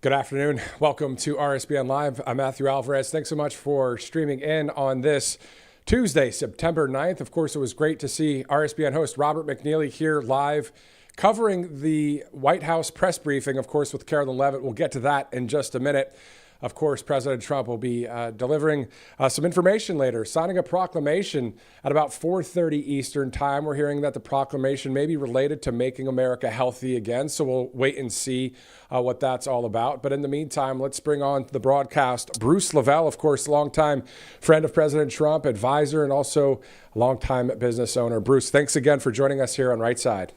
Good afternoon. Welcome to RSBN Live. I'm Matthew Alvarez. Thanks so much for streaming in on this Tuesday, September 9th. Of course, it was great to see RSBN host Robert McNeely here live covering the White House press briefing, of course, with Carolyn Levitt. We'll get to that in just a minute. Of course, President Trump will be delivering some information later, signing a proclamation at about 4:30 Eastern time. We're hearing that the proclamation may be related to making America healthy again, so we'll wait and see what that's all about. But in the meantime, let's bring on the broadcast Bruce Lavel, of course, longtime friend of President Trump, advisor, and also longtime business owner. Bruce, thanks again for joining us here on Right Side.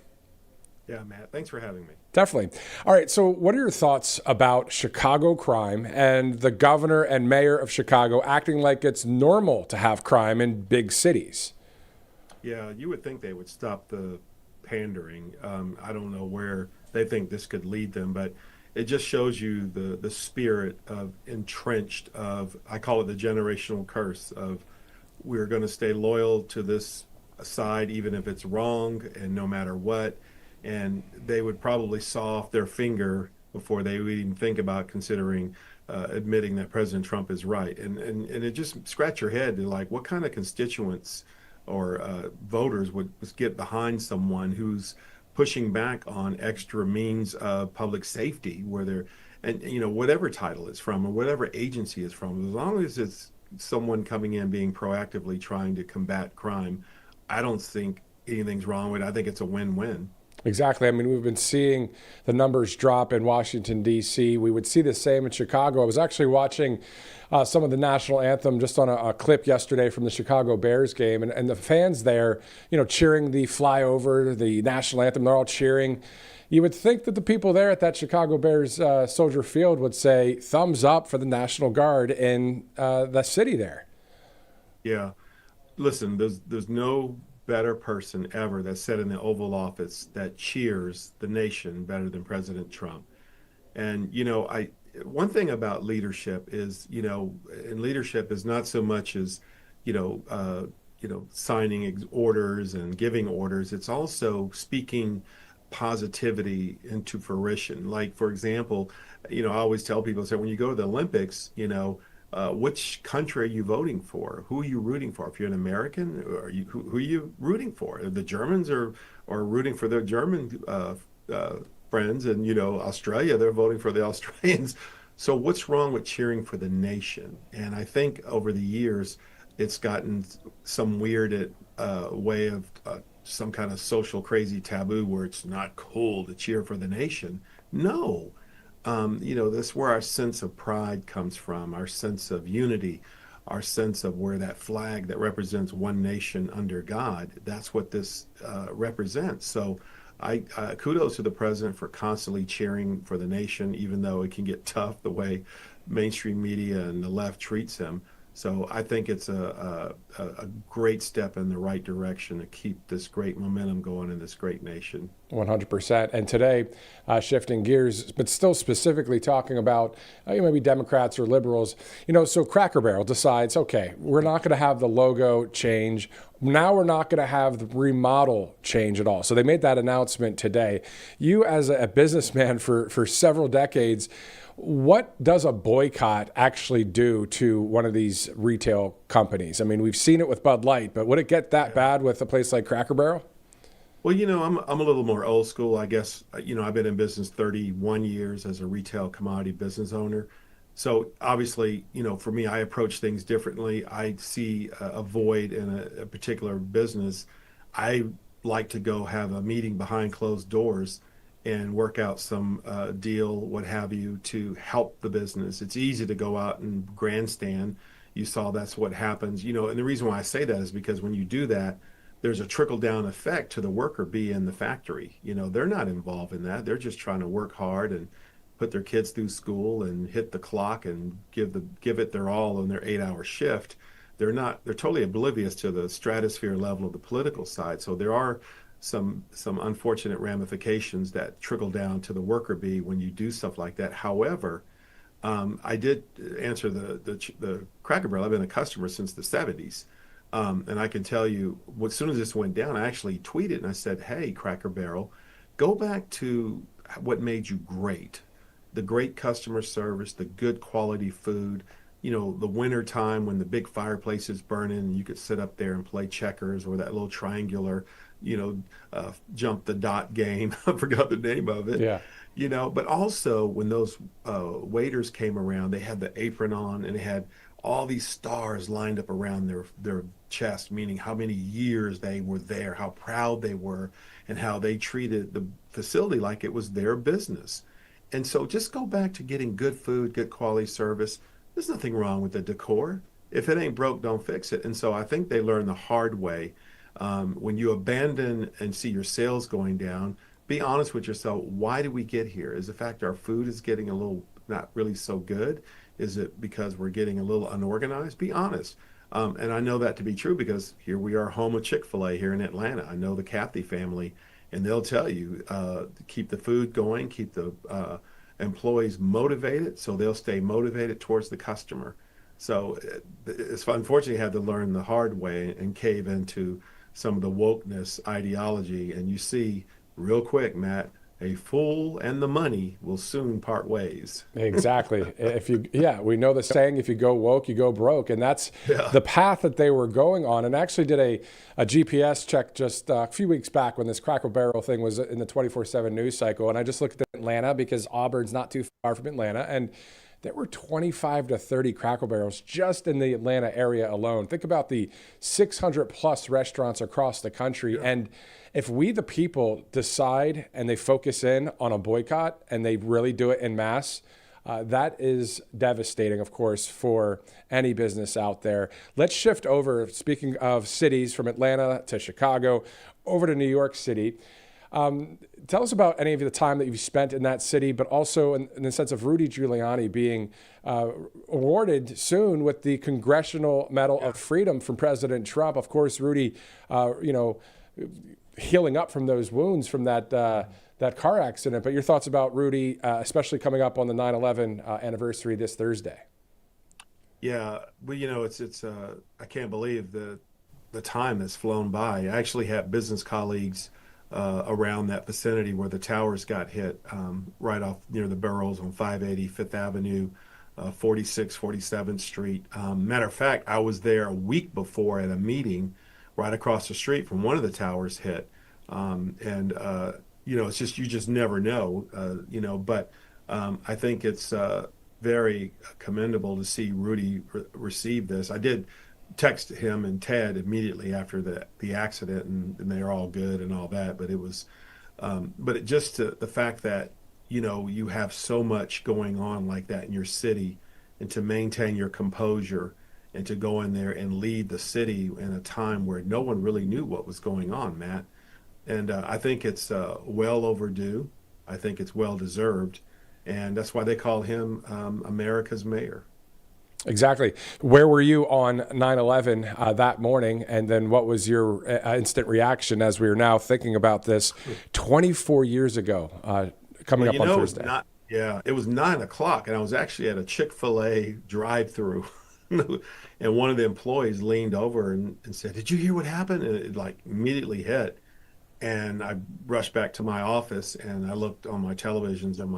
Yeah, Matt, thanks for having me. Definitely. All right. So what are your thoughts about Chicago crime and the governor and mayor of Chicago acting like it's normal to have crime in big cities? Yeah, you would think they would stop the pandering. I don't know where they think this could lead them, but it just shows you the spirit of entrenched of, I call it the generational curse of we're going to stay loyal to this side even if it's wrong and no matter what. And they would probably saw off their finger before they would even think about considering admitting that President Trump is right. And it just scratch your head to like, what kind of constituents or voters would get behind someone who's pushing back on extra means of public safety, where they're, and whatever title it's from or whatever agency it's from, as long as it's someone coming in being proactively trying to combat crime, I don't think anything's wrong with it. I think it's a win-win. Exactly. I mean, we've been seeing the numbers drop in Washington, D.C. We would see the same in Chicago. I was actually watching some of the national anthem just on a clip yesterday from the Chicago Bears game. And the fans there, cheering the flyover, the national anthem, they're all cheering. You would think that the people there at that Chicago Bears Soldier Field would say thumbs up for the National Guard in the city there. Yeah. Listen, there's no better person ever that sat in the Oval Office that cheers the nation better than President Trump. And one thing about leadership is, and leadership is not so much as signing orders and giving orders. It's also speaking positivity into fruition. Like, for example, I always tell people, so when you go to the Olympics, which country are you voting for? Who are you rooting for? If you're an American, who are you rooting for? The Germans are rooting for their German friends, and Australia, they're voting for the Australians. So what's wrong with cheering for the nation? And I think over the years, it's gotten some weird way of some kind of social crazy taboo where it's not cool to cheer for the nation. No. That's where our sense of pride comes from, our sense of unity, our sense of where that flag that represents one nation under God, that's what this represents. So I kudos to the president for constantly cheering for the nation, even though it can get tough the way mainstream media and the left treats him. So I think it's a great step in the right direction to keep this great momentum going in this great nation. 100%. And today, shifting gears, but still specifically talking about maybe Democrats or liberals, so Cracker Barrel decides, okay, we're not going to have the logo change. Now we're not going to have the remodel change at all. So they made that announcement today. You, as a businessman for several decades, what does a boycott actually do to one of these retail companies? I mean, we've seen it with Bud Light, but would it get that bad with a place like Cracker Barrel? Well, I'm a little more old school, I guess. I've been in business 31 years as a retail commodity business owner. So obviously, for me, I approach things differently. I see a void in a particular business. I like to go have a meeting behind closed doors and work out some deal, what have you, to help the business. It's easy to go out and grandstand. You saw that's what happens, and the reason why I say that is because when you do that, there's a trickle down effect to the worker bee in the factory. They're not involved in that. They're just trying to work hard and put their kids through school and hit the clock and give it their all on their 8-hour shift. They're totally oblivious to the stratosphere level of the political side. So there are some unfortunate ramifications that trickle down to the worker bee when you do stuff like that. However, I did answer the Cracker Barrel. I've been a customer since the 70s. And I can tell you, as soon as this went down, I actually tweeted and I said, hey, Cracker Barrel, go back to what made you great. the great customer service, the good quality food, the winter time when the big fireplace is burning and you could sit up there and play checkers or that little triangular, jump the dot game. I forgot the name of it. Yeah. But also when those waiters came around, they had the apron on and they had all these stars lined up around their chest, meaning how many years they were there, how proud they were, and how they treated the facility like it was their business. And so just go back to getting good food, good quality service. There's nothing wrong with the decor. If it ain't broke, don't fix it. And so I think they learned the hard way. When you abandon and see your sales going down, be honest with yourself. Why did we get here? Is the fact our food is getting a little not really so good? Is it because we're getting a little unorganized? Be honest. And I know that to be true because here we are, home of Chick-fil-A here in Atlanta. I know the Cathy family, and they'll tell you keep the food going, keep the employees motivated, so they'll stay motivated towards the customer. So it's unfortunately had to learn the hard way and cave into some of the wokeness ideology. And you see real quick, Matt, a fool and the money will soon part ways. Exactly. We know the saying, if you go woke, you go broke. And that's the path that they were going on. And actually did a GPS check just a few weeks back when this Cracker Barrel thing was in the 24/7 news cycle. And I just looked at Atlanta because Auburn's not too far from Atlanta. And there were 25 to 30 Cracker Barrels just in the Atlanta area alone. Think about the 600 plus restaurants across the country. Yeah. And if we, the people, decide and they focus in on a boycott and they really do it en masse, that is devastating, of course, for any business out there. Let's shift over, speaking of cities, from Atlanta to Chicago, over to New York City. Tell us about any of the time that you've spent in that city, but also in the sense of Rudy Giuliani being awarded soon with the Congressional Medal of Freedom from President Trump. Of course, Rudy, healing up from those wounds from that car accident. But your thoughts about Rudy, especially coming up on the 9/11 anniversary this Thursday? Yeah, well, it's I can't believe the time has flown by. I actually had business colleagues around that vicinity where the towers got hit, right off near the Boroughs on 580, Fifth Avenue, 46, 47th Street. Matter of fact, I was there a week before at a meeting right across the street from one of the towers hit. It's just, you just never know, but I think it's very commendable to see Rudy receive this. I did text him and Ted immediately after the accident, and they're all good and all that. But it was, the fact that, you have so much going on like that in your city, and to maintain your composure and to go in there and lead the city in a time where no one really knew what was going on, Matt. And I think it's well overdue. I think it's well deserved. And that's why they call him America's mayor. Exactly. Where were you on 9/11 that morning? And then what was your instant reaction as we are now thinking about this 24 years ago, coming up on Thursday? It was 9 o'clock, and I was actually at a Chick-fil-A drive-through. And one of the employees leaned over and said, "Did you hear what happened?" And it immediately hit. And I rushed back to my office, and I looked on my televisions in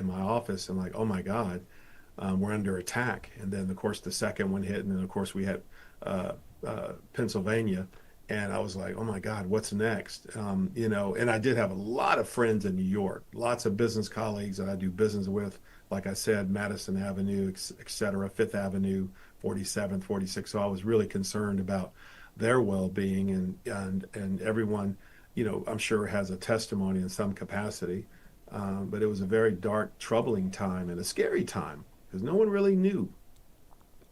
my office, and oh my God, we're under attack. And then of course the second one hit, and then of course we had Pennsylvania, and I was like, oh my God, what's next? And I did have a lot of friends in New York, lots of business colleagues that I do business with, like I said, Madison Avenue, et cetera, Fifth Avenue, 47th, 46th. So I was really concerned about their well-being, and everyone, I'm sure has a testimony in some capacity. But it was a very dark, troubling time and a scary time because no one really knew.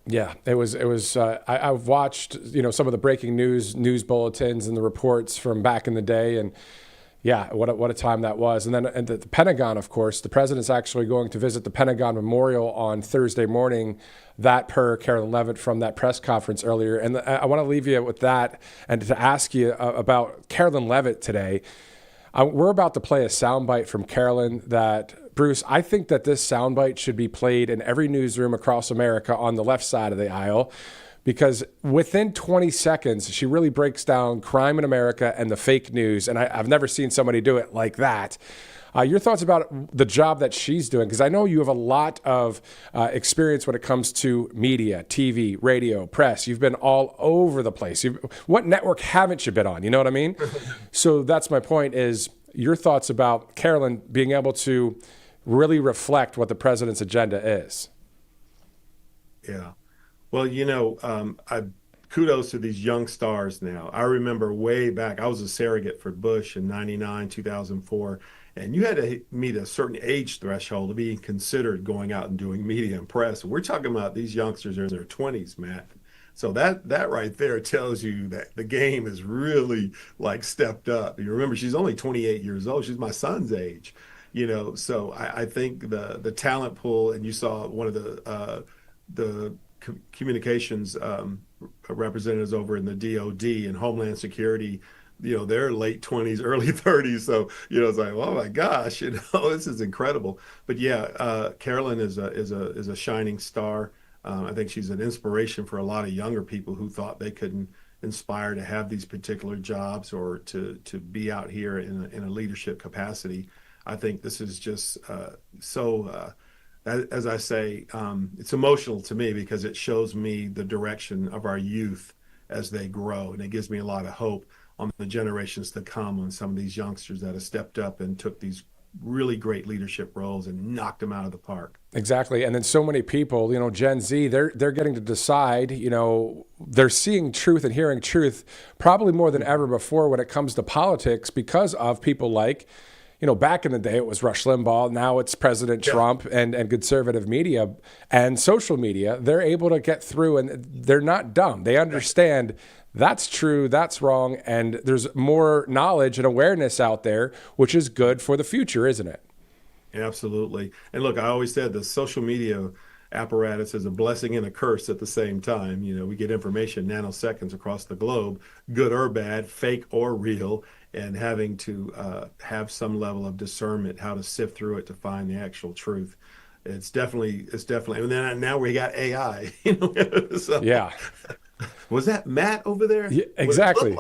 Yeah, it was. I've watched, some of the breaking news bulletins and the reports from back in the day, and yeah, what a time that was. And then at the Pentagon, of course, the president's actually going to visit the Pentagon Memorial on Thursday morning. That per Carolyn Levitt from that press conference earlier. And I want to leave you with that and to ask you about Carolyn Levitt today. We're about to play a soundbite from Carolyn that, Bruce, I think that this soundbite should be played in every newsroom across America on the left side of the aisle, because within 20 seconds, she really breaks down crime in America and the fake news. And I've never seen somebody do it like that. Your thoughts about the job that she's doing? Because I know you have a lot of experience when it comes to media, TV, radio, press. You've been all over the place. What network haven't you been on? You know what I mean? So that's my point, is your thoughts about Carolyn being able to really reflect what the president's agenda is. Yeah. Well, kudos to these young stars now. I remember way back, I was a surrogate for Bush in 99, 2004, and you had to meet a certain age threshold to be considered going out and doing media and press. We're talking about these youngsters are in their 20s, Matt. So that right there tells you that the game is really like stepped up. You remember, she's only 28 years old. She's my son's age, So I think the talent pool, and you saw one of the communications representatives over in the DOD and Homeland Security, they're late 20s, early 30s. So, it's like, oh my gosh, this is incredible. But yeah, Carolyn is a shining star. I think she's an inspiration for a lot of younger people who thought they couldn't inspire to have these particular jobs or to be out here in a leadership capacity. I think this is just as I say, it's emotional to me because it shows me the direction of our youth as they grow. And it gives me a lot of hope on the generations to come, on some of these youngsters that have stepped up and took these really great leadership roles and knocked them out of the park. Exactly. And then so many people, Gen Z, they're getting to decide, they're seeing truth and hearing truth probably more than ever before when it comes to politics, because of people like, back in the day, it was Rush Limbaugh. Now it's President Trump and conservative media and social media. They're able to get through, and they're not dumb. They understand that's true, that's wrong, and there's more knowledge and awareness out there, which is good for the future, isn't it? Absolutely. And look, I always said the social media apparatus is a blessing and a curse at the same time. We get information nanoseconds across the globe, good or bad, fake or real, and having to have some level of discernment, how to sift through it to find the actual truth. It's definitely, and then now we got AI. So, yeah. Was that Matt over there? Yeah, exactly.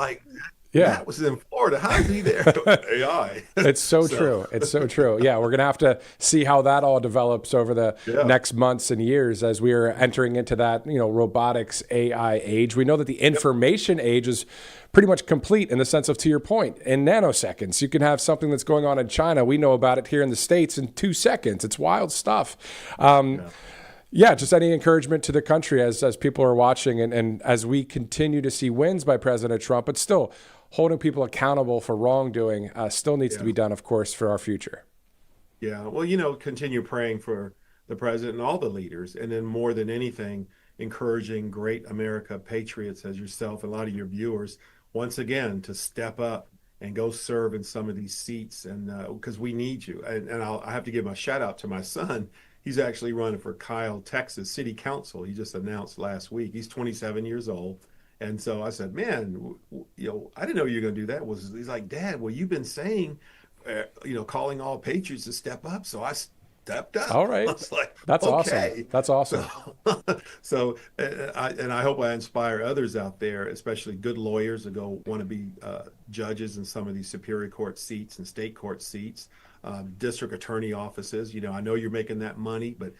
Matt was in Florida. How is he there? AI. It's so true. It's so true. Yeah, we're going to have to see how that all develops over the next months and years as we are entering into that, robotics AI age. We know that the information age is pretty much complete in the sense of, to your point, in nanoseconds. You can have something that's going on in China. We know about it here in the States in 2 seconds. It's wild stuff. Yeah, just any encouragement to the country as people are watching and as we continue to see wins by President Trump, but still holding people accountable for wrongdoing still needs to be done, of course, for our future. Yeah, well, continue praying for the president and all the leaders, and then more than anything, encouraging great America patriots as yourself and a lot of your viewers, once again, to step up and go serve in some of these seats, and because we need you. And I have to give a shout out to my son. He's actually running for Kyle, Texas City Council. He just announced last week. He's 27 years old. And so I said, man, I didn't know you were going to do that. He's like, Dad, well, you've been saying, calling all patriots to step up. So I stepped up. All right. I was like, that's okay. Awesome. That's awesome. So I hope I inspire others out there, especially good lawyers that want to be judges in some of these superior court seats and state court seats. District attorney offices. I know you're making that money, but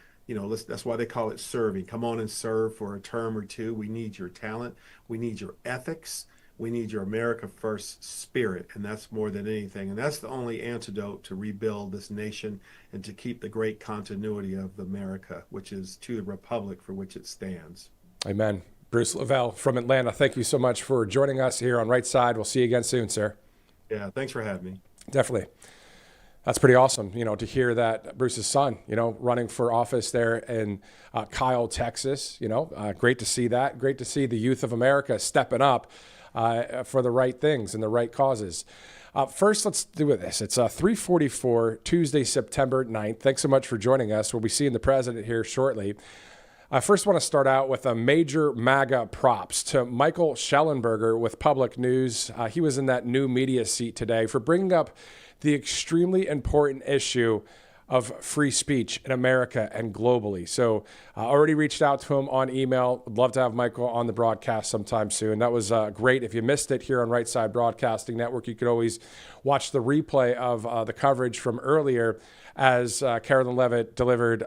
that's why they call it serving. Come on and serve for a term or two. We need your talent. We need your ethics. We need your America First spirit, and that's more than anything. And that's the only antidote to rebuild this nation and to keep the great continuity of America, which is to the republic for which it stands. Amen. Bruce Lavel from Atlanta, thank you so much for joining us here on Right Side. We'll see you again soon, sir. Yeah, thanks for having me. Definitely. That's pretty awesome, to hear that Bruce's son, running for office there in Kyle, Texas. Great to see that. Great to see the youth of America stepping up for the right things and the right causes. First, let's do this. It's 3:44, Tuesday, September 9th. Thanks so much for joining us. We'll be seeing the president here shortly. I first want to start out with a major MAGA props to Michael Schellenberger with Public News. He was in that new media seat today for bringing up the extremely important issue of free speech in America and globally. So I already reached out to him on email. I'd love to have Michael on the broadcast sometime soon. That was great. If you missed it here on Right Side Broadcasting Network, you could always watch the replay of the coverage from earlier as Carolyn Levitt delivered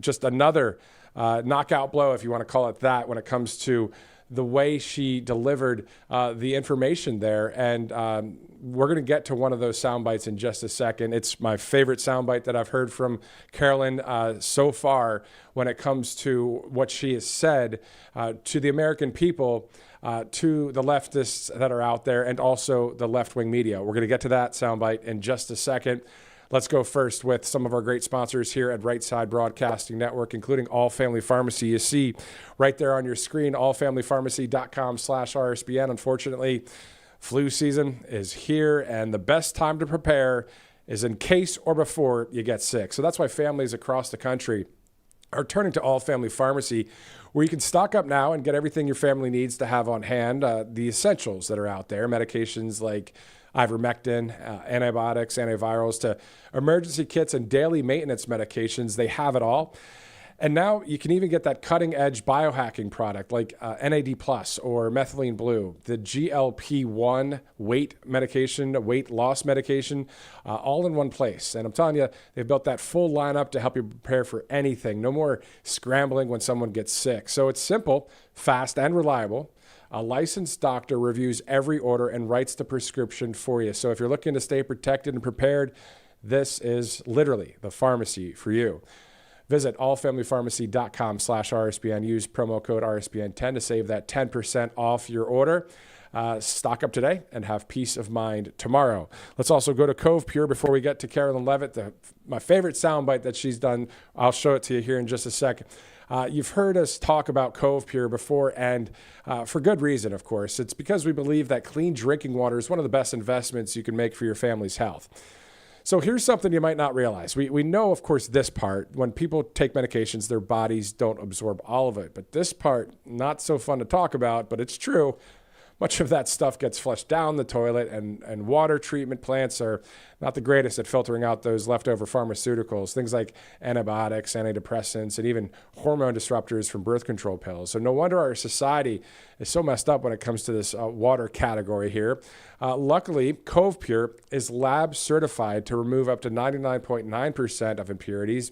just another knockout blow, if you want to call it that, when it comes to the way she delivered the information there. And we're going to get to one of those sound bites in just a second. It's my favorite sound bite that I've heard from Carolyn so far when it comes to what she has said to the American people, to the leftists that are out there, and also the left-wing media. We're going to get to that sound bite in just a second. Let's go first with some of our great sponsors here at Right Side Broadcasting Network, including All Family Pharmacy. You see right there on your screen, allfamilypharmacy.com/RSBN. Unfortunately, flu season is here, and the best time to prepare is in case or before you get sick. So that's why families across the country are turning to All Family Pharmacy, where you can stock up now and get everything your family needs to have on hand, the essentials that are out there, medications like ivermectin, antibiotics, antivirals, to emergency kits and daily maintenance medications. They have it all. And now you can even get that cutting-edge biohacking product like NAD+ or methylene blue, the GLP-1 weight medication, weight loss medication, all in one place. And I'm telling you, they've built that full lineup to help you prepare for anything. No more scrambling when someone gets sick. So it's simple, fast, and reliable. A licensed doctor reviews every order and writes the prescription for you. So if you're looking to stay protected and prepared, this is literally the pharmacy for you. Visit allfamilypharmacy.com/RSBN. Use promo code RSBN10 to save that 10% off your order. Stock up today and have peace of mind tomorrow. Let's also go to Cove Pure before we get to Carolyn Levitt, my favorite soundbite that she's done. I'll show it to you here in just a second. You've heard us talk about Cove Pure before, and for good reason, of course. It's because we believe that clean drinking water is one of the best investments you can make for your family's health. So here's something you might not realize. We know, of course, this part. When people take medications, their bodies don't absorb all of it. But this part, not so fun to talk about, but it's true. Much of that stuff gets flushed down the toilet, and water treatment plants are not the greatest at filtering out those leftover pharmaceuticals, things like antibiotics, antidepressants, and even hormone disruptors from birth control pills. So no wonder our society is so messed up when it comes to this water category here. Luckily, Cove Pure is lab certified to remove up to 99.9% of impurities.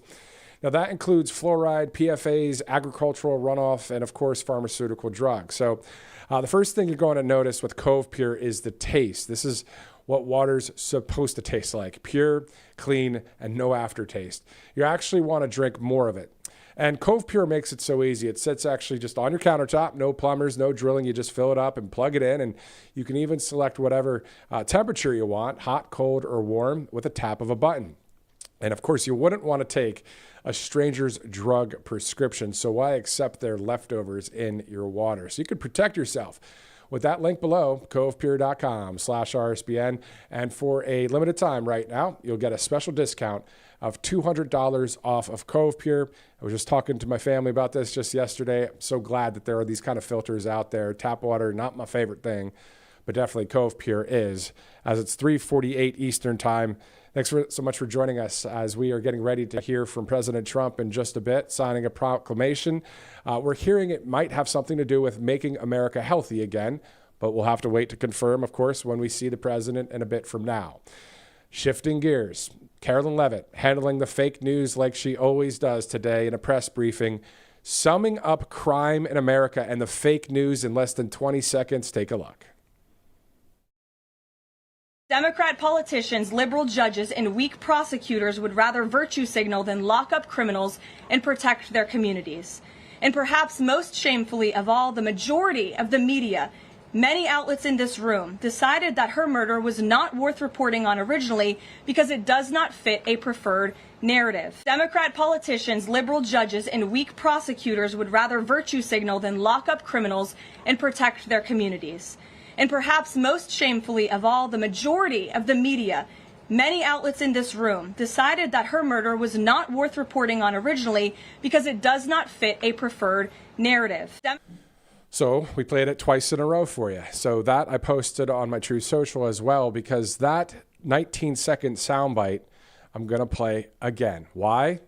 Now, that includes fluoride, PFAs, agricultural runoff, and, of course, pharmaceutical drugs. So the first thing you're going to notice with Cove Pure is the taste. This is what water's supposed to taste like: pure, clean, and no aftertaste. You actually want to drink more of it. And Cove Pure makes it so easy. It sits actually just on your countertop, no plumbers, no drilling. You just fill it up and plug it in, and you can even select whatever temperature you want, hot, cold, or warm, with a tap of a button. And of course, you wouldn't want to take a stranger's drug prescription, so why accept their leftovers in your water? So you could protect yourself with that link below, covepure.com/RSBN. And for a limited time right now, you'll get a special discount of $200 off of Cove Pure. I was just talking to my family about this just yesterday. I'm so glad that there are these kind of filters out there. Tap water, not my favorite thing, but definitely Cove Pure is, as it's 3:48 Eastern Time. Thanks so much for joining us as we are getting ready to hear from President Trump in just a bit, signing a proclamation. We're hearing it might have something to do with making America healthy again, but we'll have to wait to confirm, of course, when we see the president in a bit from now. Shifting gears, Carolyn Levitt handling the fake news like she always does today in a press briefing, summing up crime in America and the fake news in less than 20 seconds. Take a look. Democrat politicians, liberal judges, and weak prosecutors would rather virtue signal than lock up criminals and protect their communities. And perhaps most shamefully of all, the majority of the media, many outlets in this room, decided that her murder was not worth reporting on originally because it does not fit a preferred narrative. Democrat politicians, liberal judges, and weak prosecutors would rather virtue signal than lock up criminals and protect their communities. And perhaps most shamefully of all, the majority of the media, many outlets in this room, decided that her murder was not worth reporting on originally because it does not fit a preferred narrative. So we played it twice in a row for you. So that I posted on my True Social as well, because that 19-second soundbite I'm going to play again. Why?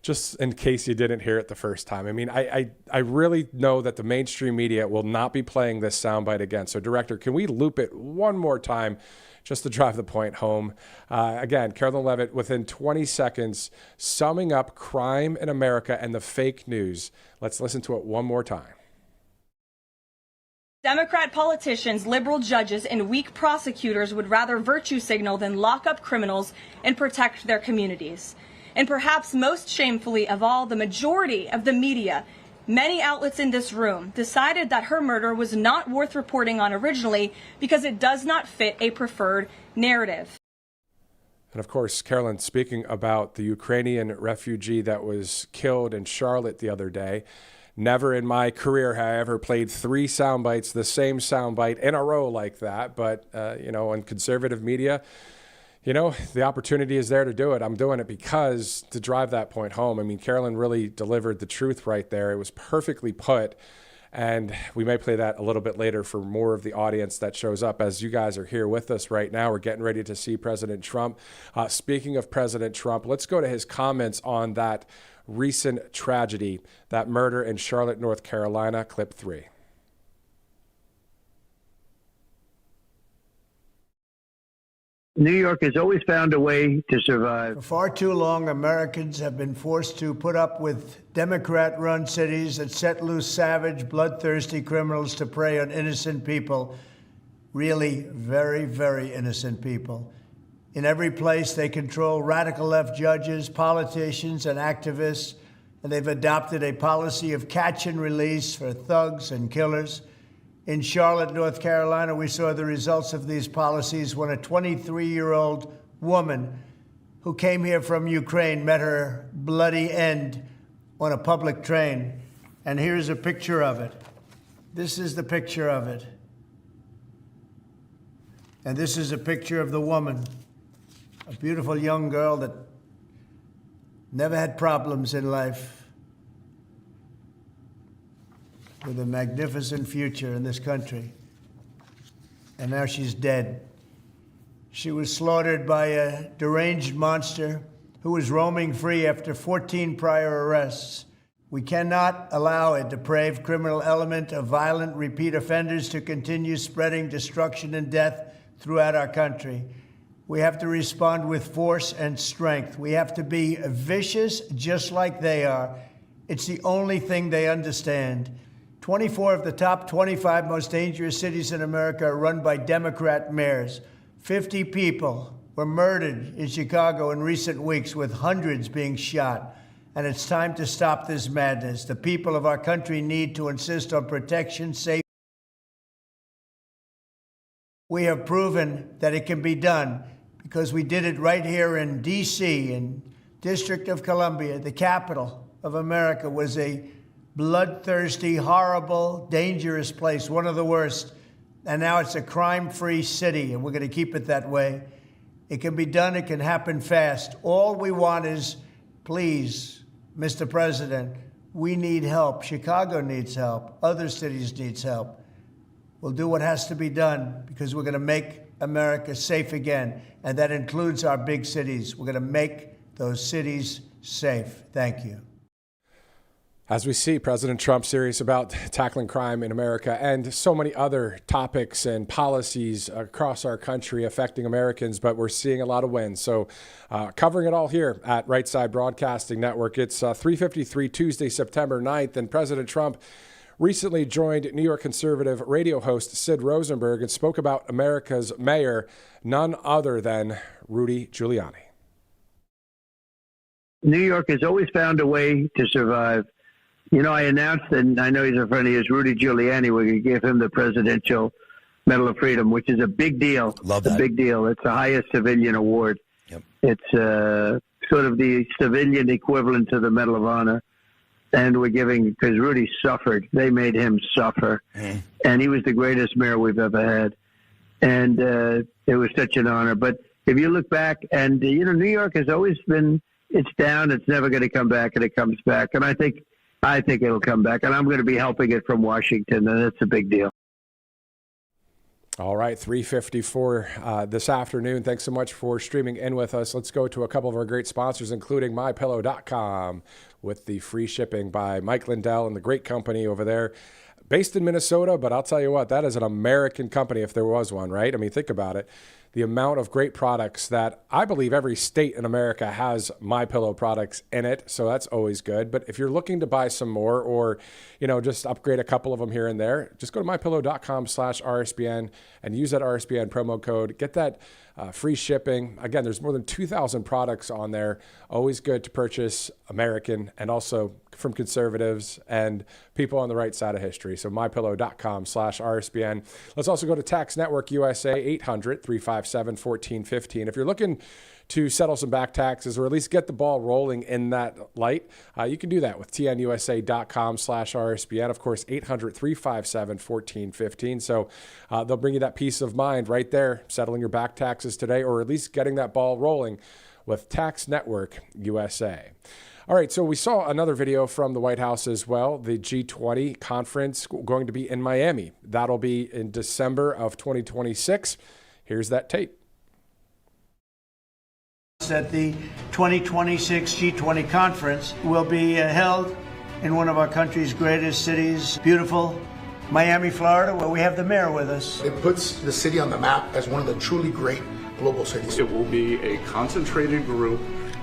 Just in case you didn't hear it the first time. I mean, I really know that the mainstream media will not be playing this soundbite again. So, Director, can we loop it one more time just to drive the point home? Again, Carolyn Levitt, within 20 seconds, summing up crime in America and the fake news. Let's listen to it one more time. Democrat politicians, liberal judges, and weak prosecutors would rather virtue signal than lock up criminals and protect their communities. And perhaps most shamefully of all, the majority of the media, many outlets in this room, decided that her murder was not worth reporting on originally because it does not fit a preferred narrative. And of course, Carolyn, speaking about the Ukrainian refugee that was killed in Charlotte the other day, never in my career have I ever played 3 sound bites, the same sound bite in a row like that. But, in conservative media, the opportunity is there to do it. I'm doing it because to drive that point home. I mean, Carolyn really delivered the truth right there. It was perfectly put. And we may play that a little bit later for more of the audience that shows up. As you guys are here with us right now, we're getting ready to see President Trump. Speaking of President Trump, let's go to his comments on that recent tragedy, that murder in Charlotte, North Carolina, clip 3. New York has always found a way to survive. For far too long, Americans have been forced to put up with Democrat-run cities that set loose savage, bloodthirsty criminals to prey on innocent people, really very, very innocent people. In every place, they control radical left judges, politicians, and activists, and they've adopted a policy of catch and release for thugs and killers. In Charlotte, North Carolina, we saw the results of these policies when a 23-year-old woman who came here from Ukraine met her bloody end on a public train. And here's a picture of it. This is the picture of it. And this is a picture of the woman, a beautiful young girl that never had problems in life, with a magnificent future in this country. And now she's dead. She was slaughtered by a deranged monster who was roaming free after 14 prior arrests. We cannot allow a depraved criminal element of violent repeat offenders to continue spreading destruction and death throughout our country. We have to respond with force and strength. We have to be vicious just like they are. It's the only thing they understand. 24 of the top 25 most dangerous cities in America are run by Democrat mayors. 50 people were murdered in Chicago in recent weeks, with hundreds being shot. And it's time to stop this madness. The people of our country need to insist on protection, safety. We have proven that it can be done because we did it right here in D.C., in District of Columbia. The capital of America was a bloodthirsty, horrible, dangerous place, one of the worst. And now it's a crime-free city, and we're going to keep it that way. It can be done. It can happen fast. All we want is, please, Mr. President, we need help. Chicago needs help. Other cities need help. We'll do what has to be done because we're going to make America safe again, and that includes our big cities. We're going to make those cities safe. Thank you. As we see President Trump serious about tackling crime in America and so many other topics and policies across our country affecting Americans, but we're seeing a lot of wins. So covering it all here at Right Side Broadcasting Network. It's 3:53 Tuesday, September 9th, and President Trump recently joined New York conservative radio host Sid Rosenberg and spoke about America's mayor, none other than Rudy Giuliani. New York has always found a way to survive. I announced, and I know he's a friend of yours, Rudy Giuliani. We're going to give him the Presidential Medal of Freedom, which is a big deal. Love that. It's a big deal. It's the highest civilian award. Yep. It's sort of the civilian equivalent to the Medal of Honor. And we're giving, because Rudy suffered. They made him suffer. And he was the greatest mayor we've ever had. And it was such an honor. But if you look back, and, New York has always been, it's down. It's never going to come back, and it comes back. And I think it'll come back, and I'm going to be helping it from Washington, and it's a big deal. All right, 3:54 this afternoon. Thanks so much for streaming in with us. Let's go to a couple of our great sponsors, including MyPillow.com, with the free shipping by Mike Lindell and the great company over there, based in Minnesota. But I'll tell you what, that is an American company if there was one, right? I mean, think about it. The amount of great products that I believe every state in America has MyPillow products in it. So that's always good. But if you're looking to buy some more or, just upgrade a couple of them here and there, just go to mypillow.com/RSBN and use that RSBN promo code. Get that free shipping. Again, there's more than 2,000 products on there. Always good to purchase American and also from conservatives and people on the right side of history. So mypillow.com/RSBN. Let's also go to Tax Network USA, 800-357-1415. If you're looking to settle some back taxes or at least get the ball rolling in that light, you can do that with tnusa.com/RSBN. Of course, 800-357-1415. So they'll bring you that peace of mind right there, settling your back taxes today, or at least getting that ball rolling with Tax Network USA. All right, so we saw another video from the White House as well, the G20 conference going to be in Miami. That'll be in December of 2026. Here's that tape. That the 2026 G20 conference will be held in one of our country's greatest cities, beautiful Miami, Florida, where we have the mayor with us. It puts the city on the map as one of the truly great global cities. It will be a concentrated group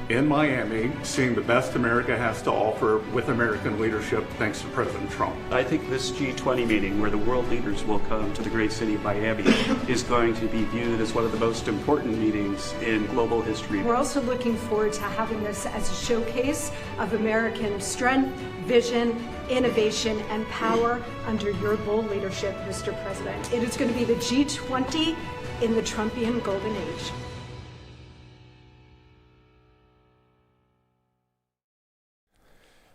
in Miami, seeing the best America has to offer with American leadership, thanks to President Trump. I think this G20 meeting, where the world leaders will come to the great city of Miami, is going to be viewed as one of the most important meetings in global history. We're also looking forward to having this as a showcase of American strength, vision, innovation, and power under your bold leadership, Mr. President. It is going to be the G20 in the Trumpian golden age.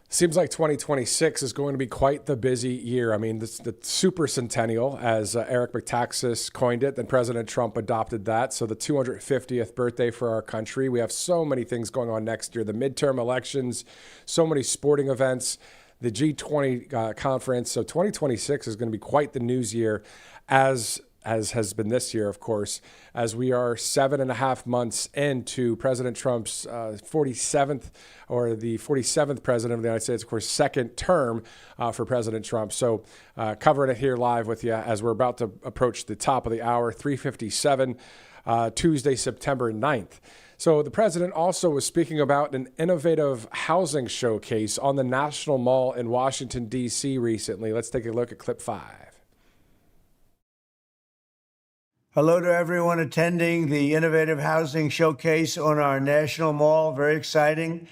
Seems like 2026 is going to be quite the busy year. I mean, this, the super centennial, as Eric McTaxis coined it, then President Trump adopted that. So the 250th birthday for our country. We have so many things going on next year. The midterm elections, so many sporting events, the G20 conference. So 2026 is going to be quite the news year, as has been this year, of course, as we are 7.5 months into President Trump's 47th president of the United States, of course, second term for President Trump. So covering it here live with you as we're about to approach the top of the hour, 3:57, Tuesday, September 9th. So the president also was speaking about an innovative housing showcase on the National Mall in Washington, D.C. recently. Let's take a look at clip 5. Hello to everyone attending the Innovative Housing Showcase on our National Mall. Very exciting.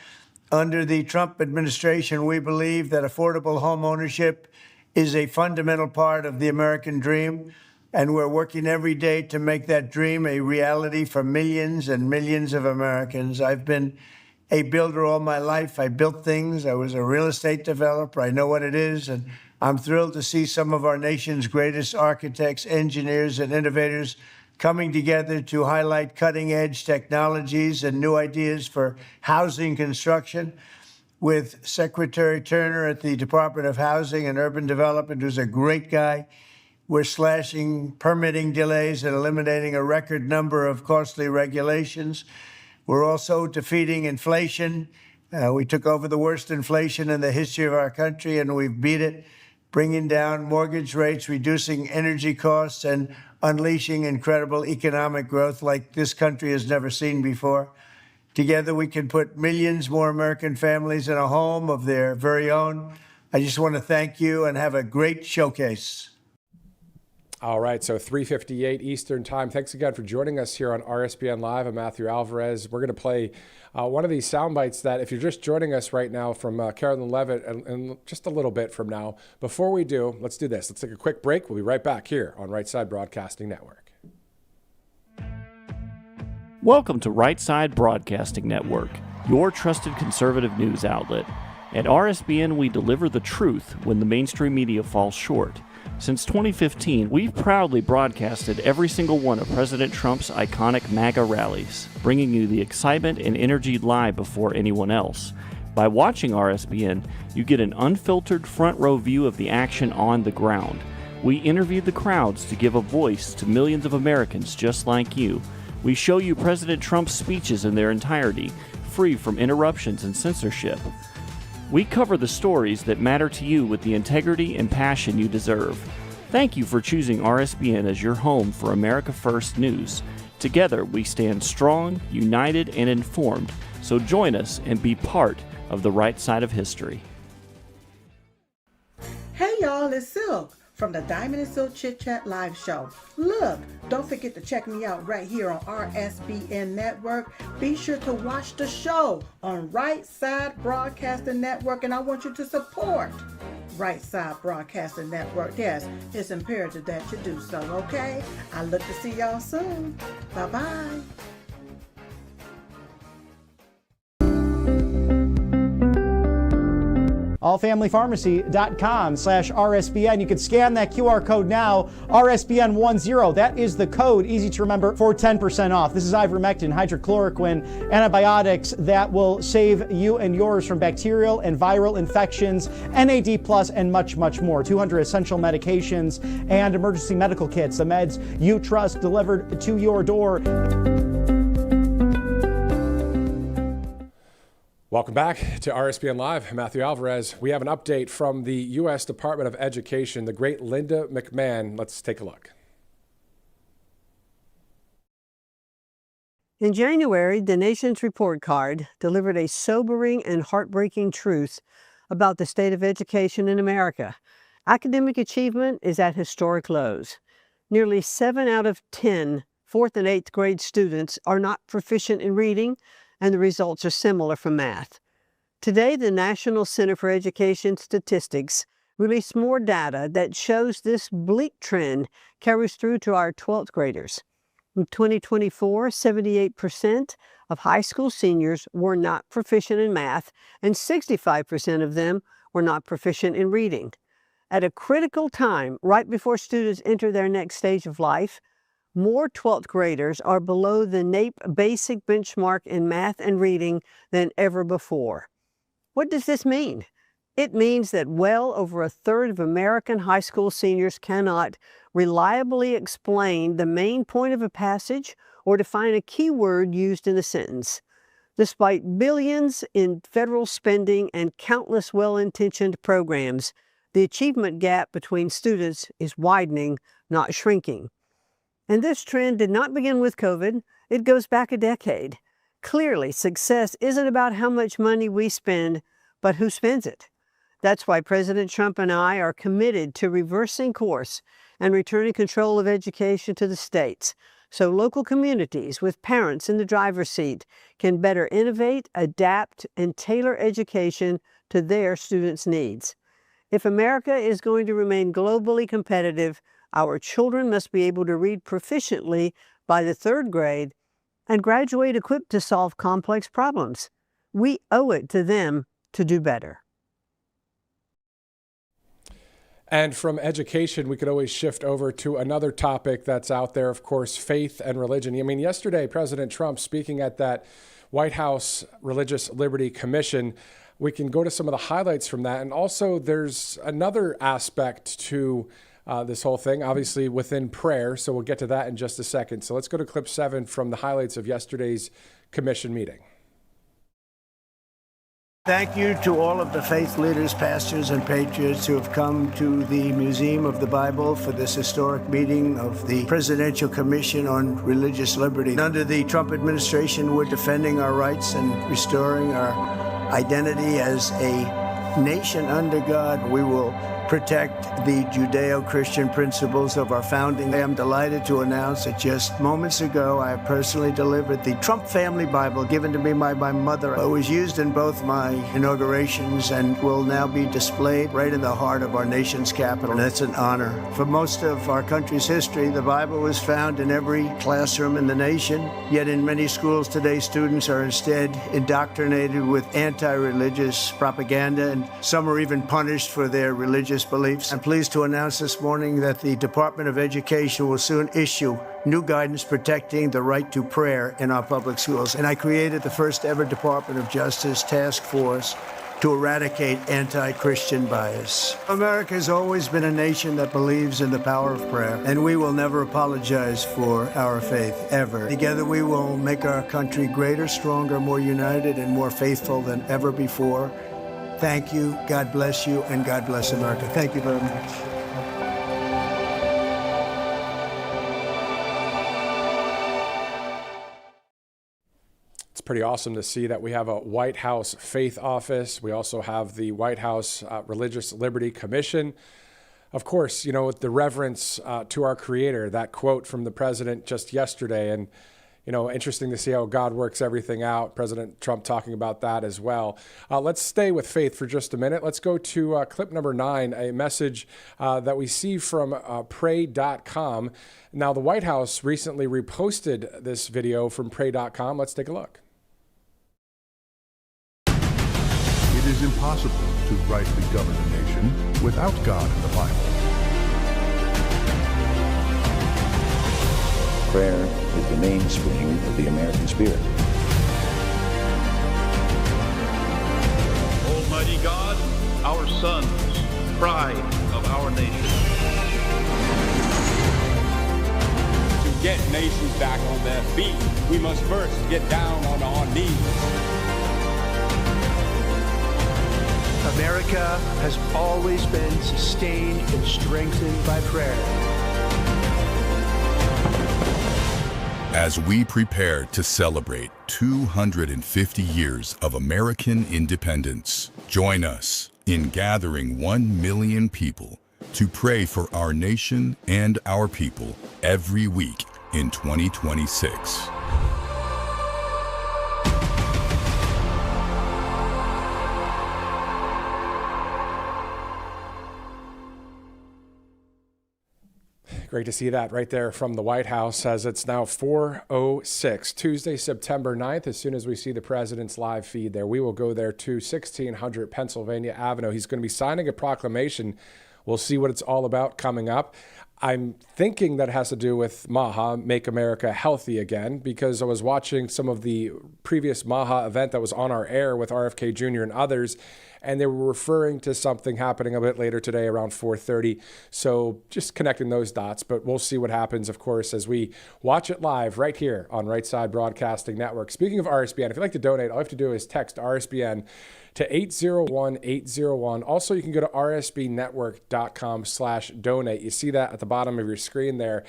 Under the Trump administration, we believe that affordable home ownership is a fundamental part of the American dream, and we're working every day to make that dream a reality for millions and millions of Americans. I've been a builder all my life. I built things. I was a real estate developer. I know what it is, and I'm thrilled to see some of our nation's greatest architects, engineers, and innovators coming together to highlight cutting-edge technologies and new ideas for housing construction. With Secretary Turner at the Department of Housing and Urban Development, who's a great guy, we're slashing permitting delays and eliminating a record number of costly regulations. We're also defeating inflation. We took over the worst inflation in the history of our country, and we've beat it, bringing down mortgage rates, reducing energy costs, and unleashing incredible economic growth like this country has never seen before. Together, we can put millions more American families in a home of their very own. I just want to thank you and have a great showcase. All right, so 3:58 Eastern Time. Thanks again for joining us here on RSBN Live. I'm Matthew Alvarez. We're going to play one of these sound bites that, if you're just joining us right now, from Carolyn Levitt, and just a little bit from now. Before we do, let's do this. Let's take a quick break. We'll be right back here on Right Side Broadcasting Network. Welcome to Right Side Broadcasting Network, your trusted conservative news outlet. At RSBN, we deliver the truth when the mainstream media falls short. Since 2015, we've proudly broadcasted every single one of President Trump's iconic MAGA rallies, bringing you the excitement and energy live before anyone else. By watching RSBN, you get an unfiltered front row view of the action on the ground. We interview the crowds to give a voice to millions of Americans just like you. We show you President Trump's speeches in their entirety, free from interruptions and censorship. We cover the stories that matter to you with the integrity and passion you deserve. Thank you for choosing RSBN as your home for America First News. Together, we stand strong, united, and informed. So join us and be part of the right side of history. Hey y'all, it's Silk from the Diamond and Silk Chit Chat Live Show. Look, don't forget to check me out right here on RSBN Network. Be sure to watch the show on Right Side Broadcasting Network, and I want you to support Right Side Broadcasting Network. Yes, it's imperative that you do so, okay? I look to see y'all soon. Bye-bye. allfamilypharmacy.com/RSBN. You can scan that QR code now, RSBN10. That is the code, easy to remember, for 10% off. This is ivermectin, hydrochloroquine, antibiotics that will save you and yours from bacterial and viral infections, NAD+, and much, much more. 200 essential medications and emergency medical kits, the meds you trust delivered to your door. Welcome back to RSBN Live. I'm Matthew Alvarez. We have an update from the U.S. Department of Education, the great Linda McMahon. Let's take a look. In January, the nation's report card delivered a sobering and heartbreaking truth about the state of education in America. Academic achievement is at historic lows. Nearly 7 out of 10 4th and 8th grade students are not proficient in reading, and the results are similar for math. Today, the National Center for Education Statistics released more data that shows this bleak trend carries through to our 12th graders. In 2024, 78% of high school seniors were not proficient in math, and 65% of them were not proficient in reading. At a critical time, right before students enter their next stage of life, more 12th graders are below the NAEP basic benchmark in math and reading than ever before. What does this mean? It means that well over a third of American high school seniors cannot reliably explain the main point of a passage or define a key word used in a sentence. Despite billions in federal spending and countless well-intentioned programs, the achievement gap between students is widening, not shrinking. And this trend did not begin with COVID. It goes back a decade. Clearly, success isn't about how much money we spend, but who spends it. That's why President Trump and I are committed to reversing course and returning control of education to the states, so local communities with parents in the driver's seat can better innovate, adapt, and tailor education to their students' needs. If America is going to remain globally competitive, our children must be able to read proficiently by the 3rd grade and graduate equipped to solve complex problems. We owe it to them to do better. And from education, we could always shift over to another topic that's out there, of course, faith and religion. I mean, yesterday, President Trump speaking at that White House Religious Liberty Commission, we can go to some of the highlights from that. And also, there's another aspect to this whole thing, obviously within prayer. So we'll get to that in just a second. So let's go to clip 7 from the highlights of yesterday's commission meeting. Thank you to all of the faith leaders, pastors, and patriots who have come to the Museum of the Bible for this historic meeting of the Presidential Commission on Religious Liberty. Under the Trump administration, we're defending our rights and restoring our identity as a nation under God. We will protect the Judeo-Christian principles of our founding. I am delighted to announce that just moments ago, I have personally delivered the Trump Family Bible given to me by my mother. It was used in both my inaugurations and will now be displayed right in the heart of our nation's capital. That's an honor. For most of our country's history, the Bible was found in every classroom in the nation. Yet in many schools today, students are instead indoctrinated with anti-religious propaganda, and some are even punished for their religious beliefs. I'm pleased to announce this morning that the Department of Education will soon issue new guidance protecting the right to prayer in our public schools. And I created the first ever Department of Justice task force to eradicate anti-Christian bias. America has always been a nation that believes in the power of prayer, and we will never apologize for our faith, ever. Together we will make our country greater, stronger, more united, and more faithful than ever before. Thank you, God bless you, and God bless America. Thank you very much. Pretty awesome to see that we have a White House Faith Office. We also have the White House Religious Liberty Commission. Of course, you know, with the reverence to our Creator, that quote from the president just yesterday, and, you know, interesting to see how God works everything out. President Trump talking about that as well. Let's stay with faith for just a minute. Let's go to clip number 9, a message that we see from pray.com. Now, the White House recently reposted this video from pray.com. Let's take a look. It is impossible to rightly govern a nation without God in the Bible. Prayer is the mainspring of the American spirit. Almighty God, our sons, pride of our nation. To get nations back on their feet, we must first get down on our knees. America has always been sustained and strengthened by prayer. As we prepare to celebrate 250 years of American independence, join us in gathering 1 million people to pray for our nation and our people every week in 2026. Great to see that right there from the White House, as it's now 4:06, Tuesday, September 9th. As soon as we see the president's live feed there, we will go there to 1600 Pennsylvania Avenue. He's going to be signing a proclamation. We'll see what it's all about coming up. I'm thinking that has to do with MAHA, Make America Healthy Again, because I was watching some of the previous MAHA event that was on our air with RFK Jr. and others, and they were referring to something happening a bit later today around 4:30. So just connecting those dots, but we'll see what happens, of course, as we watch it live right here on Right Side Broadcasting Network. Speaking of RSBN, if you'd like to donate, all you have to do is text RSBN to 801-801. Also, you can go to rsbnetwork.com/donate. You see that at the bottom of your screen there.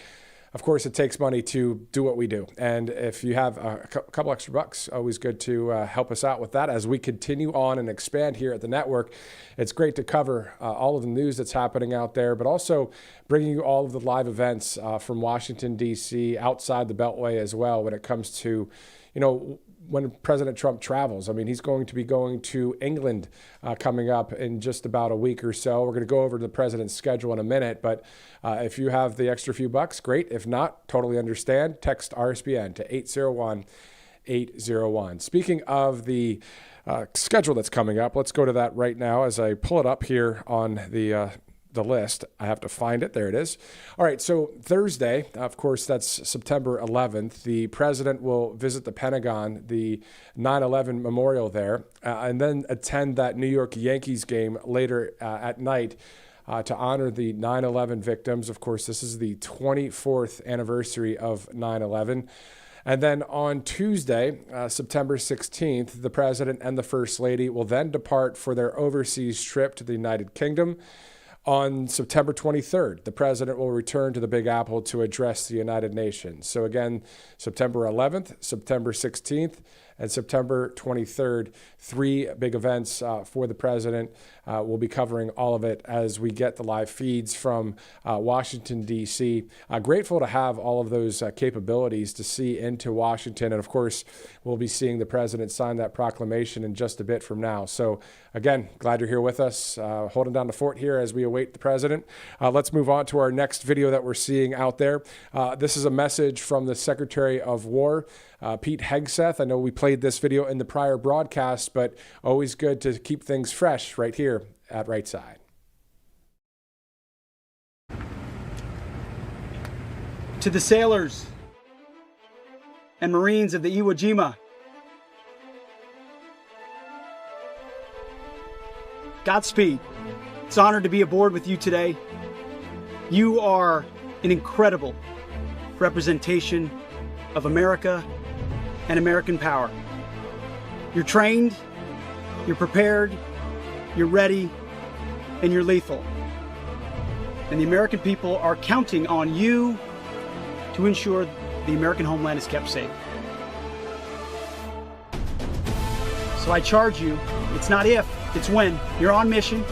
Of course, it takes money to do what we do. And if you have a couple extra bucks, always good to help us out with that as we continue on and expand here at the network. It's great to cover all of the news that's happening out there, but also bringing you all of the live events from Washington, D.C., outside the Beltway as well when it comes to, you know, when President Trump travels. I mean, he's going to be going to England coming up in just about a week or so. We're going to go over to the president's schedule in a minute, but if you have the extra few bucks, great. If not, totally understand. Text RSBN to 801-801. Speaking of the schedule that's coming up, let's go to that right now as I pull it up here on the list. I have to find it. There it is. All right. So Thursday, of course, that's September 11th. The president will visit the Pentagon, the 9/11 memorial there, and then attend that New York Yankees game later at night to honor the 9/11 victims. Of course, this is the 24th anniversary of 9/11. And then on Tuesday, September 16th, the president and the first lady will then depart for their overseas trip to the United Kingdom. On September 23rd, the president will return to the Big Apple to address the United Nations. So again, September 11th, September 16th, and September 23rd, 3 big events for the president. We'll be covering all of it as we get the live feeds from Washington, D.C. Grateful to have all of those capabilities to see into Washington. And of course, we'll be seeing the president sign that proclamation in just a bit from now. So again, glad you're here with us, holding down the fort here as we await the president. Let's move on to our next video that we're seeing out there. This is a message from the Secretary of War, Pete Hegseth. I know we played this video in the prior broadcast, but always good to keep things fresh right here at Right Side. To the sailors and Marines of the Iwo Jima, Godspeed. It's an honor to be aboard with you today. You are an incredible representation of America and American power. You're trained, you're prepared, you're ready, and you're lethal. And the American people are counting on you to ensure the American homeland is kept safe. So I charge you, it's not if, it's when. You're on mission.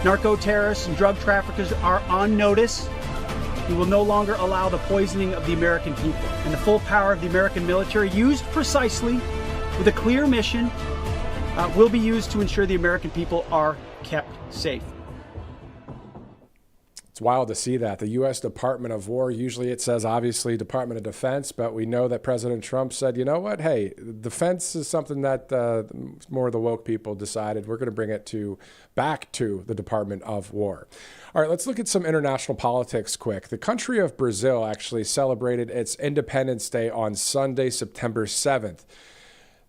Narco-terrorists and drug traffickers are on notice. You will no longer allow the poisoning of the American people. And the full power of the American military, used precisely with a clear mission, will be used to ensure the American people are kept safe. It's wild to see that. The U.S. Department of War, usually it says, obviously, Department of Defense, but we know that President Trump said, you know what, hey, defense is something that more of the woke people decided. We're going to bring it back to the Department of War. All right, let's look at some international politics quick. The country of Brazil actually celebrated its Independence Day on Sunday, September 7th.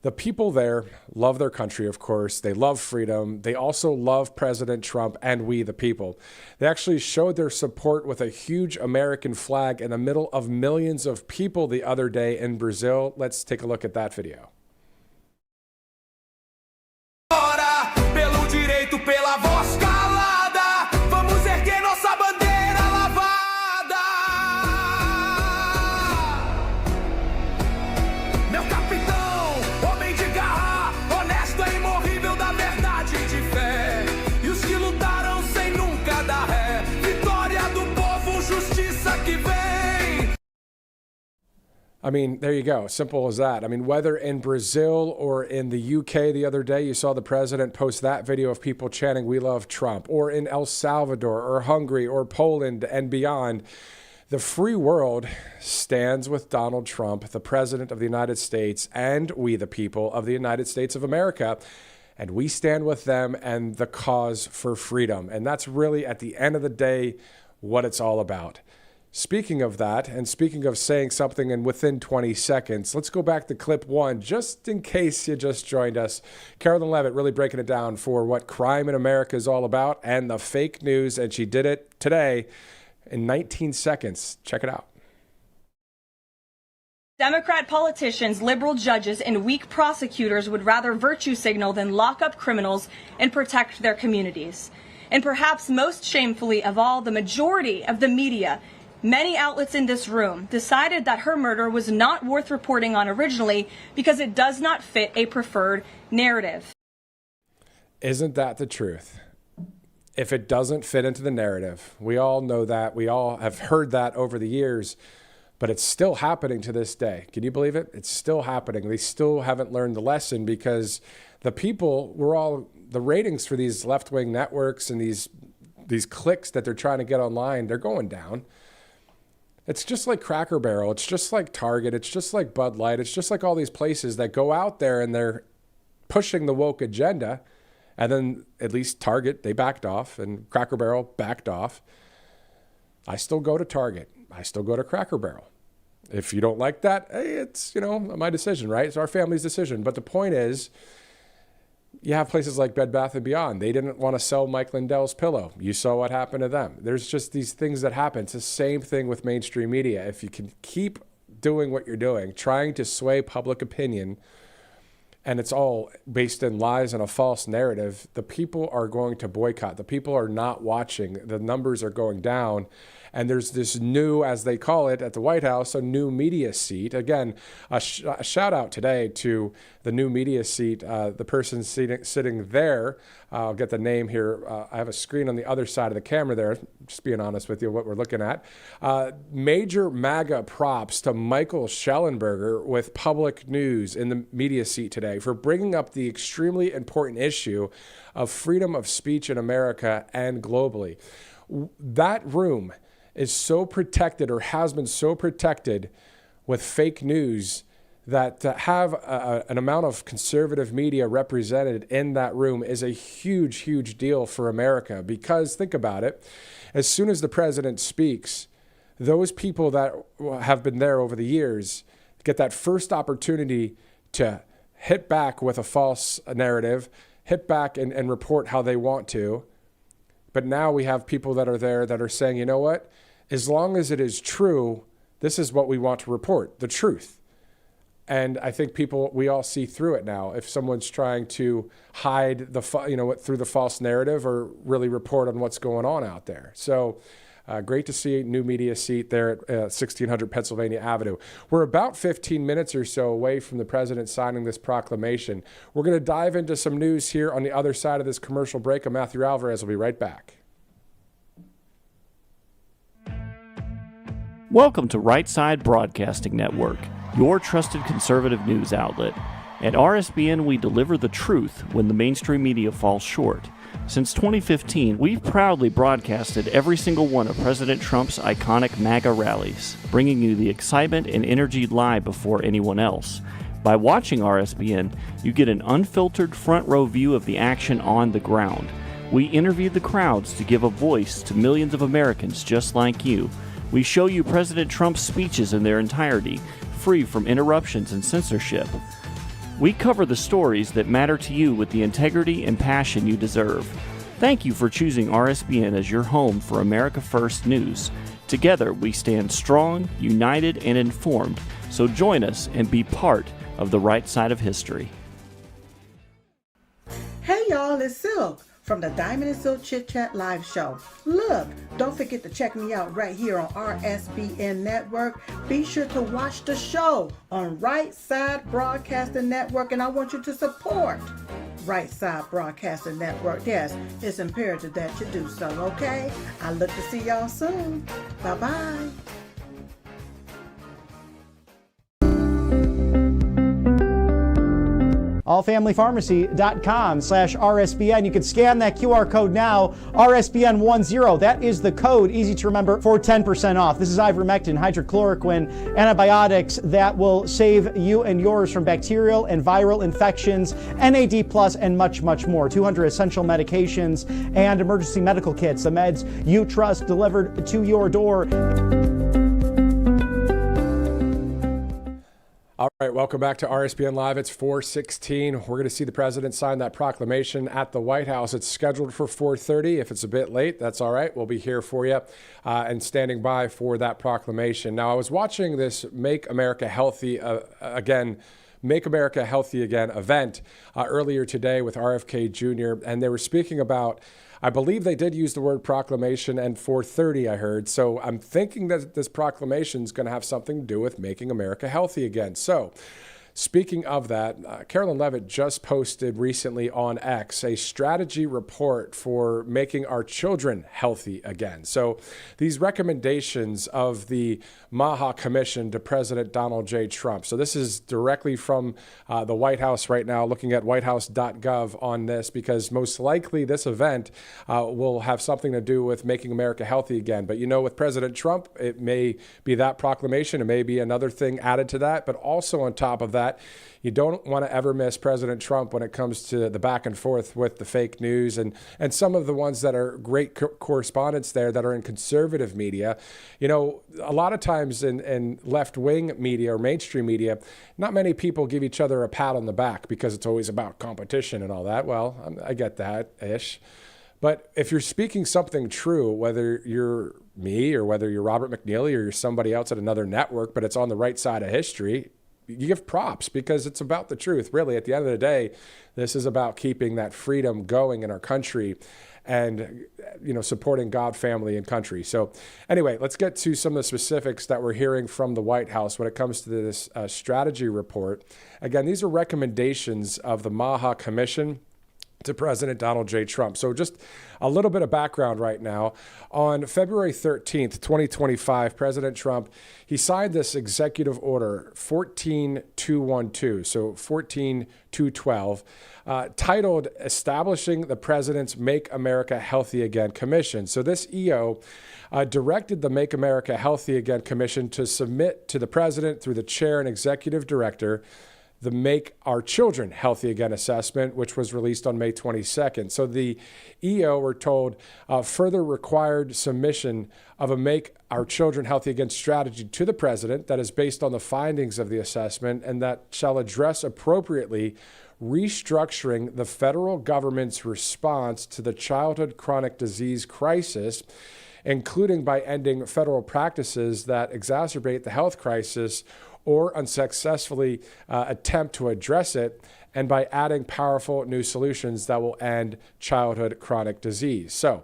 The people there love their country, of course. They love freedom. They also love President Trump and we, the people. They actually showed their support with a huge American flag in the middle of millions of people the other day in Brazil. Let's take a look at that video. I mean, there you go. Simple as that. I mean, whether in Brazil or in the UK the other day, you saw the president post that video of people chanting, "We love Trump," or in El Salvador or Hungary or Poland and beyond. The free world stands with Donald Trump, the president of the United States, and we, the people of the United States of America. And we stand with them and the cause for freedom. And that's really, at the end of the day, what it's all about. Speaking of that, and speaking of saying something in within 20 seconds, let's go back to clip one, just in case you just joined us. Carolyn Levitt really breaking it down for what crime in America is all about and the fake news, and she did it today in 19 seconds. Check it out. Democrat politicians, liberal judges, and weak prosecutors would rather virtue signal than lock up criminals and protect their communities. And perhaps most shamefully of all, the majority of the media, many outlets in this room, decided that her murder was not worth reporting on originally because it does not fit a preferred narrative. Isn't that the truth? If it doesn't fit into the narrative, we all know that. We all have heard that over the years, but it's still happening to this day. Can you believe it? It's still happening. They still haven't learned the lesson because the people, the ratings for these left-wing networks and these clicks that they're trying to get online, they're going down. It's just like Cracker Barrel. It's just like Target. It's just like Bud Light. It's just like all these places that go out there and they're pushing the woke agenda. And then at least Target, they backed off, and Cracker Barrel backed off. I still go to Target. I still go to Cracker Barrel. If you don't like that, hey, it's, my decision, right? It's our family's decision. But the point is, you have places like Bed Bath & Beyond. They didn't want to sell Mike Lindell's pillow. You saw what happened to them. There's just these things that happen. It's the same thing with mainstream media. If you can keep doing what you're doing, trying to sway public opinion, and it's all based in lies and a false narrative, the people are going to boycott. The people are not watching. The numbers are going down. And there's this new, as they call it at the White House, a new media seat. Again, a shout out today to the new media seat, the person sitting there. I'll get the name here. I have a screen on the other side of the camera there, just being honest with you, what we're looking at. Major MAGA props to Michael Schellenberger with Public News in the media seat today for bringing up the extremely important issue of freedom of speech in America and globally. That room is so protected, or has been so protected, with fake news that to have an amount of conservative media represented in that room is a huge, huge deal for America. Because think about it, as soon as the president speaks, those people that have been there over the years get that first opportunity to hit back with a false narrative, hit back and report how they want to. But now we have people that are there that are saying, you know what? As long as it is true, this is what we want to report, the truth. And I think we all see through it now. If someone's trying to hide through the false narrative or really report on what's going on out there. So great to see a new media seat there at 1600 Pennsylvania Avenue. We're about 15 minutes or so away from the president signing this proclamation. We're going to dive into some news here on the other side of this commercial break. I'm Matthew Alvarez. We'll be right back. Welcome to Right Side Broadcasting Network, your trusted conservative news outlet. At RSBN, we deliver the truth when the mainstream media falls short. Since 2015, we've proudly broadcasted every single one of President Trump's iconic MAGA rallies, bringing you the excitement and energy live before anyone else. By watching RSBN, you get an unfiltered front row view of the action on the ground. We interview the crowds to give a voice to millions of Americans just like you. We show you President Trump's speeches in their entirety, free from interruptions and censorship. We cover the stories that matter to you with the integrity and passion you deserve. Thank you for choosing RSBN as your home for America First News. Together, we stand strong, united, and informed. So join us and be part of the right side of history. Hey y'all, it's Silk from the Diamond and Silk Chit Chat live show. Look, don't forget to check me out right here on RSBN Network. Be sure to watch the show on Right Side Broadcasting Network, and I want you to support Right Side Broadcasting Network. Yes, it's imperative that you do so, okay? I look to see y'all soon. Bye-bye. allfamilypharmacy.com/RSBN. You can scan that QR code now, RSBN10. That is the code, easy to remember, for 10% off. This is ivermectin, hydrochloroquine, antibiotics that will save you and yours from bacterial and viral infections, NAD+, and much, much more. 200 essential medications and emergency medical kits, the meds you trust delivered to your door. All right, welcome back to RSBN Live. It's 4:16. We're going to see the president sign that proclamation at the White House. It's scheduled for 4:30. If it's a bit late, that's all right. We'll be here for you and standing by for that proclamation. Now, I was watching this Make America Healthy Again event earlier today with RFK Jr., and they were speaking about, I believe they did use the word proclamation and 4:30, I heard. So I'm thinking that this proclamation is going to have something to do with making America healthy again. So speaking of that, Carolyn Levitt just posted recently on X a strategy report for making our children healthy again. So these recommendations of the MAHA Commission to President Donald J. Trump. So this is directly from the White House right now, looking at whitehouse.gov on this, because most likely this event will have something to do with making America healthy again. But with President Trump, it may be that proclamation. It may be another thing added to that. But also on top of that, you don't want to ever miss President Trump when it comes to the back and forth with the fake news and some of the ones that are great correspondents there that are in conservative media. A lot of times in left-wing media or mainstream media, not many people give each other a pat on the back because it's always about competition and all that. Well, I get that-ish. But if you're speaking something true, whether you're me or whether you're Robert McNeely or you're somebody else at another network, but it's on the right side of history, you give props because it's about the truth. Really, at the end of the day, this is about keeping that freedom going in our country and, supporting God, family, and country. So anyway, let's get to some of the specifics that we're hearing from the White House when it comes to this strategy report. Again, these are recommendations of the MAHA Commission to President Donald J. Trump. So just a little bit of background right now. On February 13th, 2025, President Trump, he signed this executive order 14212, so 14212, titled Establishing the President's Make America Healthy Again Commission. So this EO directed the Make America Healthy Again Commission to submit to the president through the chair and executive director the Make Our Children Healthy Again assessment, which was released on May 22nd. So the EO, we're told, further required submission of a Make Our Children Healthy Again strategy to the president that is based on the findings of the assessment and that shall address appropriately restructuring the federal government's response to the childhood chronic disease crisis, including by ending federal practices that exacerbate the health crisis or unsuccessfully attempt to address it, and by adding powerful new solutions that will end childhood chronic disease. So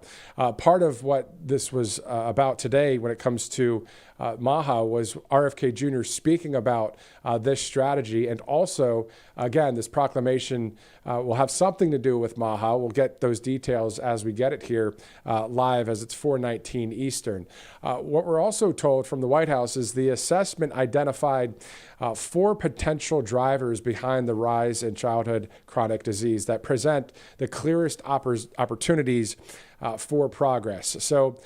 part of what this was about today when it comes to MAHA was RFK Jr. speaking about this strategy. And also, again, this proclamation will have something to do with MAHA. We'll get those details as we get it here live, as it's 4:19 Eastern. What we're also told from the White House is the assessment identified 4 potential drivers behind the rise in childhood chronic disease that present the clearest opportunities for progress. So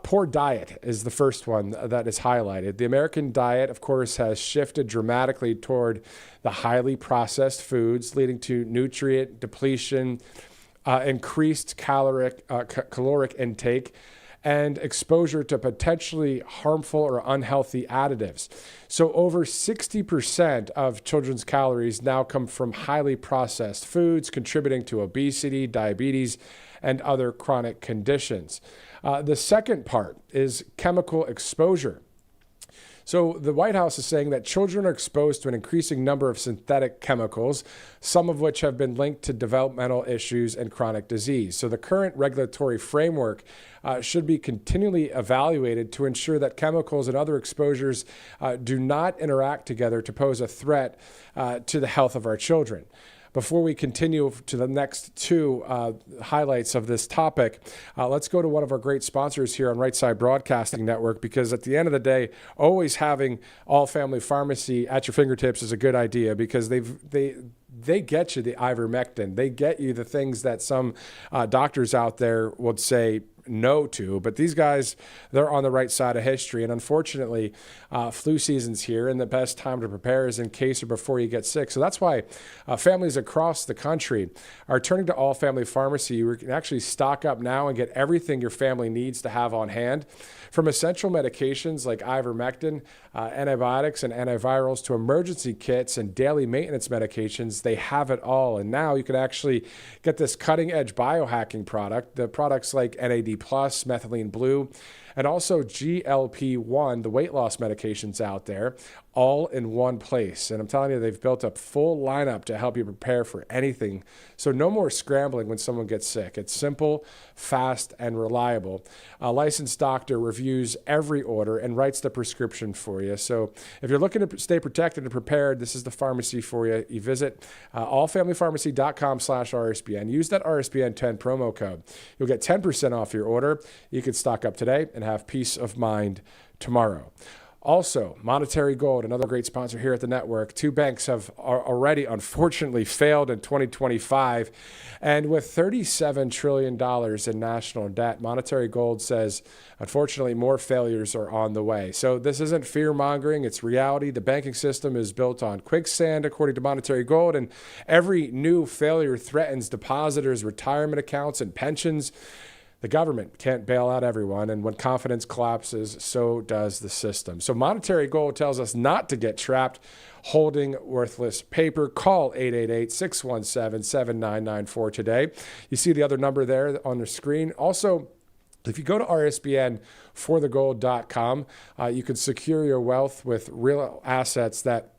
poor diet is the first one that is highlighted. The American diet, of course, has shifted dramatically toward the highly processed foods, leading to nutrient depletion, increased caloric intake, and exposure to potentially harmful or unhealthy additives. So over 60% of children's calories now come from highly processed foods, contributing to obesity, diabetes, and other chronic conditions. The second part is chemical exposure. So the White House is saying that children are exposed to an increasing number of synthetic chemicals, some of which have been linked to developmental issues and chronic disease. So the current regulatory framework should be continually evaluated to ensure that chemicals and other exposures do not interact together to pose a threat to the health of our children. Before we continue to the next 2 highlights of this topic, let's go to one of our great sponsors here on Right Side Broadcasting Network, because at the end of the day, always having All Family Pharmacy at your fingertips is a good idea, because they get you the ivermectin. They get you the things that some doctors out there would say no to, but these guys, they're on the right side of history. And unfortunately, flu season's here, and the best time to prepare is in case or before you get sick. So that's why families across the country are turning to All Family Pharmacy. You can actually stock up now and get everything your family needs to have on hand, from essential medications like ivermectin, antibiotics and antivirals, to emergency kits and daily maintenance medications. They have it all. And now you can actually get this cutting edge biohacking product, the products like NAD+, methylene blue, and also GLP-1, the weight loss medications out there, all in one place. And I'm telling you, they've built a full lineup to help you prepare for anything. So no more scrambling when someone gets sick. It's simple, fast, and reliable. A licensed doctor reviews every order and writes the prescription for you. So if you're looking to stay protected and prepared, this is the pharmacy for you. You visit allfamilypharmacy.com/RSBN. Use that RSBN 10 promo code. You'll get 10% off your order. You can stock up today and have peace of mind tomorrow. Also, Monetary Gold, another great sponsor here at the network. 2 banks have already, unfortunately, failed in 2025. And with $37 trillion in national debt, Monetary Gold says, unfortunately, more failures are on the way. So this isn't fear-mongering, it's reality. The banking system is built on quicksand, according to Monetary Gold, and every new failure threatens depositors' retirement accounts and pensions. The government can't bail out everyone, and when confidence collapses, so does the system. So Monetary Gold tells us not to get trapped holding worthless paper. Call 888-617-7994 today. You see the other number there on the screen. Also, if you go to RSBNforthegold.com, you can secure your wealth with real assets that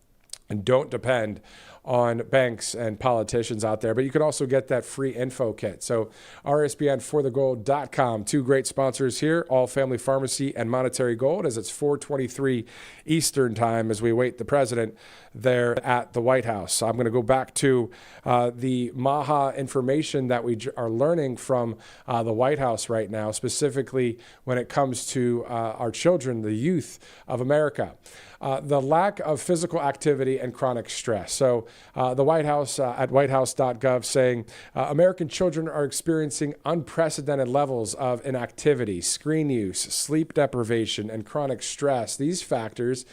don't depend on banks and politicians out there, but you can also get that free info kit. So RSBNforthegold.com, 2 great sponsors here, All Family Pharmacy and Monetary Gold, as it's 4:23 Eastern time as we await the president there at the White House. So I'm going to go back to the MAHA information that we are learning from the White House right now, specifically when it comes to our children, the youth of America. The lack of physical activity and chronic stress. So the White House at whitehouse.gov saying American children are experiencing unprecedented levels of inactivity, screen use, sleep deprivation, and chronic stress. These factors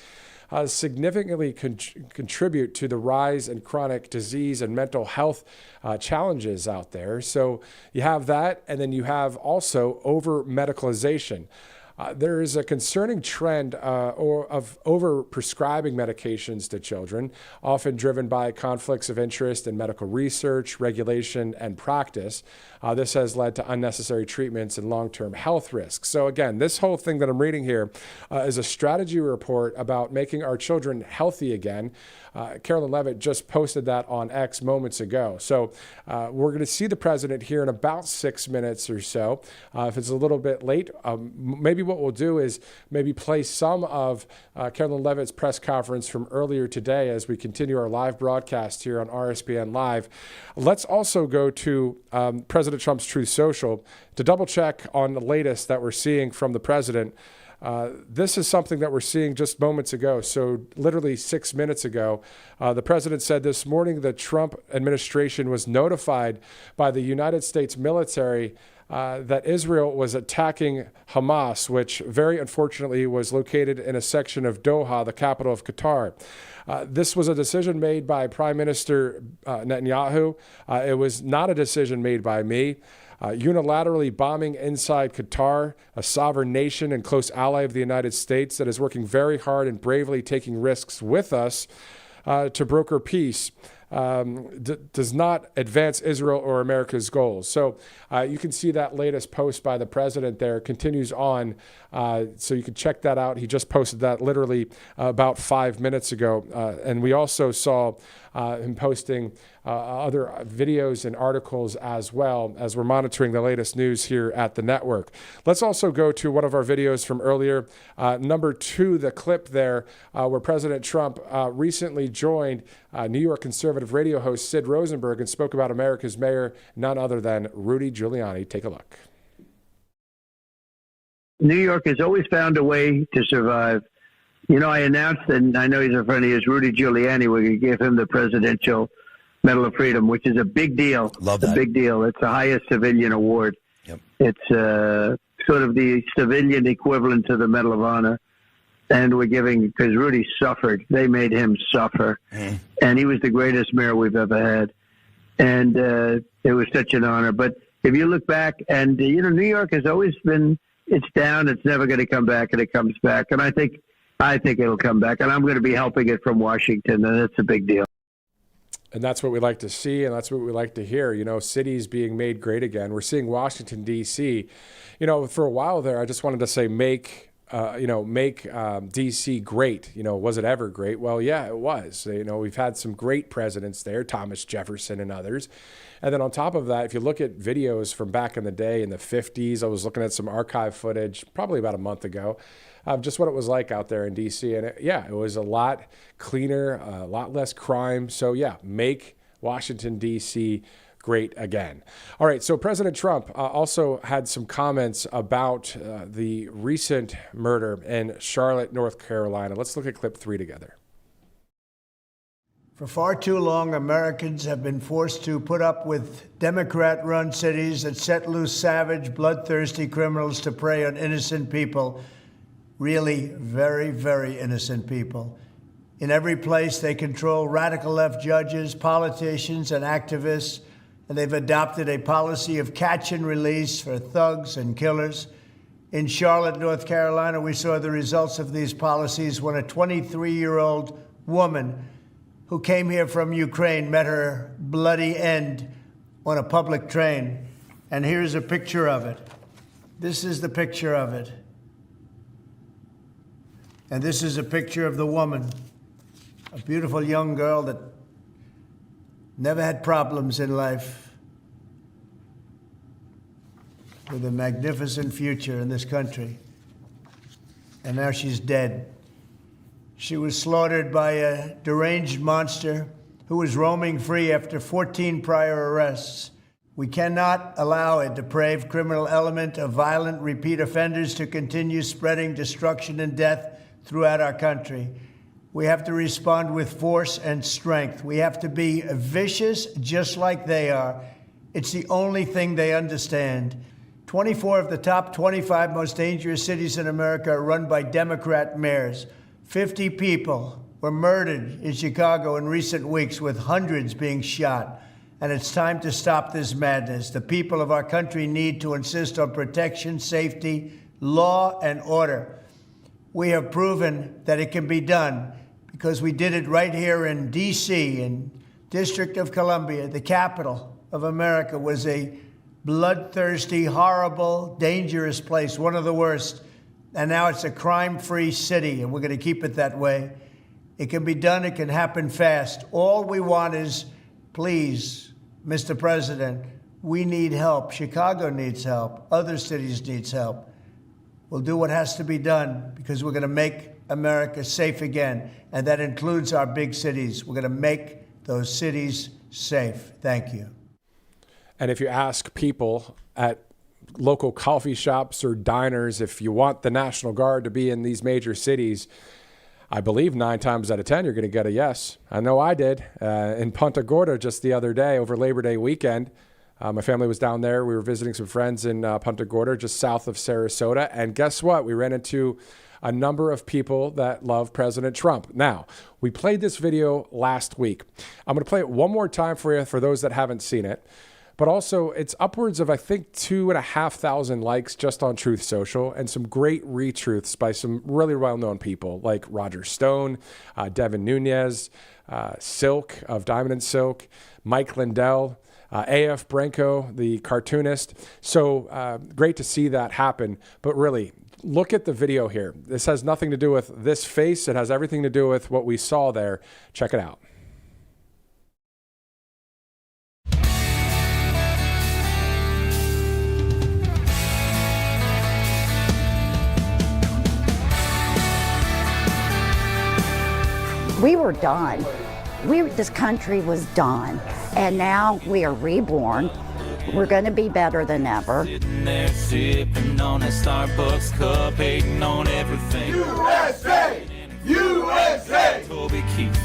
significantly contribute to the rise in chronic disease and mental health challenges out there. So you have that, and then you have also over-medicalization. There is a concerning trend of over-prescribing medications to children, often driven by conflicts of interest in medical research, regulation, and practice. This has led to unnecessary treatments and long-term health risks. So again, this whole thing that I'm reading here is a strategy report about making our children healthy again. Carolyn Levitt just posted that on X moments ago. So we're going to see the president here in about 6 minutes or so. If it's a little bit late, maybe what we'll do is maybe play some of Carolyn Levitt's press conference from earlier today as we continue our live broadcast here on RSBN Live. Let's also go to President Trump's Truth Social to double check on the latest that we're seeing from the president. This is something that we're seeing just moments ago. So literally 6 minutes ago, the president said this morning the Trump administration was notified by the United States military that Israel was attacking Hamas, which very unfortunately was located in a section of Doha, the capital of Qatar. This was a decision made by Prime Minister Netanyahu. It was not a decision made by me. Unilaterally bombing inside Qatar, a sovereign nation and close ally of the United States that is working very hard and bravely taking risks with us to broker peace, does not advance Israel or America's goals. So you can see that latest post by the president there continues on. So you can check that out. He just posted that literally about 5 minutes ago. And we also saw him posting other videos and articles as well as we're monitoring the latest news here at the network. Let's also go to one of our videos from earlier. Number 2, the clip there where President Trump recently joined New York conservative radio host Sid Rosenberg and spoke about America's mayor, none other than Rudy Giuliani. Take a look. New York has always found a way to survive. You know, I announced, and I know he's a friend of his, Rudy Giuliani, we're going to give him the Presidential Medal of Freedom, which is a big deal. Love that. A big deal. It's the highest civilian award. Yep. It's sort of the civilian equivalent to the Medal of Honor. And we're giving, because Rudy suffered. They made him suffer. And he was the greatest mayor we've ever had. And it was such an honor. But if you look back, and, you know, New York has always been, it's down, it's never going to come back, and it comes back. And I think it'll come back. And I'm going to be helping it from Washington, and it's a big deal. And that's what we like to see, and that's what we like to hear. You know, cities being made great again. We're seeing Washington, D.C. You know, for a while there, I just wanted to say make D.C. great. You know, was it ever great? Well, yeah, it was. You know, we've had some great presidents there, Thomas Jefferson and others. And then on top of that, if you look at videos from back in the day in the 50s, I was looking at some archive footage probably about a month ago, just what it was like out there in D.C. And it was a lot cleaner, a lot less crime. So yeah, make Washington, D.C. great again. All right, so President Trump also had some comments about the recent murder in Charlotte, North Carolina. Let's look at clip 3 together. For far too long, Americans have been forced to put up with Democrat-run cities that set loose savage, bloodthirsty criminals to prey on innocent people, really very, very innocent people. In every place, they control radical left judges, politicians, and activists, and they've adopted a policy of catch and release for thugs and killers. In Charlotte, North Carolina, we saw the results of these policies when a 23-year-old woman who came here from Ukraine met her bloody end on a public train. And here's a picture of it. This is the picture of it. And this is a picture of the woman, a beautiful young girl that never had problems in life, with a magnificent future in this country. And now she's dead. She was slaughtered by a deranged monster who was roaming free after 14 prior arrests. We cannot allow a depraved criminal element of violent repeat offenders to continue spreading destruction and death throughout our country. We have to respond with force and strength. We have to be vicious just like they are. It's the only thing they understand. 24 of the top 25 most dangerous cities in America are run by Democrat mayors. 50 people were murdered in Chicago in recent weeks, with hundreds being shot. And it's time to stop this madness. The people of our country need to insist on protection, safety, law and order. We have proven that it can be done because we did it right here in D.C., in District of Columbia. The capital of America was a bloodthirsty, horrible, dangerous place, one of the worst. And now it's a crime-free city, and we're going to keep it that way. It can be done. It can happen fast. All we want is, please, Mr. President, we need help. Chicago needs help. Other cities need help. We'll do what has to be done because we're going to make America safe again, and that includes our big cities. We're going to make those cities safe. Thank you. And if you ask people at local coffee shops or diners if you want the National Guard to be in these major cities, I believe 9 times out of 10 you're going to get a yes. I know I did in Punta Gorda just the other day over Labor Day weekend. My family was down there. We were visiting some friends in Punta Gorda, just south of Sarasota. And guess what? We ran into a number of people that love President Trump. Now, we played this video last week. I'm going to play it one more time for you for those that haven't seen it. But also, it's upwards of, I think, 2,500 likes just on Truth Social and some great retruths by some really well-known people like Roger Stone, Devin Nunes, Silk of Diamond and Silk, Mike Lindell, A.F. Branco, the cartoonist. So great to see that happen. But really, look at the video here. This has nothing to do with this face. It has everything to do with what we saw there. Check it out. We were done. This country was done. And now we are reborn. We're going to be better than ever. Sitting there sipping on a Starbucks cup, hating on everything. USA! USA! Toby Keith,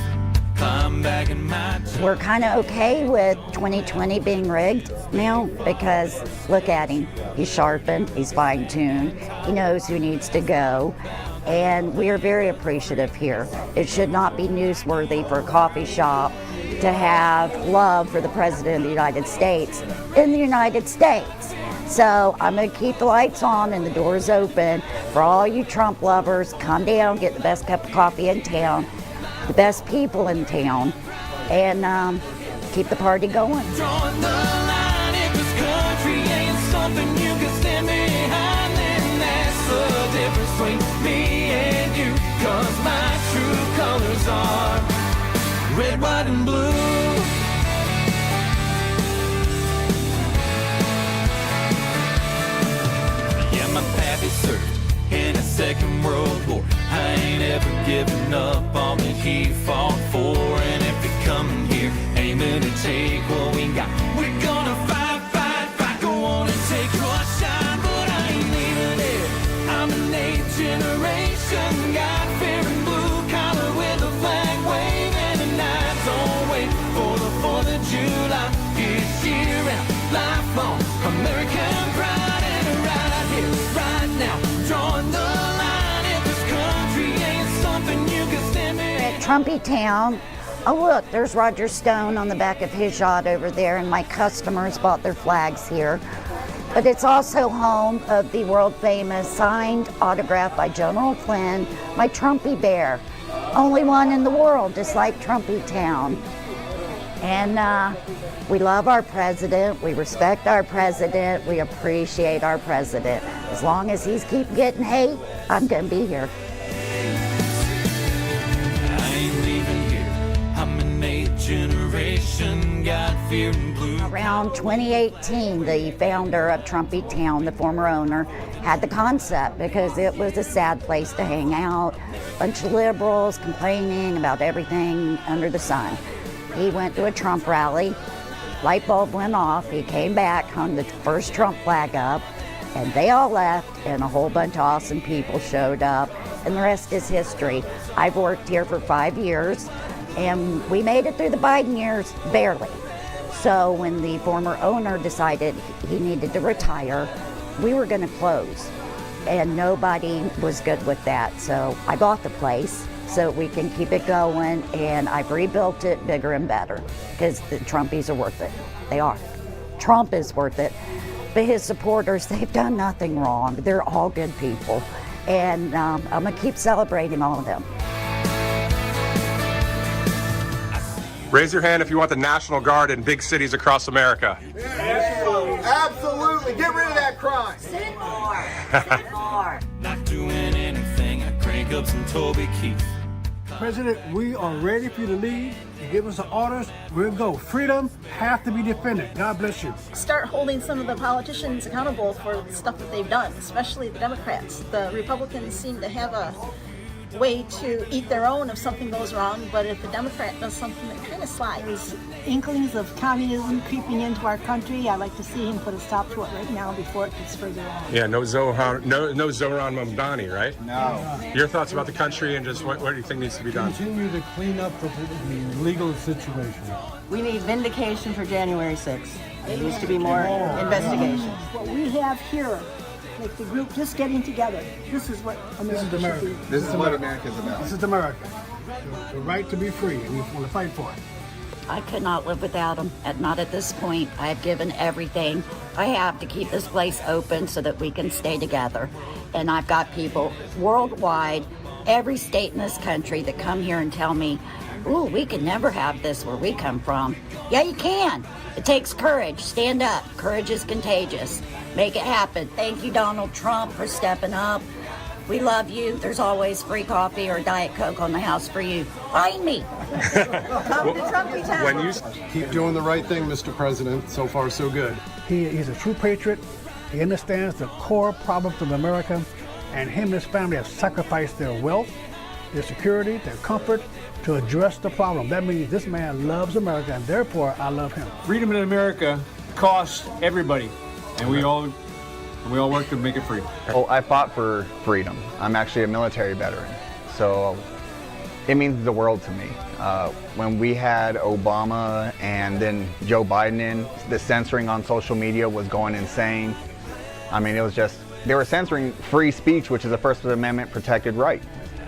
climb back in my chair. We're kind of okay with 2020 being rigged now because look at him. He's sharpened, he's fine-tuned, he knows who needs to go. And we are very appreciative here. It should not be newsworthy for a coffee shop to have love for the President of the United States in the United States. So I'm going to keep the lights on and the doors open for all you Trump lovers. Come down, get the best cup of coffee in town, the best people in town, and keep the party going. Drawing the line, if this country ain't something you can stand behind, then that's the difference between me and you. 'Cause my true colors are red, white, and blue. Yeah, my pappy served in the Second World War. I ain't ever given up on what he fought for. And if you're coming here aiming to take what we got, we're gonna fight, fight, fight. Go on and take your shine, but I ain't leaving it. I'm an 8th generation, God-fearing blue collar with a flag waving, and I don't wait for the 4th of July. It's year round, lifelong American pride, and right here, right now, drawing the line. If this country ain't something you can stand behind. At Trumpy Town, oh look, there's Roger Stone on the back of his yacht over there, and my customers bought their flags here. But it's also home of the world famous signed autograph by General Flynn, my Trumpy bear. Only one in the world, just like Trumpy Town. And we love our president, we respect our president, we appreciate our president. As long as he's keep getting hate, I'm gonna be here. I ain't leaving here. I'm an 8th generation, God-fearing blue. Around 2018, the founder of Trumpy Town, the former owner, had the concept because it was a sad place to hang out. Bunch of liberals complaining about everything under the sun. He went to a Trump rally, light bulb went off, he came back, hung the first Trump flag up, and they all left, and a whole bunch of awesome people showed up, and the rest is history. I've worked here for 5 years, and we made it through the Biden years, barely. So when the former owner decided he needed to retire, we were going to close, and nobody was good with that. So I bought the place so we can keep it going, and I've rebuilt it bigger and better because the Trumpies are worth it. They are. Trump is worth it. But his supporters, they've done nothing wrong. They're all good people. And I'm going to keep celebrating all of them. Raise your hand if you want the National Guard in big cities across America. Absolutely. Get rid of that crime. Send more. Send more. Not doing anything, I crank up some Toby Keith. President, we are ready for you to lead. You give us the orders, we'll go. Freedom has to be defended. God bless you. Start holding some of the politicians accountable for the stuff that they've done, especially the Democrats. The Republicans seem to have a way to eat their own if something goes wrong, but if the Democrat does something, that kind of slides. Inklings of communism creeping into our country. I'd like to see him put a stop to it right now before it gets further on. Yeah, no Zohran Mamdani, right? No. Your thoughts about the country and just what do you think needs to be done? Continue to clean up the legal situation. We need vindication for January 6th. There needs to be more investigations. What we have here, like the group just getting together, this is what America should be. This is what America's about. This is America. The right to be free, and we want to fight for it. I could not live without them, not at this point. I have given everything I have to keep this place open so that we can stay together. And I've got people worldwide, every state in this country that come here and tell me, ooh, we could never have this where we come from. Yeah, you can. It takes courage. Stand up. Courage is contagious. Make it happen. Thank you, Donald Trump, for stepping up. We love you. There's always free coffee or Diet Coke on the house for you. Find me. Come to Trumpy Town. When you keep doing the right thing, Mr. President, so far so good. He's a true patriot. He understands the core problems of America, and him and his family have sacrificed their wealth, their security, their comfort to address the problem. That means this man loves America, and therefore I love him. Freedom in America costs everybody, and we all work to make it free. Oh, I fought for freedom. I'm actually a military veteran, so it means the world to me. When we had Obama and then Joe Biden in, the censoring on social media was going insane. I mean, it was just, they were censoring free speech, which is a First Amendment protected right.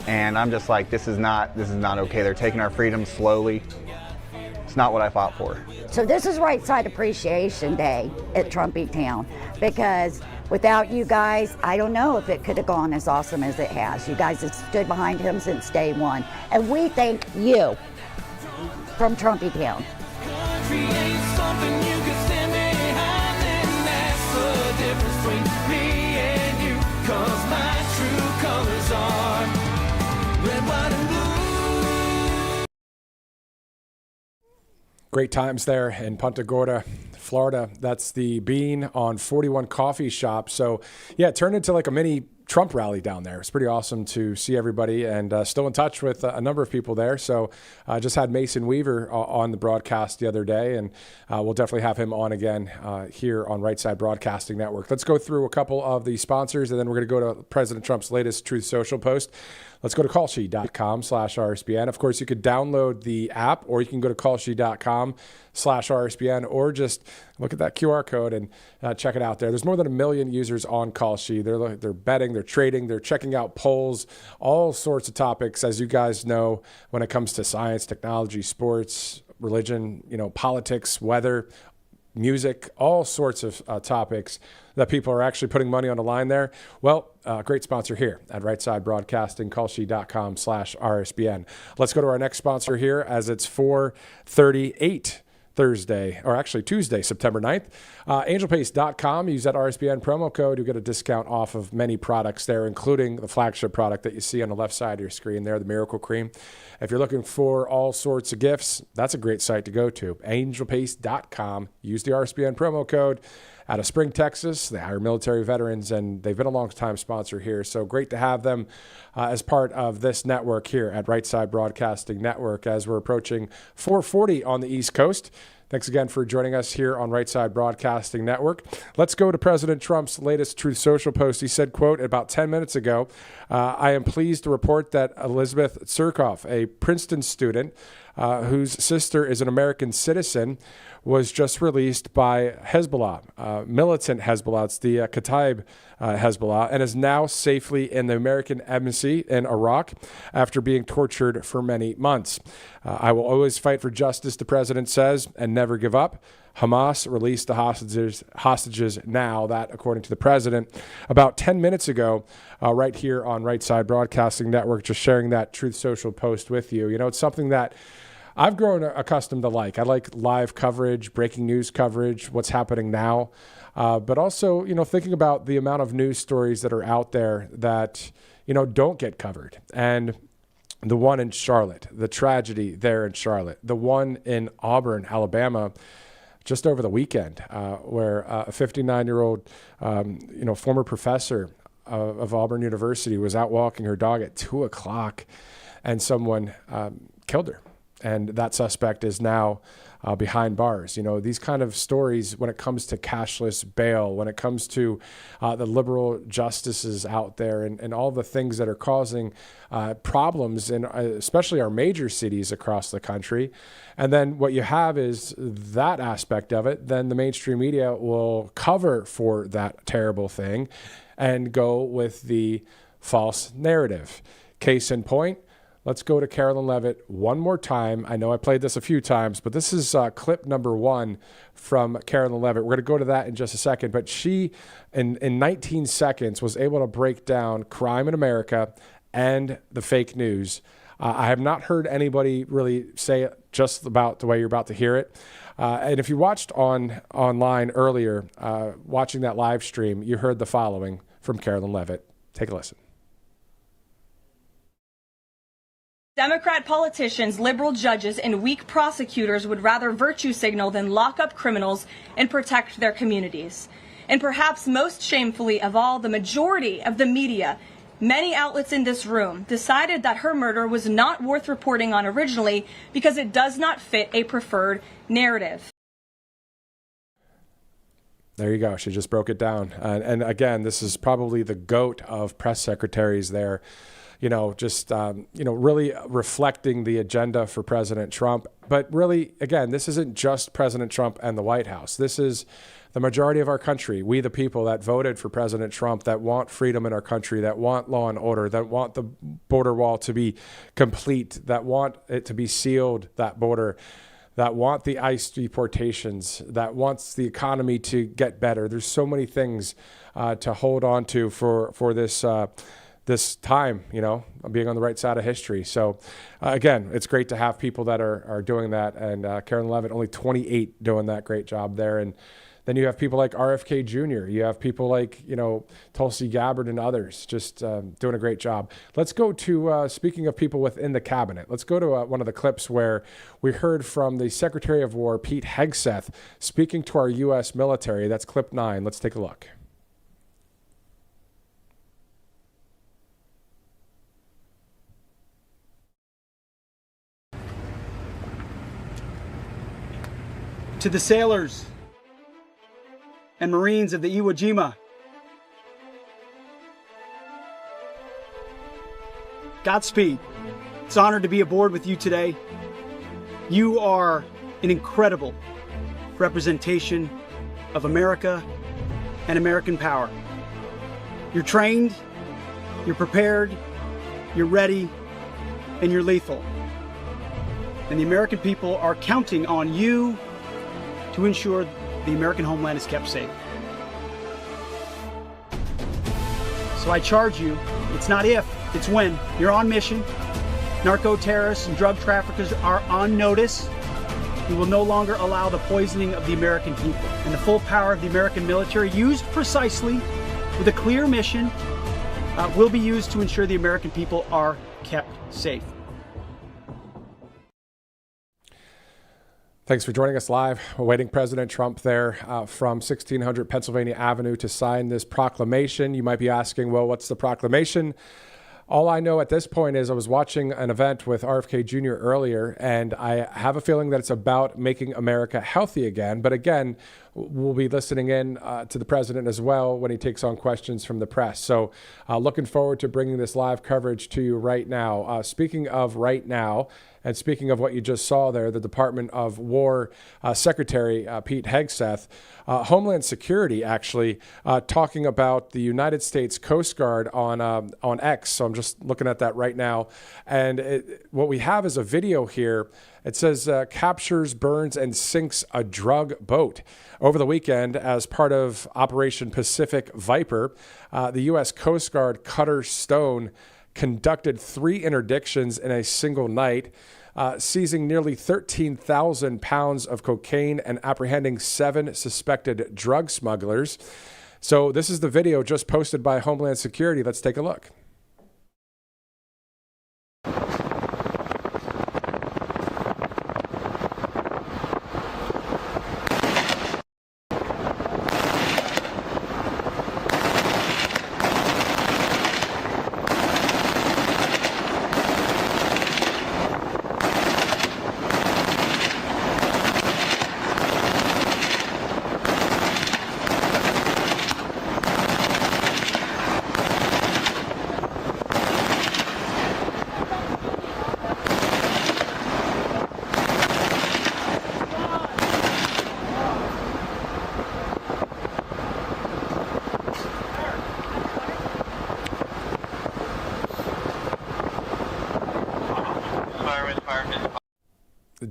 And I'm just like, this is not okay. They're taking our freedom slowly. It's not what I fought for. So this is Right Side Appreciation Day at Trumpy Town, because without you guys, I don't know if it could have gone as awesome as it has. You guys have stood behind him since day one. And we thank you from Trumpy Town. Great times there in Punta Gorda, Florida. That's the Bean on 41 Coffee Shop. So, yeah, it turned into like a mini Trump rally down there. It's pretty awesome to see everybody, and still in touch with a number of people there. So I just had Mason Weaver on the broadcast the other day, and we'll definitely have him on again here on Right Side Broadcasting Network. Let's go through a couple of the sponsors, and then we're going to go to President Trump's latest Truth Social post. Let's go to callsheet.com/RSBN. Of course, you could download the app, or you can go to callsheet.com/RSBN, or just look at that QR code and check it out there. There's more than 1 million users on Callsheet. They're betting, they're trading, they're checking out polls, all sorts of topics, as you guys know, when it comes to science, technology, sports, religion, politics, weather, music, all sorts of topics that people are actually putting money on the line there. Well, great sponsor here at Right Side Broadcasting, callsheet.com/RSBN. Let's go to our next sponsor here, as it's 4:38 Tuesday, September 9th. Angelpace.com. Use that RSBN promo code. You get a discount off of many products there, including the flagship product that you see on the left side of your screen there, the Miracle Cream. If you're looking for all sorts of gifts, that's a great site to go to. Angelpace.com. Use the RSBN promo code. Out of Spring, Texas, they hire military veterans, and they've been a long-time sponsor here. So great to have them as part of this network here at Right Side Broadcasting Network as we're approaching 4:40 on the East Coast. Thanks again for joining us here on Right Side Broadcasting Network. Let's go to President Trump's latest Truth Social post. He said, quote, about 10 minutes ago, I am pleased to report that Elizabeth Surkoff, a Princeton student whose sister is an American citizen, was just released by Hezbollah, militant Hezbollah. It's the Kataib Hezbollah, and is now safely in the American embassy in Iraq after being tortured for many months. I will always fight for justice, the president says, and never give up. Hamas released the hostages now, that according to the president, about 10 minutes ago, right here on Right Side Broadcasting Network, just sharing that Truth Social post with you. You know, it's something that I've grown accustomed to like. I like live coverage, breaking news coverage, what's happening now. But also, you know, thinking about the amount of news stories that are out there that, you know, don't get covered. And the one in Charlotte, the tragedy there in Charlotte, the one in Auburn, Alabama, just over the weekend, where a 59-year-old, former professor of Auburn University was out walking her dog at 2 o'clock and someone killed her. And that suspect is now behind bars. You know, these kind of stories, when it comes to cashless bail, when it comes to the liberal justices out there and all the things that are causing problems in especially our major cities across the country. And then what you have is that aspect of it. Then the mainstream media will cover for that terrible thing and go with the false narrative. Case in point, let's go to Carolyn Levitt one more time. I know I played this a few times, but this is clip number 1 from Carolyn Levitt. We're going to go to that in just a second. But she, in 19 seconds, was able to break down crime in America and the fake news. I have not heard anybody really say it just about the way you're about to hear it. And if you watched online earlier, watching that live stream, you heard the following from Carolyn Levitt. Take a listen. Democrat politicians, liberal judges, and weak prosecutors would rather virtue signal than lock up criminals and protect their communities. And perhaps most shamefully of all, the majority of the media, many outlets in this room, decided that her murder was not worth reporting on originally because it does not fit a preferred narrative. There you go. She just broke it down. And again, this is probably the GOAT of press secretaries there. You know, just, really reflecting the agenda for President Trump. But really, again, this isn't just President Trump and the White House. This is the majority of our country. We, the people that voted for President Trump, that want freedom in our country, that want law and order, that want the border wall to be complete, that want it to be sealed, that border, that want the ICE deportations, that wants the economy to get better. There's so many things to hold on to for this time, you know, being on the right side of history. So, again, it's great to have people that are doing that. And Carolyn Levitt, only 28, doing that great job there. And then you have people like RFK Jr. You have people like, Tulsi Gabbard and others just doing a great job. Let's go to, speaking of people within the cabinet, let's go to one of the clips where we heard from the Secretary of War, Pete Hegseth, speaking to our U.S. military. That's clip 9. Let's take a look. To the sailors and Marines of the Iwo Jima, Godspeed. It's an honor to be aboard with you today. You are an incredible representation of America and American power. You're trained, you're prepared, you're ready, and you're lethal. And the American people are counting on you to ensure the American homeland is kept safe. So I charge you, it's not if, it's when. You're on mission. Narco-terrorists and drug traffickers are on notice. We will no longer allow the poisoning of the American people. And the full power of the American military, used precisely with a clear mission, will be used to ensure the American people are kept safe. Thanks for joining us live. Awaiting President Trump there from 1600 Pennsylvania Avenue to sign this proclamation. You might be asking, well, what's the proclamation? All I know at this point is I was watching an event with RFK Jr. earlier, and I have a feeling that it's about making America healthy again. But again, we'll be listening in to the president as well when he takes on questions from the press. So looking forward to bringing this live coverage to you right now. Speaking of right now, and speaking of what you just saw there, the Department of War Secretary Pete Hegseth, Homeland Security actually talking about the United States Coast Guard on X. So I'm just looking at that right now. And what we have is a video here, It says captures, burns, and sinks a drug boat. Over the weekend, as part of Operation Pacific Viper, the U.S. Coast Guard Cutter Stone conducted 3 interdictions in a single night, seizing nearly 13,000 pounds of cocaine and apprehending 7 suspected drug smugglers. So this is the video just posted by Homeland Security. Let's take a look.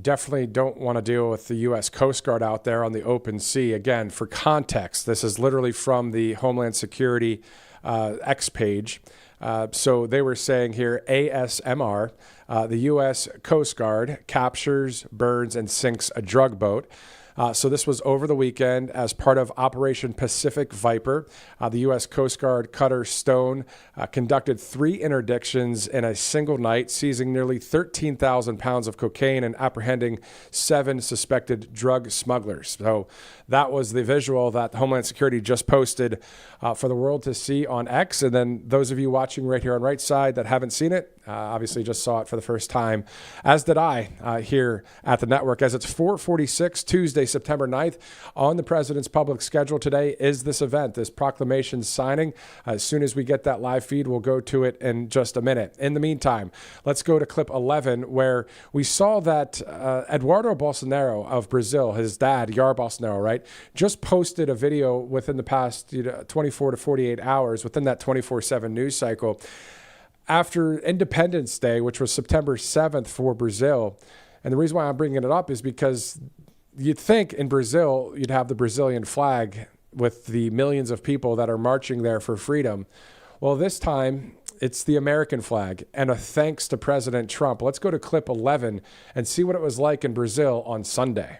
Definitely don't want to deal with the U.S. Coast Guard out there on the open sea. Again, for context, this is literally from the Homeland Security X page. So they were saying here, ASMR, the U.S. Coast Guard captures, burns, and sinks a drug boat. So this was over the weekend as part of Operation Pacific Viper. The U.S. Coast Guard Cutter Stone conducted 3 interdictions in a single night, seizing nearly 13,000 pounds of cocaine and apprehending 7 suspected drug smugglers. So that was the visual that Homeland Security just posted for the world to see on X. And then those of you watching right here on Right Side that haven't seen it, obviously just saw it for the first time, as did I here at the network, as it's 4:46 Tuesday, September 9th. On the president's public schedule today is this event, this proclamation signing. As soon as we get that live feed, we'll go to it in just a minute. In the meantime, let's go to clip 11, where we saw that Eduardo Bolsonaro of Brazil, his dad, Jair Bolsonaro, right, just posted a video within the past 24 to 48 hours, within that 24/7 news cycle, after Independence Day, which was September 7th for Brazil. And the reason why I'm bringing it up is because you'd think in Brazil, you'd have the Brazilian flag with the millions of people that are marching there for freedom. Well, this time it's the American flag, and a thanks to President Trump. Let's go to clip 11 and see what it was like in Brazil on Sunday.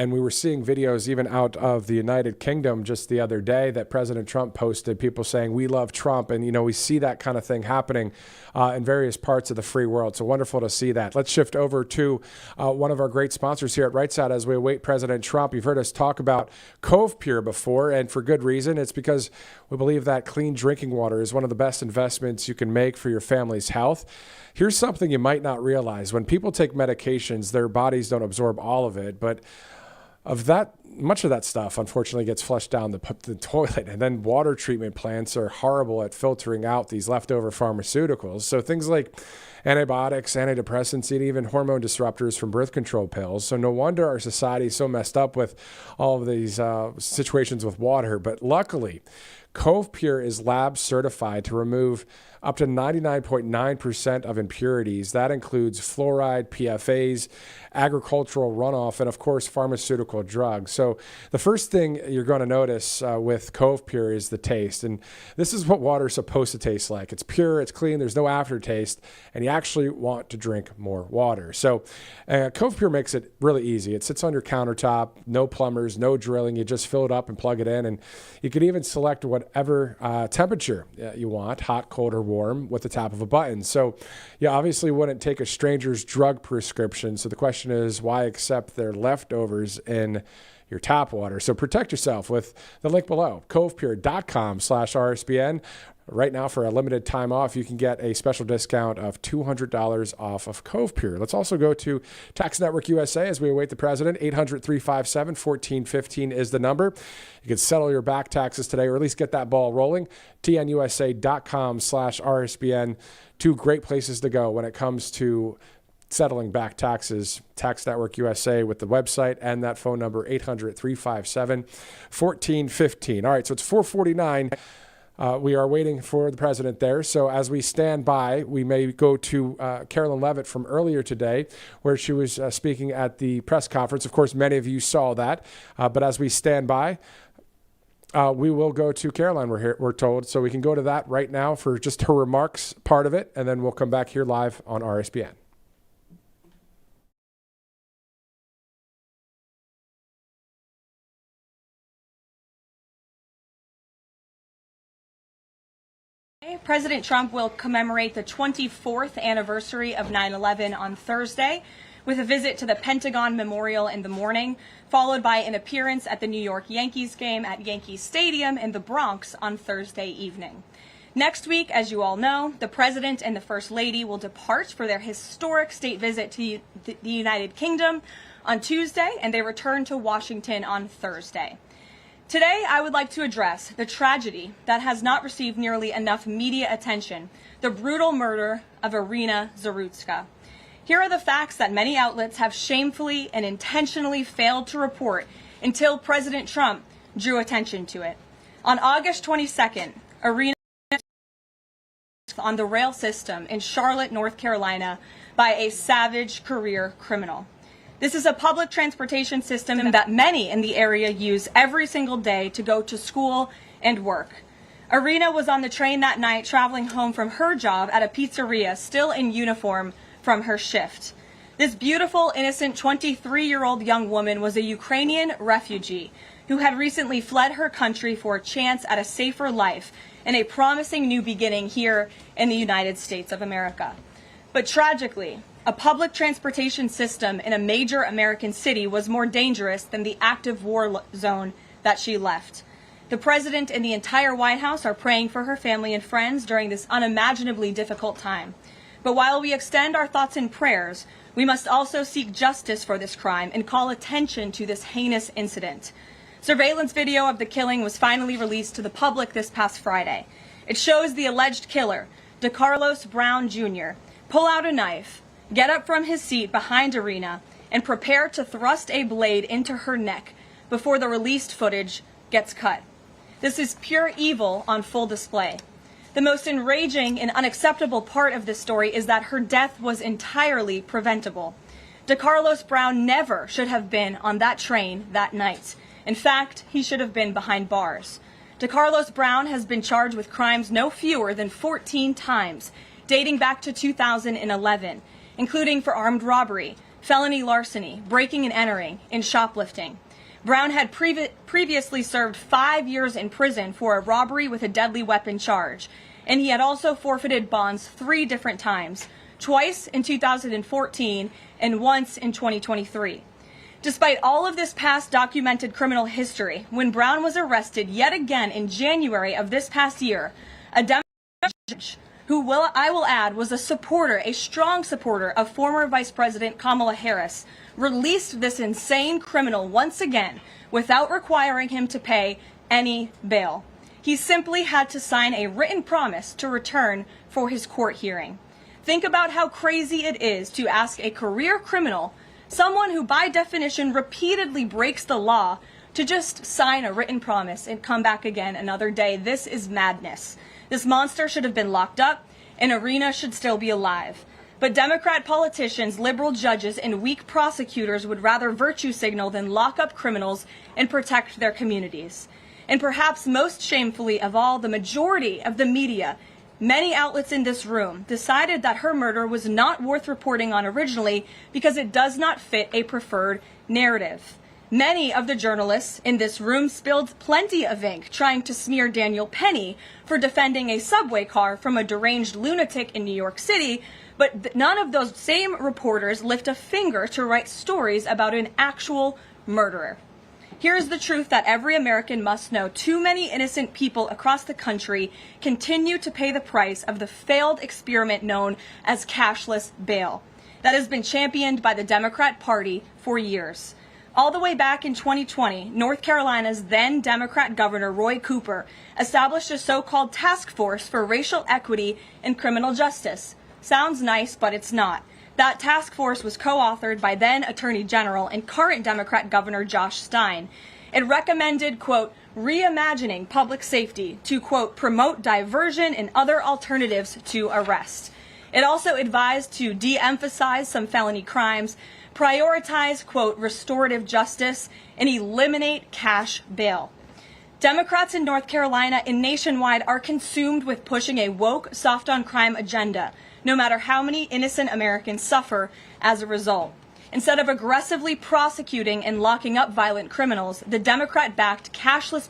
And we were seeing videos even out of the United Kingdom just the other day that President Trump posted, people saying, "We love Trump." And, we see that kind of thing happening in various parts of the free world. So wonderful to see that. Let's shift over to one of our great sponsors here at Right Side as we await President Trump. You've heard us talk about Cove Pure before, and for good reason. It's because we believe that clean drinking water is one of the best investments you can make for your family's health. Here's something you might not realize. When people take medications, their bodies don't absorb all of it, but much of that stuff, unfortunately, gets flushed down the toilet. And then water treatment plants are horrible at filtering out these leftover pharmaceuticals. So things like antibiotics, antidepressants, and even hormone disruptors from birth control pills. So no wonder our society is so messed up with all of these situations with water. But luckily, Cove Pure is lab certified to remove up to 99.9% of impurities. That includes fluoride, PFAs, agricultural runoff, and of course, pharmaceutical drugs. So the first thing you're going to notice with Cove Pure is the taste. And this is what water is supposed to taste like. It's pure, it's clean, there's no aftertaste, and you actually want to drink more water. So Cove Pure makes it really easy. It sits on your countertop, no plumbers, no drilling. You just fill it up and plug it in, and you can even select whatever temperature you want, hot, cold, or warm, with the tap of a button. So you obviously wouldn't take a stranger's drug prescription. So the question is, why accept their leftovers in your tap water. So protect yourself with the link below, covepure.com/RSBN. Right now, for a limited time off, you can get a special discount of $200 off of Cove Pure. Let's also go to Tax Network USA as we await the president. 800-357-1415 is the number. You can settle your back taxes today, or at least get that ball rolling. TNUSA.com/RSBN. Two great places to go when it comes to settling back taxes. Tax Network USA with the website and that phone number, 800-357-1415. All right, so it's 4:49. We are waiting for the president there. So as we stand by, we may go to Carolyn Levitt from earlier today, where she was speaking at the press conference. Of course, many of you saw that. But as we stand by, we will go to Caroline, we're told. So we can go to that right now for just her remarks part of it, and then we'll come back here live on RSBN. President Trump will commemorate the 24th anniversary of 9/11 on Thursday with a visit to the Pentagon Memorial in the morning, followed by an appearance at the New York Yankees game at Yankee Stadium in the Bronx on Thursday evening. Next week, as you all know, the President and the First Lady will depart for their historic state visit to the United Kingdom on Tuesday, and they return to Washington on Thursday. Today, I would like to address the tragedy that has not received nearly enough media attention, the brutal murder of Irina Zarutska. Here are the facts that many outlets have shamefully and intentionally failed to report until President Trump drew attention to it. On August 22nd, Irina on the rail system in Charlotte, North Carolina, by a savage career criminal. This is a public transportation system that many in the area use every single day to go to school and work. Irina was on the train that night traveling home from her job at a pizzeria, still in uniform from her shift. This beautiful, innocent 23-year-old young woman was a Ukrainian refugee who had recently fled her country for a chance at a safer life and a promising new beginning here in the United States of America. But tragically, a public transportation system in a major American city was more dangerous than the active war zone that she left. The president and the entire White House are praying for her family and friends during this unimaginably difficult time. But while we extend our thoughts and prayers, we must also seek justice for this crime and call attention to this heinous incident. Surveillance video of the killing was finally released to the public this past Friday. It shows the alleged killer, DeCarlos Brown Jr., pull out a knife, get up from his seat behind Irina, and prepare to thrust a blade into her neck before the released footage gets cut. This is pure evil on full display. The most enraging and unacceptable part of this story is that her death was entirely preventable. DeCarlos Brown never should have been on that train that night. In fact, he should have been behind bars. DeCarlos Brown has been charged with crimes no fewer than 14 times, dating back to 2011, including for armed robbery, felony larceny, breaking and entering, and shoplifting. Brown had previously served 5 years in prison for a robbery with a deadly weapon charge, and he had also forfeited bonds 3 different times, twice in 2014 and once in 2023. Despite all of this past documented criminal history, when Brown was arrested yet again in January of this past year, a Democrat judge, who I will add was a strong supporter of former Vice President Kamala Harris, released this insane criminal once again without requiring him to pay any bail. He simply had to sign a written promise to return for his court hearing. Think about how crazy it is to ask a career criminal, someone who by definition repeatedly breaks the law, to just sign a written promise and come back again another day. This is madness. This monster should have been locked up, and Irina should still be alive. But Democrat politicians, liberal judges, and weak prosecutors would rather virtue signal than lock up criminals and protect their communities. And perhaps most shamefully of all, the majority of the media, many outlets in this room, decided that her murder was not worth reporting on originally because it does not fit a preferred narrative. Many of the journalists in this room spilled plenty of ink trying to smear Daniel Penny for defending a subway car from a deranged lunatic in New York City, but none of those same reporters lift a finger to write stories about an actual murderer. Here's the truth that every American must know. Too many innocent people across the country continue to pay the price of the failed experiment known as cashless bail that has been championed by the Democrat Party for years. All the way back in 2020, North Carolina's then Democrat Governor Roy Cooper established a so-called task force for racial equity in criminal justice. Sounds nice, but it's not. That task force was co-authored by then Attorney General and current Democrat Governor Josh Stein. It recommended, quote, reimagining public safety to, quote, promote diversion and other alternatives to arrest. It also advised to de-emphasize some felony crimes, prioritize, quote, restorative justice, and eliminate cash bail. Democrats in North Carolina and nationwide are consumed with pushing a woke, soft-on-crime agenda, no matter how many innocent Americans suffer as a result. Instead of aggressively prosecuting and locking up violent criminals, the Democrat-backed cashless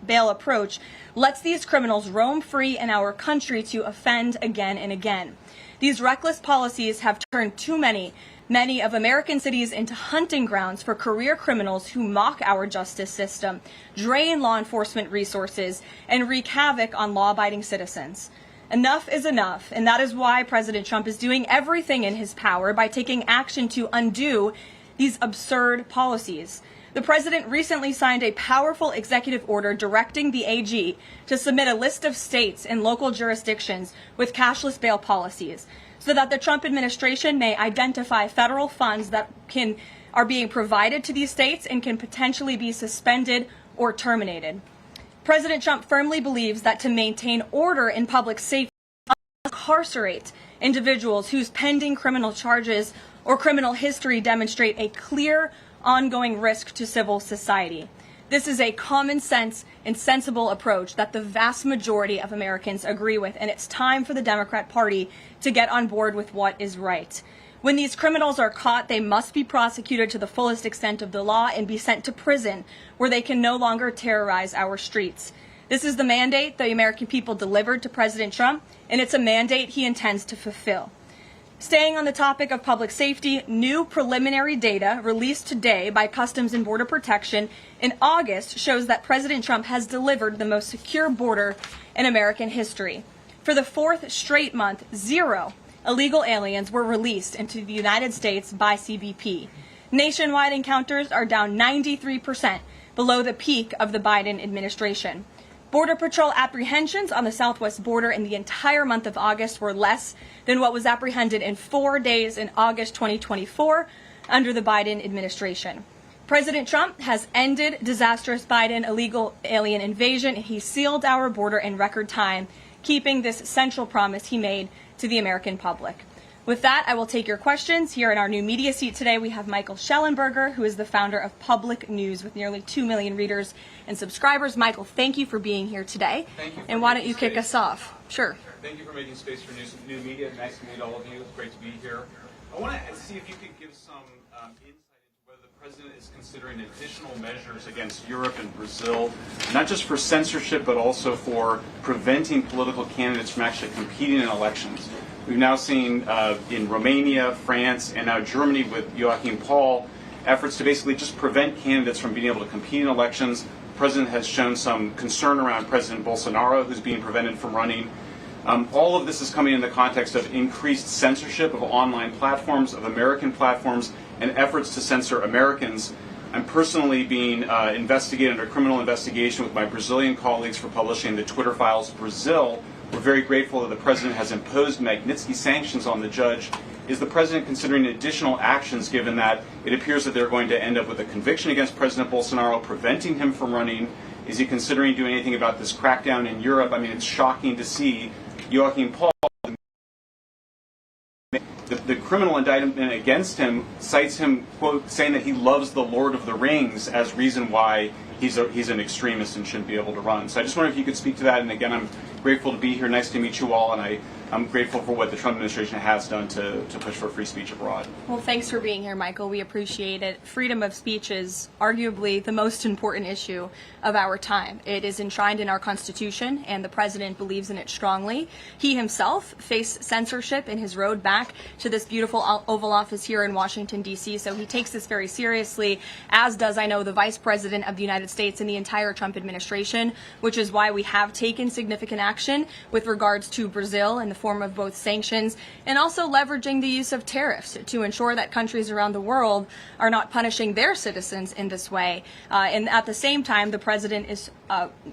bail approach lets these criminals roam free in our country to offend again and again. These reckless policies have turned too many of American cities into hunting grounds for career criminals who mock our justice system, drain law enforcement resources, and wreak havoc on law-abiding citizens. Enough is enough, and that is why President Trump is doing everything in his power by taking action to undo these absurd policies. The president recently signed a powerful executive order directing the AG to submit a list of states and local jurisdictions with cashless bail policies so that the Trump administration may identify federal funds that are being provided to these states and can potentially be suspended or terminated. President Trump firmly believes that to maintain order in public safety, incarcerate individuals whose pending criminal charges or criminal history demonstrate a clear ongoing risk to civil society. This is a common sense and sensible approach that the vast majority of Americans agree with, and it's time for the Democrat Party to get on board with what is right. When these criminals are caught, they must be prosecuted to the fullest extent of the law and be sent to prison, where they can no longer terrorize our streets. This is the mandate the American people delivered to President Trump, and it's a mandate he intends to fulfill. Staying on the topic of public safety, new preliminary data released today by Customs and Border Protection in August shows that President Trump has delivered the most secure border in American history. For the fourth straight month, 0 illegal aliens were released into the United States by CBP. Nationwide encounters are down 93%, below the peak of the Biden administration. Border Patrol apprehensions on the southwest border in the entire month of August were less than what was apprehended in 4 days in August 2024 under the Biden administration. President Trump has ended disastrous Biden illegal alien invasion, and he sealed our border in record time, keeping this central promise he made to the American public. With that, I will take your questions. Here in our new media seat today, we have Michael Schellenberger, who is the founder of Public News with nearly 2 million readers and subscribers. Michael, thank you for being here today. Thank you. And why don't you kick us off? Sure. Thank you for making space for new media. Nice to meet all of you. It's great to be here. I want to see if you could give some insight into whether the president is considering additional measures against Europe and Brazil, not just for censorship, but also for preventing political candidates from actually competing in elections. We've now seen in Romania, France, and now Germany with Joachim Paul, efforts to basically just prevent candidates from being able to compete in elections. The president has shown some concern around President Bolsonaro, who's being prevented from running. All of this is coming in the context of increased censorship of online platforms, of American platforms, and efforts to censor Americans. I'm personally being investigated under criminal investigation with my Brazilian colleagues for publishing the Twitter Files Brazil. We're very grateful that the president has imposed Magnitsky sanctions on the judge. Is the president considering additional actions, given that it appears that they're going to end up with a conviction against President Bolsonaro, preventing him from running? Is he considering doing anything about this crackdown in Europe? I mean, it's shocking to see Joachim Paul, the criminal indictment against him cites him, quote, saying that he loves the Lord of the Rings as reason why he's an extremist and shouldn't be able to run. So I just wonder if you could speak to that. And again, I'm grateful to be here. Nice to meet you all. And I'm grateful for what the Trump administration has done to push for free speech abroad. Well, thanks for being here, Michael. We appreciate it. Freedom of speech is arguably the most important issue of our time. It is enshrined in our Constitution, and the president believes in it strongly. He himself faced censorship in his road back to the this beautiful Oval Office here in Washington, D.C., so he takes this very seriously, as does, I know, the Vice President of the United States and the entire Trump administration, which is why we have taken significant action with regards to Brazil in the form of both sanctions and also leveraging the use of tariffs to ensure that countries around the world are not punishing their citizens in this way. And at the same time, the president is,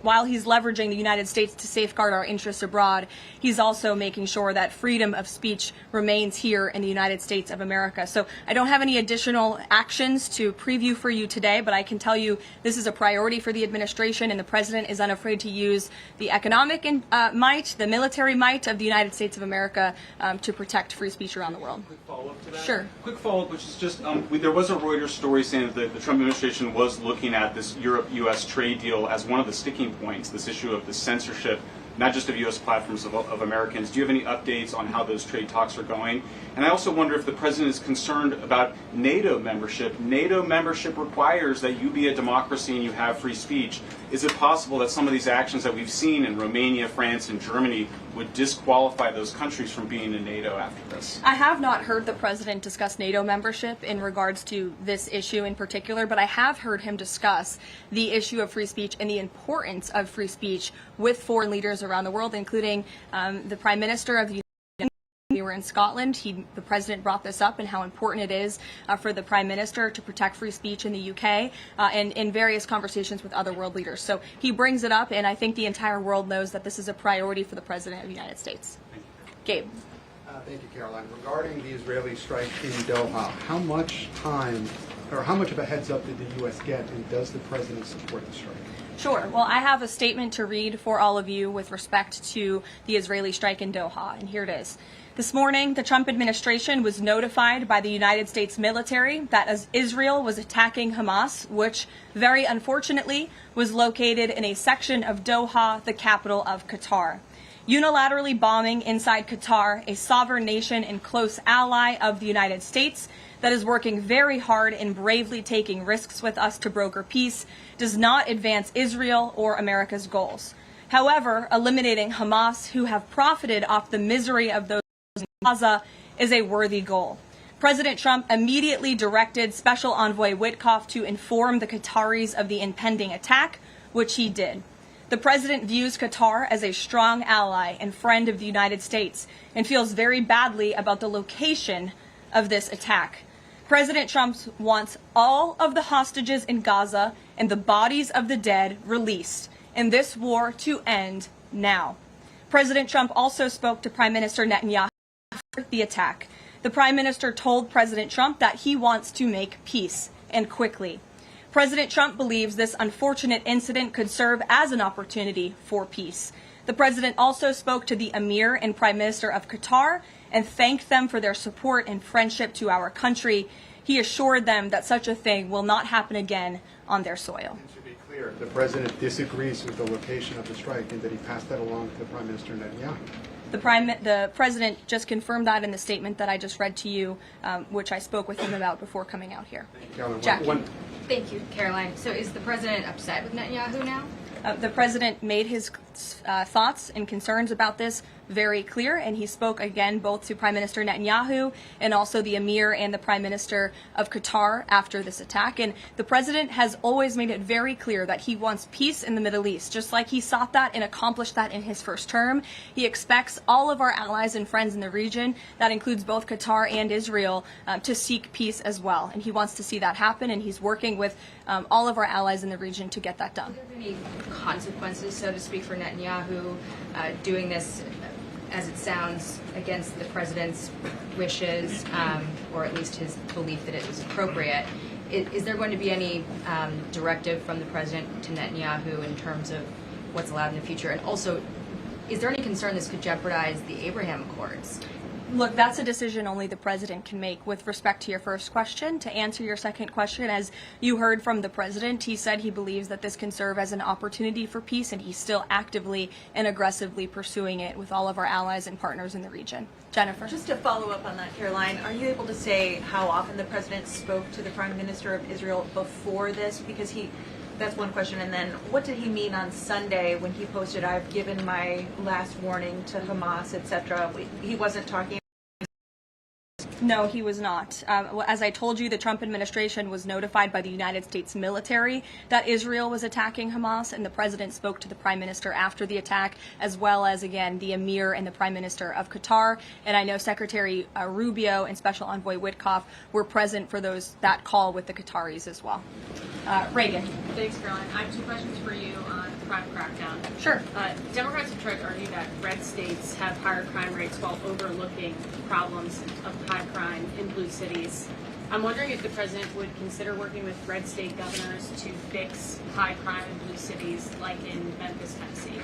while he's leveraging the United States to safeguard our interests abroad, he's also making sure that freedom of speech remains here in the United States of America. So I don't have any additional actions to preview for you today, but I can tell you this is a priority for the administration, and the president is unafraid to use the economic might, the military might of the United States of America to protect free speech around the world. Quick follow-up to that? Sure. Quick follow-up, which is just, there was a Reuters story saying that the Trump administration was looking at this Europe-U.S. trade deal as one of the sticking points, this issue of the censorship, not just of U.S. platforms, of Americans. Do you have any updates on how those trade talks are going? And I also wonder if the president is concerned about NATO membership. NATO membership requires that you be a democracy and you have free speech. Is it possible that some of these actions that we've seen in Romania, France, and Germany would disqualify those countries from being in NATO after this? I have not heard the president discuss NATO membership in regards to this issue in particular, but I have heard him discuss the issue of free speech and the importance of free speech with foreign leaders around the world, including the Prime Minister of the United States. We were in Scotland. The president brought this up and how important it is for the Prime Minister to protect free speech in the UK and in various conversations with other world leaders. So he brings it up, and I think the entire world knows that this is a priority for the President of the United States. Gabe. Thank you, Caroline. Regarding the Israeli strike in Doha, how much time or how much of a heads up did the U.S. get, and does the president support the strike? Sure. Well, I have a statement to read for all of you with respect to the Israeli strike in Doha, and here it is. This morning, the Trump administration was notified by the United States military that as Israel was attacking Hamas, which very unfortunately was located in a section of Doha, the capital of Qatar. Unilaterally bombing inside Qatar, a sovereign nation and close ally of the United States that is working very hard and bravely taking risks with us to broker peace, does not advance Israel or America's goals. However, eliminating Hamas, who have profited off the misery of those in Gaza, is a worthy goal. President Trump immediately directed Special Envoy Witkoff to inform the Qataris of the impending attack, which he did. The president views Qatar as a strong ally and friend of the United States and feels very badly about the location of this attack. President Trump wants all of the hostages in Gaza and the bodies of the dead released, and this war to end now. President Trump also spoke to Prime Minister Netanyahu after the attack. The Prime Minister told President Trump that he wants to make peace, and quickly. President Trump believes this unfortunate incident could serve as an opportunity for peace. The president also spoke to the Emir and Prime Minister of Qatar and thanked them for their support and friendship to our country. He assured them that such a thing will not happen again on their soil. And to be clear, the president disagrees with the location of the strike, and that he passed that along to Prime Minister Netanyahu. The president just confirmed that in the statement that I just read to you, which I spoke with him about before coming out here. Jackie. Thank you, Caroline. So is the president upset with Netanyahu now? The president made his thoughts and concerns about this very clear, and he spoke again both to Prime Minister Netanyahu and also the Emir and the Prime Minister of Qatar after this attack. And the president has always made it very clear that he wants peace in the Middle East, just like he sought that and accomplished that in his first term. He expects all of our allies and friends in the region, that includes both Qatar and Israel, to seek peace as well. And he wants to see that happen, and he's working with all of our allies in the region to get that done. Are there any consequences, so to speak, for Netanyahu doing this, as it sounds, against the president's wishes, or at least his belief that it was appropriate? Is there going to be any directive from the president to Netanyahu in terms of what's allowed in the future? And also, is there any concern this could jeopardize the Abraham Accords? Look, that's a decision only the president can make. With respect to your first question, to answer your second question, as you heard from the president, he said he believes that this can serve as an opportunity for peace, and he's still actively and aggressively pursuing it with all of our allies and partners in the region. Jennifer. Just to follow up on that, Caroline, are you able to say how often the president spoke to the Prime Minister of Israel before this? Because that's one question. And then what did he mean on Sunday when he posted, "I've given my last warning to Hamas," etc.? He wasn't talking No, he was not. As I told you, the Trump administration was notified by the United States military that Israel was attacking Hamas, and the president spoke to the prime minister after the attack, as well as, again, the emir and the prime minister of Qatar. And I know Secretary Rubio and Special Envoy Witkoff were present for that call with the Qataris as well. Reagan. Thanks, Caroline. I have two questions for you on the crime crackdown. Sure. Democrats have tried to argue that red states have higher crime rates while overlooking problems of high crime in blue cities. I'm wondering if the president would consider working with red state governors to fix high crime in blue cities, like in Memphis, Tennessee.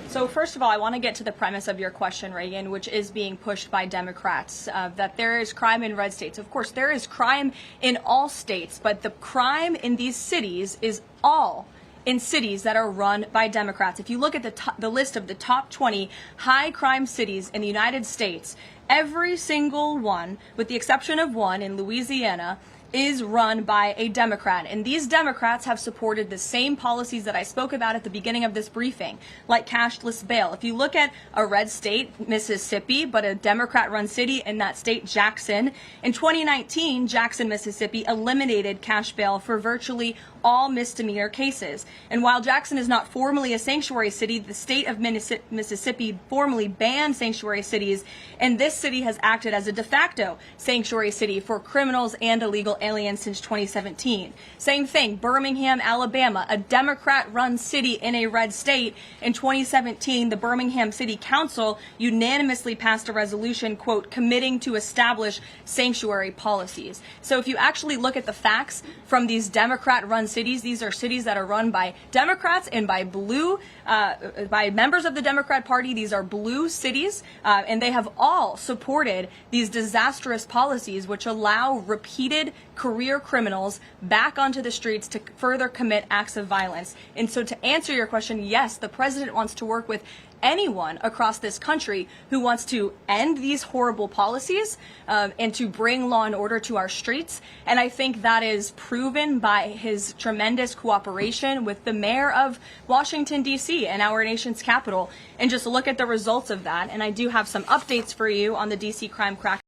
So first of all, I want to get to the premise of your question, Reagan, which is being pushed by Democrats, that there is crime in red states. Of course, there is crime in all states, but the crime in these cities is all in cities that are run by Democrats. If you look at the list of the top 20 high crime cities in the United States, every single one, with the exception of one in Louisiana, is run by a Democrat. And these Democrats have supported the same policies that I spoke about at the beginning of this briefing, like cashless bail. If you look at a red state, Mississippi, but a Democrat-run city in that state, Jackson, in 2019, Jackson, Mississippi, eliminated cash bail for virtually all misdemeanor cases. And while Jackson is not formally a sanctuary city, the state of Mississippi formally banned sanctuary cities, and this city has acted as a de facto sanctuary city for criminals and illegal aliens since 2017. Same thing, Birmingham, Alabama, a Democrat-run city in a red state. In 2017, the Birmingham City Council unanimously passed a resolution, quote, committing to establish sanctuary policies. So if you actually look at the facts from these Democrat-run cities, these are cities that are run by Democrats and by by members of the Democrat Party. These are blue cities, and they have all supported these disastrous policies which allow repeated career criminals back onto the streets to further commit acts of violence. And so to answer your question, yes, the president wants to work with anyone across this country who wants to end these horrible policies and to bring law and order to our streets. And I think that is proven by his tremendous cooperation with the mayor of Washington, D.C. and our nation's capital. And just look at the results of that. And I do have some updates for you on the D.C. crime crackdown.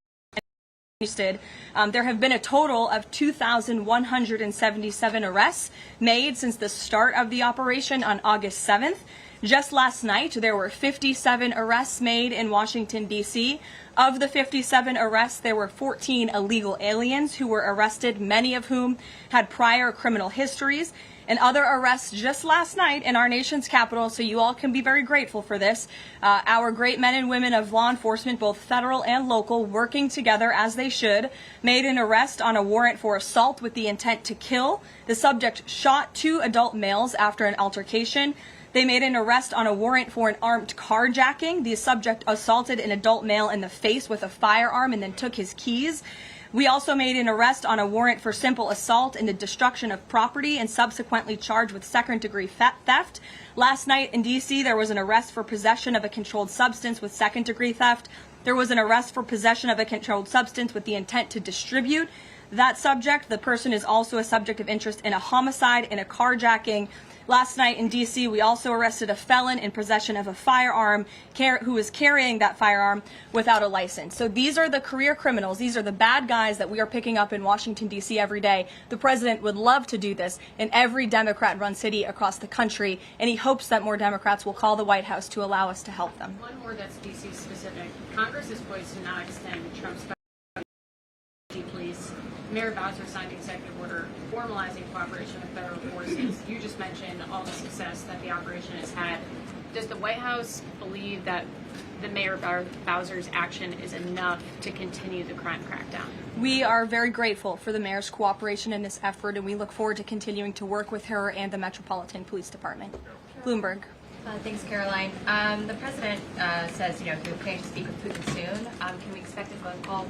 There have been a total of 2,177 arrests made since the start of the operation on August 7th. Just last night, there were 57 arrests made in Washington, D.C. Of the 57 arrests, there were 14 illegal aliens who were arrested, many of whom had prior criminal histories. And other arrests just last night in our nation's capital, so you all can be very grateful for this. Our great men and women of law enforcement, both federal and local, working together as they should, made an arrest on a warrant for assault with the intent to kill. The subject shot 2 adult males after an altercation. They made an arrest on a warrant for an armed carjacking. The subject assaulted an adult male in the face with a firearm and then took his keys. We also made an arrest on a warrant for simple assault and the destruction of property and subsequently charged with second-degree theft. Last night in D.C., there was an arrest for possession of a controlled substance with second-degree theft. There was an arrest for possession of a controlled substance with the intent to distribute that subject. The person is also a subject of interest in a homicide and a carjacking. Last night in D.C., we also arrested a felon in possession of a firearm who was carrying that firearm without a license. So these are the career criminals. These are the bad guys that we are picking up in Washington, D.C. every day. The president would love to do this in every Democrat-run city across the country, and he hopes that more Democrats will call the White House to allow us to help them. One more that's D.C. specific. Congress is poised to not extend Trump's police. Mayor Bowser signed an executive order formalizing cooperation with federal forces. You just mentioned all the success that the operation has had. Does the White House believe that the Mayor Bowser's action is enough to continue the crime crackdown? We are very grateful for the mayor's cooperation in this effort, and we look forward to continuing to work with her and the Metropolitan Police Department. Bloomberg. Thanks, Caroline. The president says, he plans to speak with Putin soon. Can we expect a phone call?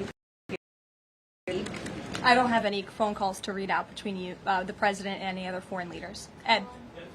I don't have any phone calls to read out between you, the president, and any other foreign leaders. Ed.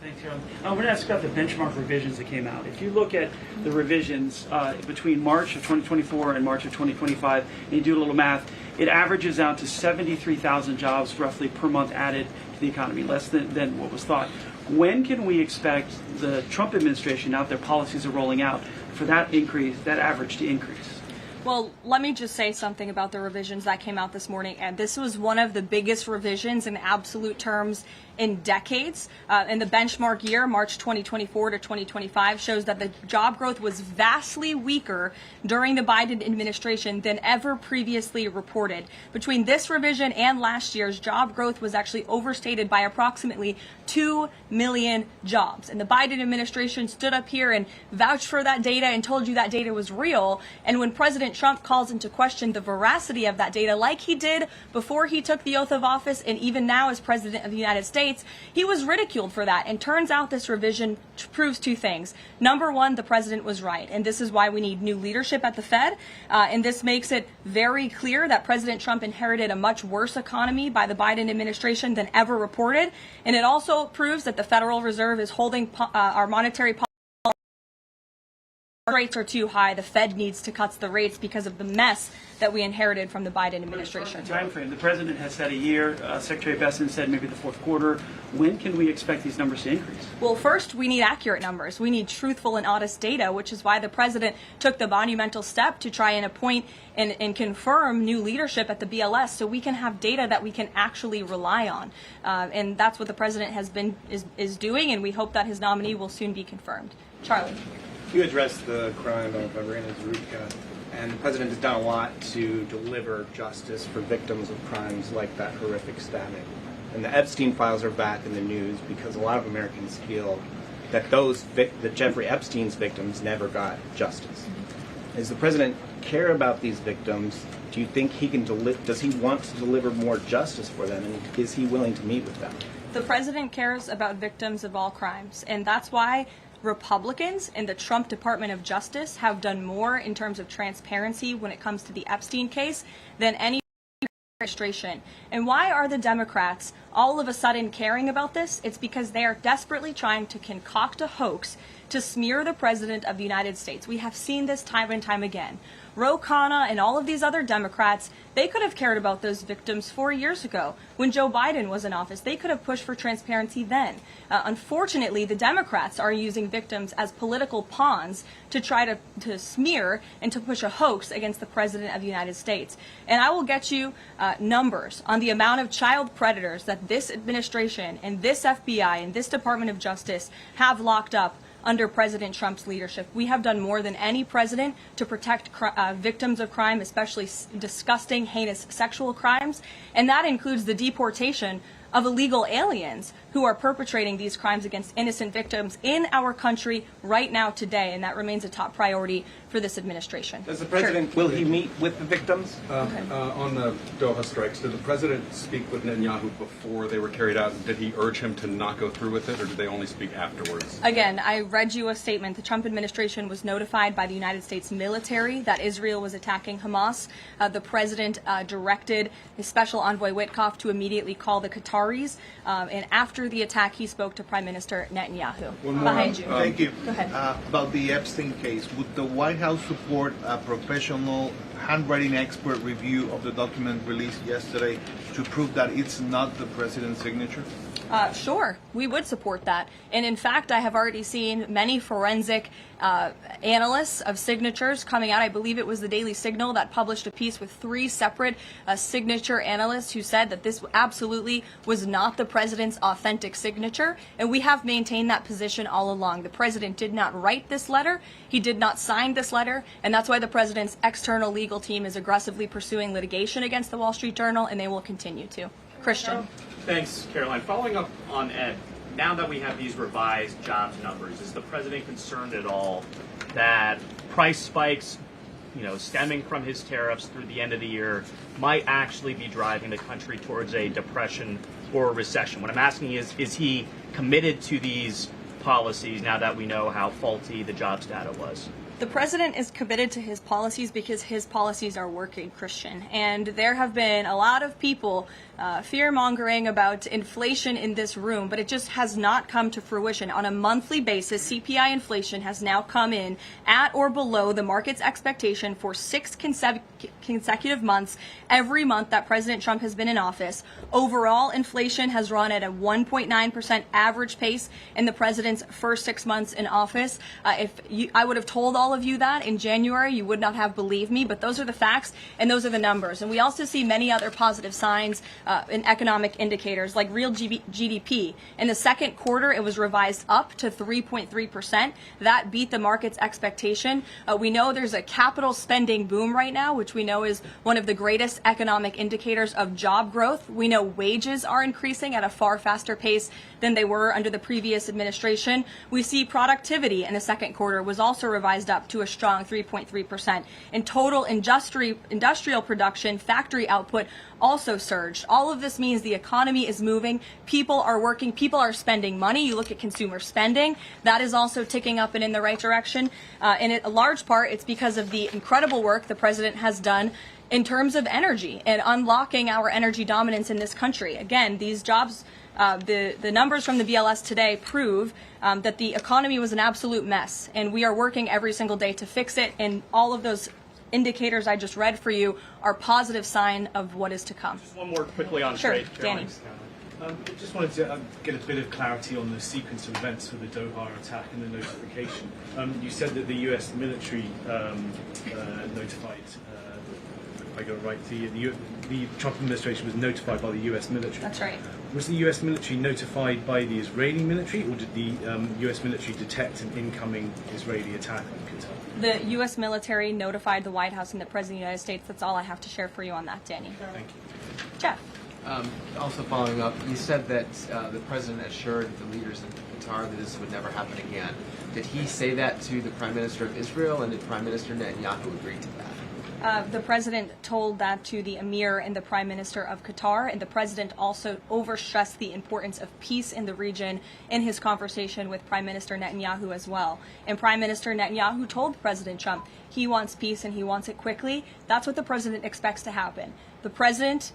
Thanks, Carolyn. I want to ask about the benchmark revisions that came out. If you look at the revisions between March of 2024 and March of 2025, and you do a little math, it averages out to 73,000 jobs roughly per month added to the economy, less than what was thought. When can we expect the Trump administration, now that their policies are rolling out, for that increase, that average to increase? Well, let me just say something about the revisions that came out this morning. And this was one of the biggest revisions in absolute terms in decades. And the benchmark year, March 2024 to 2025, shows that the job growth was vastly weaker during the Biden administration than ever previously reported. Between this revision and last year's, job growth was actually overstated by approximately 2 million jobs. And the Biden administration stood up here and vouched for that data and told you that data was real. And when President Trump calls into question the veracity of that data, like he did before he took the oath of office and even now as President of the United States, he was ridiculed for that. And turns out this revision proves two things. Number one, the president was right. And this is why we need new leadership at the Fed. And this makes it very clear that President Trump inherited a much worse economy by the Biden administration than ever reported. And it also proves that the Federal Reserve is holding our monetary policy. Rates are too high. The Fed needs to cut the rates because of the mess that we inherited from the Biden administration. Time frame. The president has said a year. Secretary Bessent said maybe the fourth quarter. When can we expect these numbers to increase? Well, first, we need accurate numbers. We need truthful and honest data, which is why the president took the monumental step to try and appoint and confirm new leadership at the BLS so we can have data that we can actually rely on. And that's what the president has been is doing, and we hope that his nominee will soon be confirmed. Charlie. You addressed the crime of Irina Zarubka, and the president has done a lot to deliver justice for victims of crimes like that horrific stabbing. And the Epstein files are back in the news because a lot of Americans feel that that Jeffrey Epstein's victims never got justice. Does the president care about these victims? Do you think he can does he want to deliver more justice for them, and is he willing to meet with them? The president cares about victims of all crimes, and that's why Republicans in the Trump Department of Justice have done more in terms of transparency when it comes to the Epstein case than any administration. And why are the Democrats all of a sudden caring about this? It's because they are desperately trying to concoct a hoax to smear the President of the United States. We have seen this time and time again. Ro Khanna and all of these other Democrats, they could have cared about those victims 4 years ago. When Joe Biden was in office, they could have pushed for transparency then. Unfortunately, the Democrats are using victims as political pawns to try to smear and to push a hoax against the President of the United States. And I will get you numbers on the amount of child predators that this administration and this FBI and this Department of Justice have locked up under President Trump's leadership. We have done more than any president to protect victims of crime, especially disgusting, heinous sexual crimes. And that includes the deportation of illegal aliens who are perpetrating these crimes against innocent victims in our country right now today. And that remains a top priority for this administration. Does the president, will he meet with the victims? On the Doha strikes, did the president speak with Netanyahu before they were carried out? Did he urge him to not go through with it, or did they only speak afterwards? Again, I read you a statement. The Trump administration was notified by the United States military that Israel was attacking Hamas. The president directed his special envoy Witkoff to immediately call the Qataris. And after the attack, he spoke to Prime Minister Netanyahu. Behind you. Thank you. Go ahead. About the Epstein case, would the White House support a professional handwriting expert review of the document released yesterday to prove that it's not the president's signature? Sure, we would support that. And in fact, I have already seen many forensic analysts of signatures coming out. I believe it was the Daily Signal that published a piece with 3 separate signature analysts who said that this absolutely was not the president's authentic signature. And we have maintained that position all along. The president did not write this letter. He did not sign this letter. And that's why the president's external legal team is aggressively pursuing litigation against the Wall Street Journal, and they will continue to. Christian. Thanks, Caroline. Following up on Ed, now that we have these revised jobs numbers, is the president concerned at all that price spikes, stemming from his tariffs through the end of the year, might actually be driving the country towards a depression or a recession? What I'm asking is he committed to these policies now that we know how faulty the jobs data was? The president is committed to his policies because his policies are working, Christian. And there have been a lot of people fear-mongering about inflation in this room, but it just has not come to fruition. On a monthly basis, CPI inflation has now come in at or below the market's expectation for 6 consecutive months every month that President Trump has been in office. Overall, inflation has run at a 1.9% average pace in the president's first 6 months in office. I would have told all all of you that in January, you would not have believed me, but those are the facts and those are the numbers. And we also see many other positive signs in economic indicators like real GDP. In the second quarter, it was revised up to 3.3%. That beat the market's expectation. We know there's a capital spending boom right now, which we know is one of the greatest economic indicators of job growth. We know wages are increasing at a far faster pace than they were under the previous administration. We see productivity in the second quarter was also revised up to a strong 3.3%. And total industrial production, factory output also surged. All of this means the economy is moving. People are working. People are spending money. You look at consumer spending. That is also ticking up and in the right direction. And a large part, it's because of the incredible work the president has done in terms of energy and unlocking our energy dominance in this country. Again, these jobs, the numbers from the BLS today prove that the economy was an absolute mess, and we are working every single day to fix it, and all of those indicators I just read for you are positive sign of what is to come. Just one more quickly on sure, trade. Danny. I just wanted to get a bit of clarity on the sequence of events for the Doha attack and the notification. You said that the U.S. military notified, I got it right, the Trump administration was notified by the U.S. military. That's right. Was the U.S. military notified by the Israeli military, or did the U.S. military detect an incoming Israeli attack on Qatar? The U.S. military notified the White House and the President of the United States. That's all I have to share for you on that, Danny. Thank you. Jeff. Also following up, you said that the president assured the leaders in Qatar that this would never happen again. Did he say that to the Prime Minister of Israel, and did Prime Minister Netanyahu agree to that? The president told that to the emir and the prime minister of Qatar, and the president also overstressed the importance of peace in the region in his conversation with Prime Minister Netanyahu as well. And Prime Minister Netanyahu told President Trump he wants peace and he wants it quickly. That's what the president expects to happen. The president,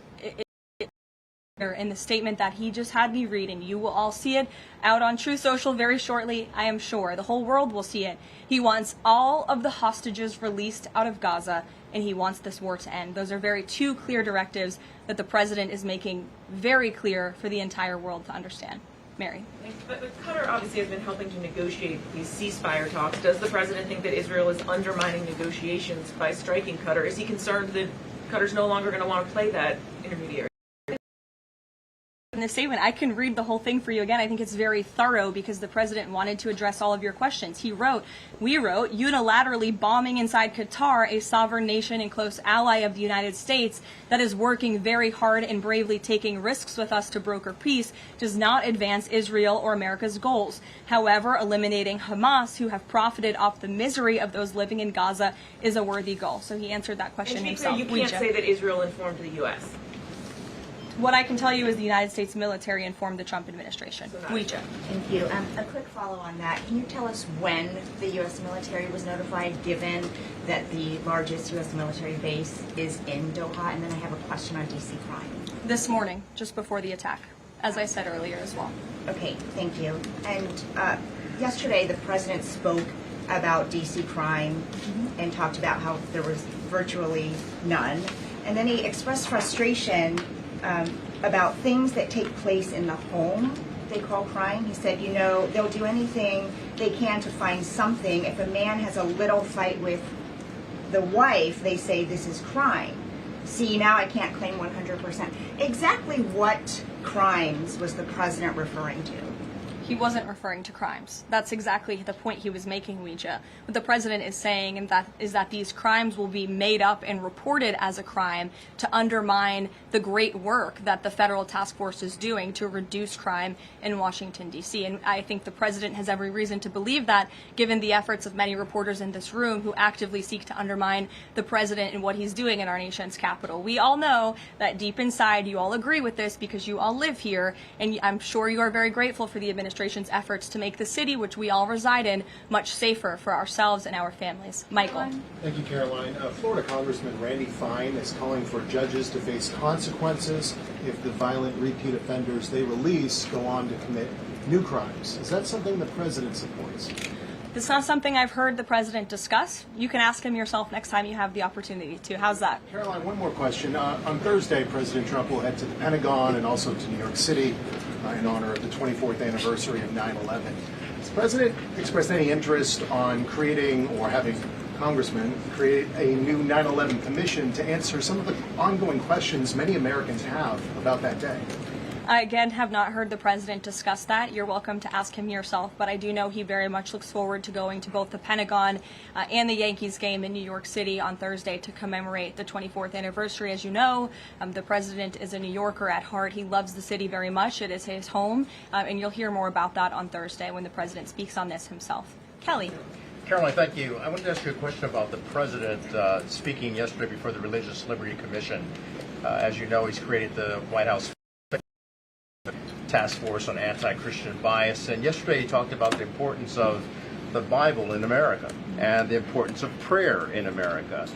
in the statement that he just had me read, and you will all see it out on True Social very shortly, I am sure. The whole world will see it. He wants all of the hostages released out of Gaza, and he wants this war to end. Those are two clear directives that the president is making very clear for the entire world to understand. Mary. But Qatar obviously has been helping to negotiate these ceasefire talks. Does the president think that Israel is undermining negotiations by striking Qatar? Is he concerned that Qatar's no longer going to want to play that intermediary? In the statement, I can read the whole thing for you again. I think it's very thorough because the president wanted to address all of your questions. We wrote, unilaterally bombing inside Qatar, a sovereign nation and close ally of the United States that is working very hard and bravely taking risks with us to broker peace, does not advance Israel or America's goals. However, eliminating Hamas, who have profited off the misery of those living in Gaza, is a worthy goal. So he answered that question himself. You can't say that Israel informed the U.S. What I can tell you is the United States military informed the Trump administration. Thank you. A quick follow on that. Can you tell us when the U.S. military was notified, given that the largest U.S. military base is in Doha? And then I have a question on D.C. crime. This morning, just before the attack, as I said earlier as well. Okay, thank you. And yesterday, the president spoke about D.C. crime and talked about how there was virtually none. And then he expressed frustration about things that take place in the home they call crime. He said, they'll do anything they can to find something. If a man has a little fight with the wife, they say this is crime. See, now I can't claim 100%. Exactly what crimes was the president referring to? He wasn't referring to crimes. That's exactly the point he was making, Ouija. What the president is saying is that these crimes will be made up and reported as a crime to undermine the great work that the federal task force is doing to reduce crime in Washington, D.C. And I think the president has every reason to believe that, given the efforts of many reporters in this room who actively seek to undermine the president and what he's doing in our nation's capital. We all know that deep inside you all agree with this because you all live here, and I'm sure you are very grateful for the administration's efforts to make the city, which we all reside in, much safer for ourselves and our families. Michael. Thank you, Caroline. Florida Congressman Randy Fine is calling for judges to face consequences if the violent repeat offenders they release go on to commit new crimes. Is that something the president supports? It's not something I've heard the president discuss. You can ask him yourself next time you have the opportunity to. How's that? Caroline, one more question. On Thursday, President Trump will head to the Pentagon and also to New York City in honor of the 24th anniversary of 9/11. Has the president expressed any interest on creating or having congressmen create a new 9/11 commission to answer some of the ongoing questions many Americans have about that day? I, again, have not heard the president discuss that. You're welcome to ask him yourself, but I do know he very much looks forward to going to both the Pentagon and the Yankees game in New York City on Thursday to commemorate the 24th anniversary. As you know, the president is a New Yorker at heart. He loves the city very much. It is his home, and you'll hear more about that on Thursday when the president speaks on this himself. Kelly. Caroline, thank you. I wanted to ask you a question about the president speaking yesterday before the Religious Liberty Commission. As you know, he's created the White House Task Force on Anti-Christian Bias, and yesterday he talked about the importance of the Bible in America and the importance of prayer in America.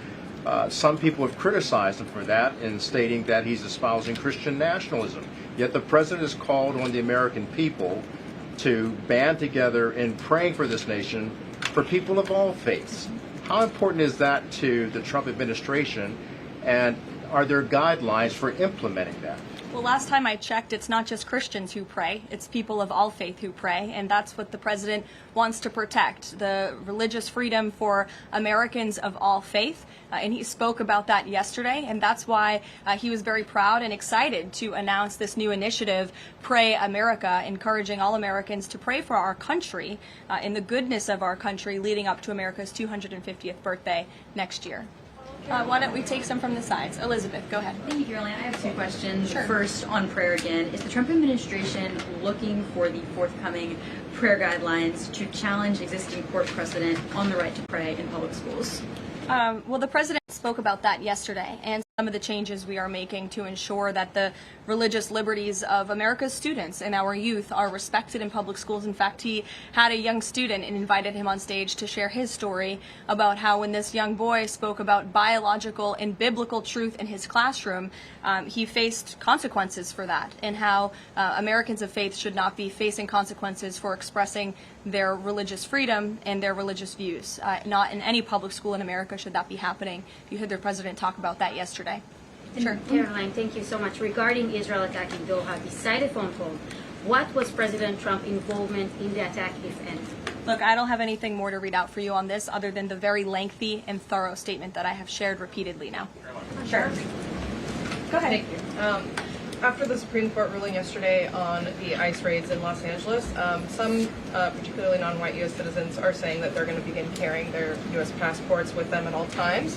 Some people have criticized him for that in stating that he's espousing Christian nationalism. Yet the president has called on the American people to band together in praying for this nation for people of all faiths. How important is that to the Trump administration, and are there guidelines for implementing that? Well, last time I checked, it's not just Christians who pray, it's people of all faith who pray, and that's what the president wants to protect, the religious freedom for Americans of all faith. And he spoke about that yesterday, and that's why he was very proud and excited to announce this new initiative, Pray America, encouraging all Americans to pray for our country in the goodness of our country leading up to America's 250th birthday next year. Why don't we take some from the sides? Elizabeth, go ahead. Thank you, Caroline. I have two questions. Sure. First, on prayer again. Is the Trump administration looking for the forthcoming prayer guidelines to challenge existing court precedent on the right to pray in public schools? Well, the president spoke about that yesterday, and some of the changes we are making to ensure that the religious liberties of America's students and our youth are respected in public schools. In fact, he had a young student and invited him on stage to share his story about how when this young boy spoke about biological and biblical truth in his classroom, he faced consequences for that, and how Americans of faith should not be facing consequences for expressing their religious freedom and their religious views. Not in any public school in America should that be happening. You heard the president talk about that yesterday. Sure. Caroline, thank you so much. Regarding Israel attacking Doha, beside a phone call, what was President Trump's involvement in the attack, if any? Look, I don't have anything more to read out for you on this other than the very lengthy and thorough statement that I have shared repeatedly now. Sure. Go ahead. Thank you. After the Supreme Court ruling yesterday on the ICE raids in Los Angeles, some, particularly non-white U.S. citizens, are saying that they're going to begin carrying their U.S. passports with them at all times.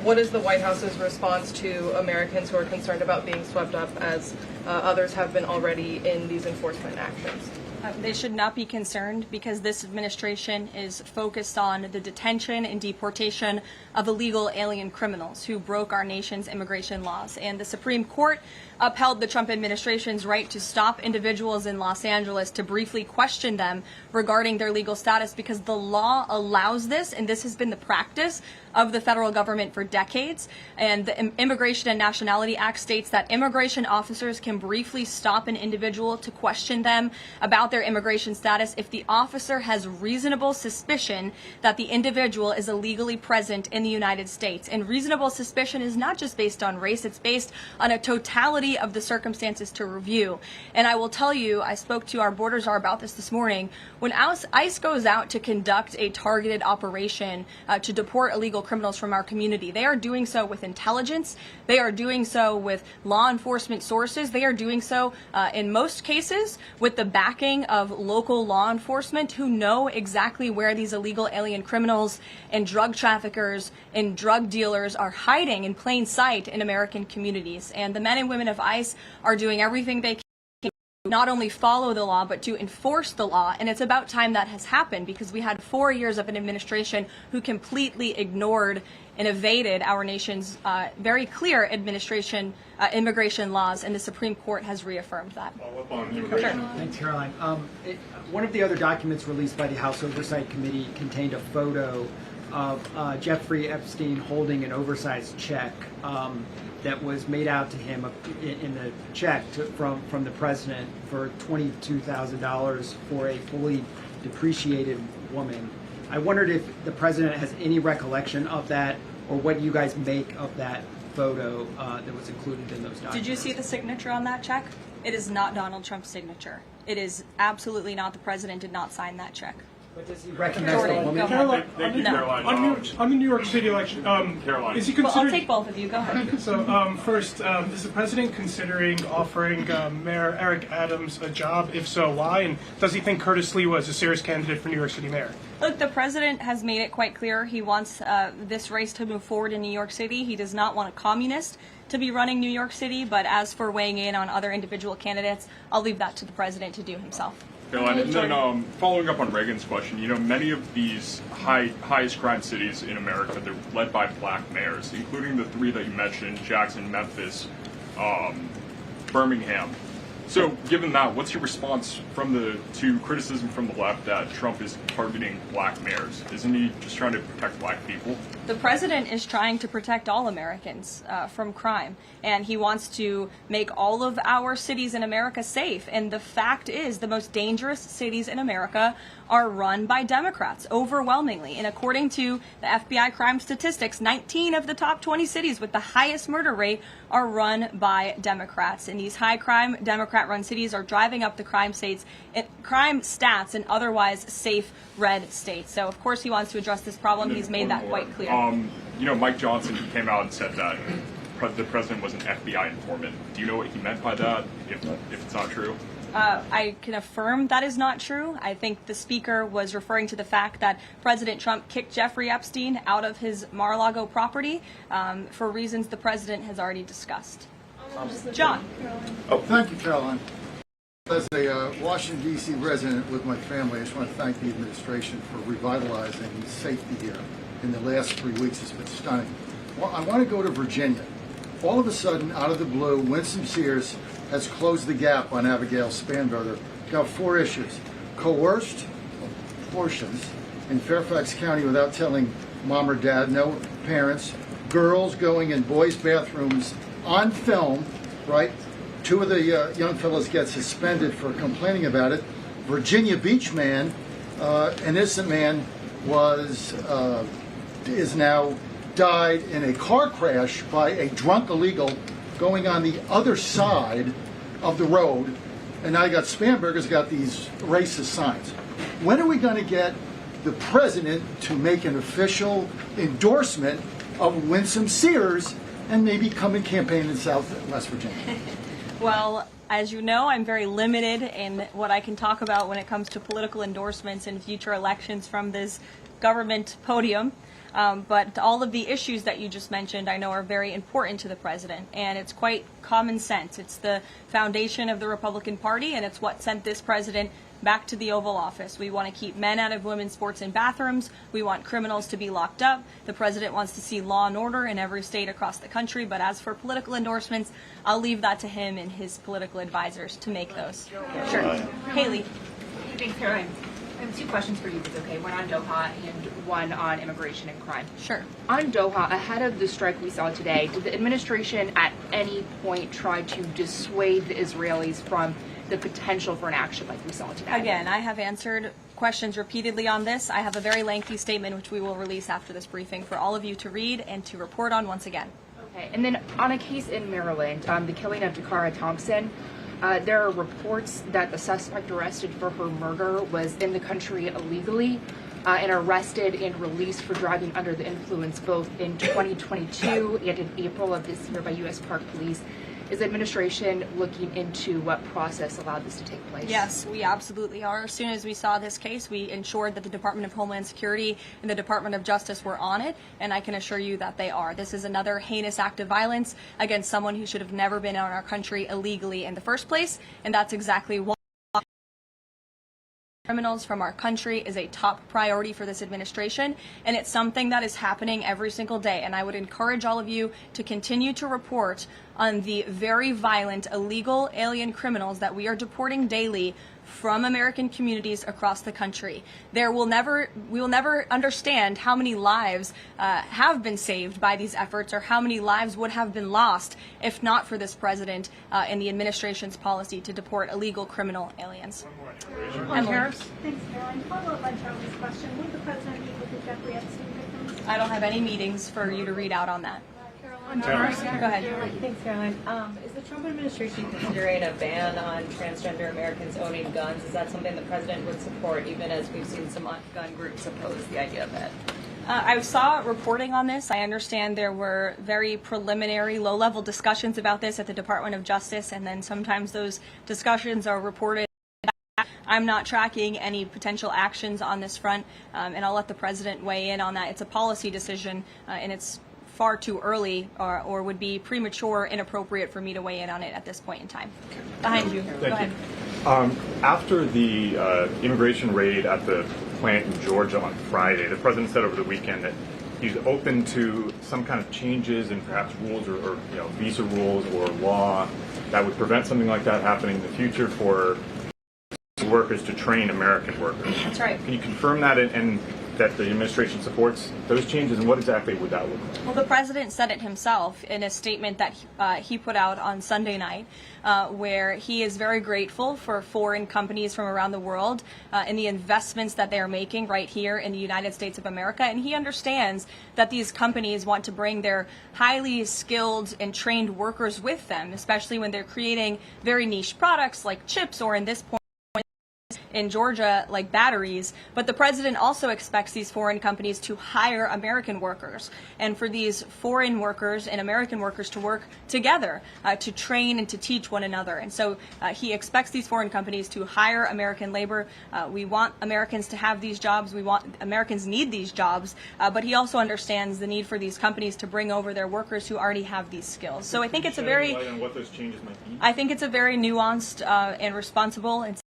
What is the White House's response to Americans who are concerned about being swept up, as others have been already, in these enforcement actions? They should not be concerned, because this administration is focused on the detention and deportation of illegal alien criminals who broke our nation's immigration laws. And the Supreme Court upheld the Trump administration's right to stop individuals in Los Angeles to briefly question them regarding their legal status, because the law allows this, and this has been the practice of the federal government for decades. And the Immigration and Nationality Act states that immigration officers can briefly stop an individual to question them about their immigration status if the officer has reasonable suspicion that the individual is illegally present in the United States. And reasonable suspicion is not just based on race, it's based on a totality of the circumstances to review. And I will tell you, I spoke to our border czar about this morning. When ICE goes out to conduct a targeted operation to deport illegal criminals from our community, they are doing so with intelligence, they are doing so with law enforcement sources, they are doing so in most cases with the backing of local law enforcement who know exactly where these illegal alien criminals and drug traffickers and drug dealers are hiding in plain sight in American communities. And the men and women of ICE are doing everything they can not only follow the law, but to enforce the law. And it's about time that has happened, because we had 4 years of an administration who completely ignored and evaded our nation's very clear immigration laws, and the Supreme Court has reafirmed that. Thanks, Caroline. One of the other documents released by the House Oversight Committee contained a photo of Jeffrey Epstein holding an oversized check that was made out to him in the check from the president for $22,000 for a fully depreciated woman. I wondered if the president has any recollection of that, or what you guys make of that photo that was included in those documents. Did you see the signature on that check? It is not Donald Trump's signature. It is absolutely not. The president did not sign that check. But does he recognize the woman? Caroline, Thank you, Caroline. on the New York City election, Caroline. is he Well, considering? I'll take both of you. Go ahead. So first, is the president considering offering Mayor Eric Adams a job? If so, why? And does he think Curtis Lee was a serious candidate for New York City mayor? Look, the president has made it quite clear he wants this race to move forward in New York City. He does not want a communist to be running New York City, but as for weighing in on other individual candidates, I'll leave that to the president to do himself. Caroline, and then following up on Reagan's question, many of these highest crime cities in America, they're led by black mayors, including the three that you mentioned, Jackson, Memphis, Birmingham. So given that, what's your response to criticism from the left that Trump is targeting black mayors? Isn't he just trying to protect black people? The president is trying to protect all Americans from crime, and he wants to make all of our cities in America safe. And the fact is, the most dangerous cities in America are run by Democrats, overwhelmingly. And according to the FBI crime statistics, 19 of the top 20 cities with the highest murder rate are run by Democrats. And these high crime Democrat-run cities are driving up the crime stats in otherwise safe red states. So, of course, he wants to address this problem. He's made that quite clear. Mike Johnson came out and said that the president was an FBI informant. Do you know what he meant by that, if it's not true? I can affirm that is not true. I think the speaker was referring to the fact that President Trump kicked Jeffrey Epstein out of his Mar-a-Lago property for reasons the president has already discussed. John. Oh, thank you, Caroline. As a Washington, D.C. resident with my family, I just want to thank the administration for revitalizing safety here. In the last 3 weeks, it's been stunning. Well, I want to go to Virginia. All of a sudden, out of the blue, Winsome Sears has closed the gap on Abigail Spanberger. Got 4 issues. Coerced abortions in Fairfax County without telling mom or dad, no parents. Girls going in boys' bathrooms on film, right? 2 of the young fellows get suspended for complaining about it. Virginia Beach man, an innocent man, is now died in a car crash by a drunk illegal going on the other side of the road. And now you got Spanberger's got these racist signs. When are we going to get the president to make an official endorsement of Winsome Sears and maybe come and campaign in West Virginia? Well, as you know, I'm very limited in what I can talk about when it comes to political endorsements in future elections from this government podium. But all of the issues that you just mentioned, I know, are very important to the president, and it's quite common sense. It's the foundation of the Republican Party, and it's what sent this president back to the Oval Office. We want to keep men out of women's sports and bathrooms. We want criminals to be locked up. The president wants to see law and order in every state across the country. But as for political endorsements, I'll leave that to him and his political advisors to make those. Sure. Haley. Good evening, Caroline. I have 2 questions for you, if it's okay. One on Doha and one on immigration and crime. Sure. On Doha, ahead of the strike we saw today, did the administration at any point try to dissuade the Israelis from the potential for an action like we saw today? Again, I have answered questions repeatedly on this. I have a very lengthy statement which we will release after this briefing for all of you to read and to report on once again. Okay. And then on a case in Maryland, the killing of Dakara Thompson, there are reports that the suspect arrested for her murder was in the country illegally and arrested and released for driving under the influence both in 2022 and in April of this year by U.S. Park Police. Is the administration looking into what process allowed this to take place? Yes, we absolutely are. As soon as we saw this case, we ensured that the Department of Homeland Security and the Department of Justice were on it, and I can assure you that they are. This is another heinous act of violence against someone who should have never been in our country illegally in the first place, and that's exactly why criminals from our country is a top priority for this administration, and it's something that is happening every single day. And I would encourage all of you to continue to report on the very violent illegal alien criminals that we are deporting daily from American communities across the country. We will never understand how many lives have been saved by these efforts, or how many lives would have been lost if not for this president and the administration's policy to deport illegal criminal aliens. On tariffs? Thanks, Caroline. Follow up on Charlie's question. Will the president meet with the Jeffrey Epstein victims? I don't have any meetings for you to read out on that. Caroline, Go ahead. Thanks, Caroline. Is the Trump administration considering a ban on transgender Americans owning guns? Is that something the president would support, even as we've seen some gun groups oppose the idea of it? I saw reporting on this. I understand there were very preliminary, low-level discussions about this at the Department of Justice, and then sometimes those discussions are reported. I'm not tracking any potential actions on this front, and I'll let the president weigh in on that. It's a policy decision, and it's far too early or would be premature, inappropriate for me to weigh in on it at this point in time. Behind you. Go ahead. After the immigration raid at the plant in Georgia on Friday, the president said over the weekend that he's open to some kind of changes in perhaps rules or visa rules or law that would prevent something like that happening in the future for workers to train American workers. That's right. Can you confirm that and that the administration supports those changes, and what exactly would that look like? Well, the president said it himself in a statement that he put out on Sunday night, where he is very grateful for foreign companies from around the world and the investments that they are making right here in the United States of America. And he understands that these companies want to bring their highly skilled and trained workers with them, especially when they're creating very niche products like chips, or in this point, in Georgia, like batteries. But the president also expects these foreign companies to hire American workers, and for these foreign workers and American workers to work together to train and to teach one another. And so he expects these foreign companies to hire American labor. We want Americans to have these jobs. Americans need these jobs, but he also understands the need for these companies to bring over their workers who already have these skills. So I think it's a very, what those changes might be? I think it's a very nuanced and responsible and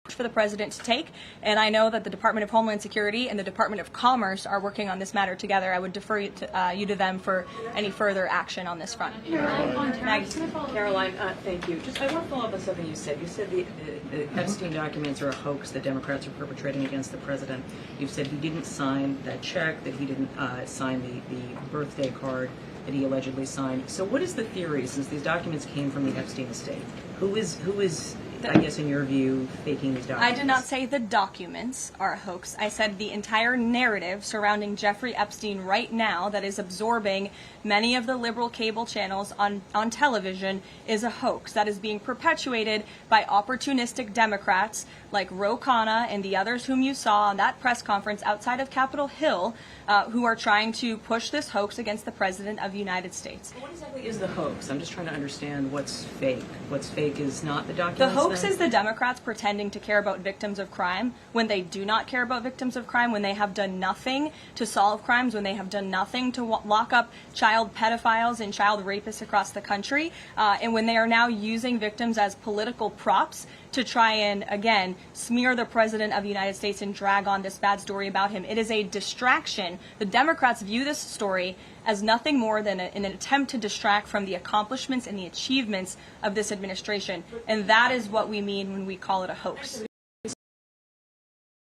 for the president to take, and I know that the Department of Homeland Security and the Department of Commerce are working on this matter together. I would defer you to them for any further action on this front. Caroline, thank you. Just I want to follow up on something you said. You said the Epstein documents are a hoax that Democrats are perpetrating against the president. You've said he didn't sign that check, that he didn't sign the birthday card that he allegedly signed. So what is the theory, since these documents came from the Epstein estate? Who is I guess in your view, faking these documents? I did not say the documents are a hoax. I said the entire narrative surrounding Jeffrey Epstein right now that is absorbing many of the liberal cable channels on television is a hoax that is being perpetuated by opportunistic Democrats like Ro Khanna and the others whom you saw on that press conference outside of Capitol Hill, who are trying to push this hoax against the President of the United States. What exactly is the hoax? I'm just trying to understand what's fake. What's fake is not the documents. The hoax is the Democrats pretending to care about victims of crime when they do not care about victims of crime, when they have done nothing to solve crimes, when they have done nothing to lock up child pedophiles and child rapists across the country, and when they are now using victims as political props to try and, again, smear the President of the United States and drag on this bad story about him. It is a distraction. The Democrats view this story as nothing more than an attempt to distract from the accomplishments and the achievements of this administration. And that is what we mean when we call it a hoax.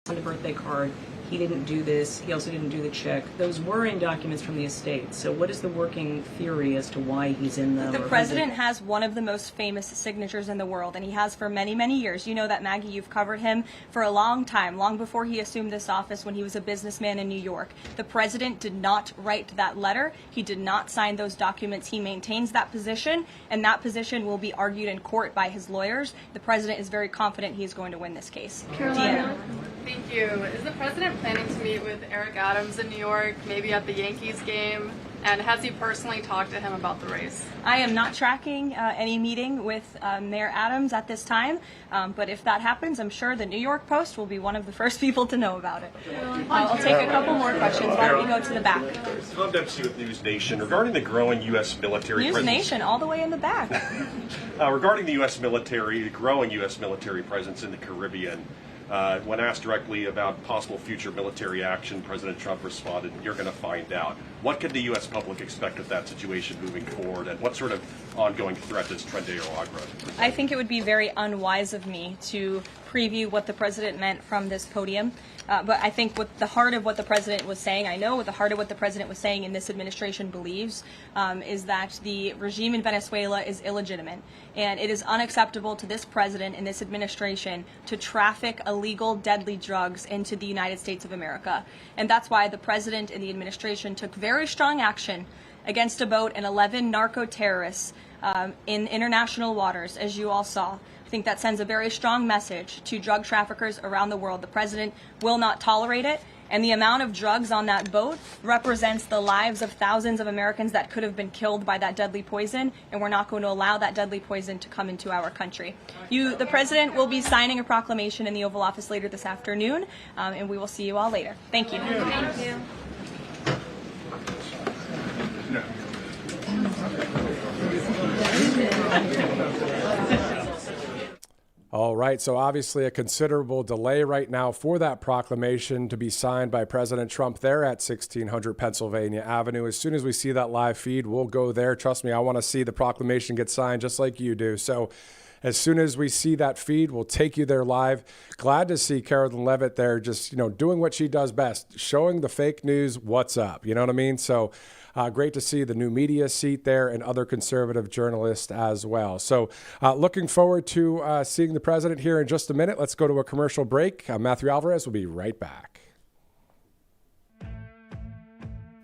On the birthday card, he didn't do this. He also didn't do the check. Those were in documents from the estate. So what is the working theory as to why he's in them? The president has one of the most famous signatures in the world, and he has for many, many years. You know that, Maggie, you've covered him for a long time, long before he assumed this office when he was a businessman in New York. The president did not write that letter. He did not sign those documents. He maintains that position, and that position will be argued in court by his lawyers. The president is very confident he is going to win this case. Caroline, thank you. Is the president planning to meet with Eric Adams in New York, maybe at the Yankees game? And has he personally talked to him about the race? I am not tracking any meeting with Mayor Adams at this time, but if that happens, I'm sure the New York Post will be one of the first people to know about it. I'll take a couple more questions. Why don't we go to the back? Tom Dempsey with News Nation. Regarding the growing U.S. military News presence, Nation, all the way in the back. regarding the U.S. military, the growing U.S. military presence in the Caribbean, when asked directly about possible future military action, President Trump responded, "You're going to find out." What can the U.S. public expect of that situation moving forward, and what sort of ongoing threat does Trendeo Agra present? I think it would be very unwise of me to preview what the president meant from this podium. But I think what the heart of what the president was saying, I know what the heart of what the president was saying in this administration believes, is that the regime in Venezuela is illegitimate. And it is unacceptable to this president and this administration to traffic illegal, deadly drugs into the United States of America. And that's why the president and the administration took very strong action against a boat and 11 narco-terrorists in international waters, as you all saw. I think that sends a very strong message to drug traffickers around the world. The president will not tolerate it, and the amount of drugs on that boat represents the lives of thousands of Americans that could have been killed by that deadly poison, and we're not going to allow that deadly poison to come into our country. The president will be signing a proclamation in the Oval Office later this afternoon, and we will see you all later. Thank you. Thank you. All right, so obviously a considerable delay right now for that proclamation to be signed by President Trump there at 1600 Pennsylvania Avenue. As soon as we see that live feed, we'll go there. Trust me, I want to see the proclamation get signed just like you do. So as soon as we see that feed, we'll take you there live. Glad to see Carolyn Levitt there just, doing what she does best, showing the fake news what's up. You know what I mean? So great to see the new media seat there and other conservative journalists as well. So looking forward to seeing the president here in just a minute. Let's go to a commercial break. Matthew Alvarez will be right back.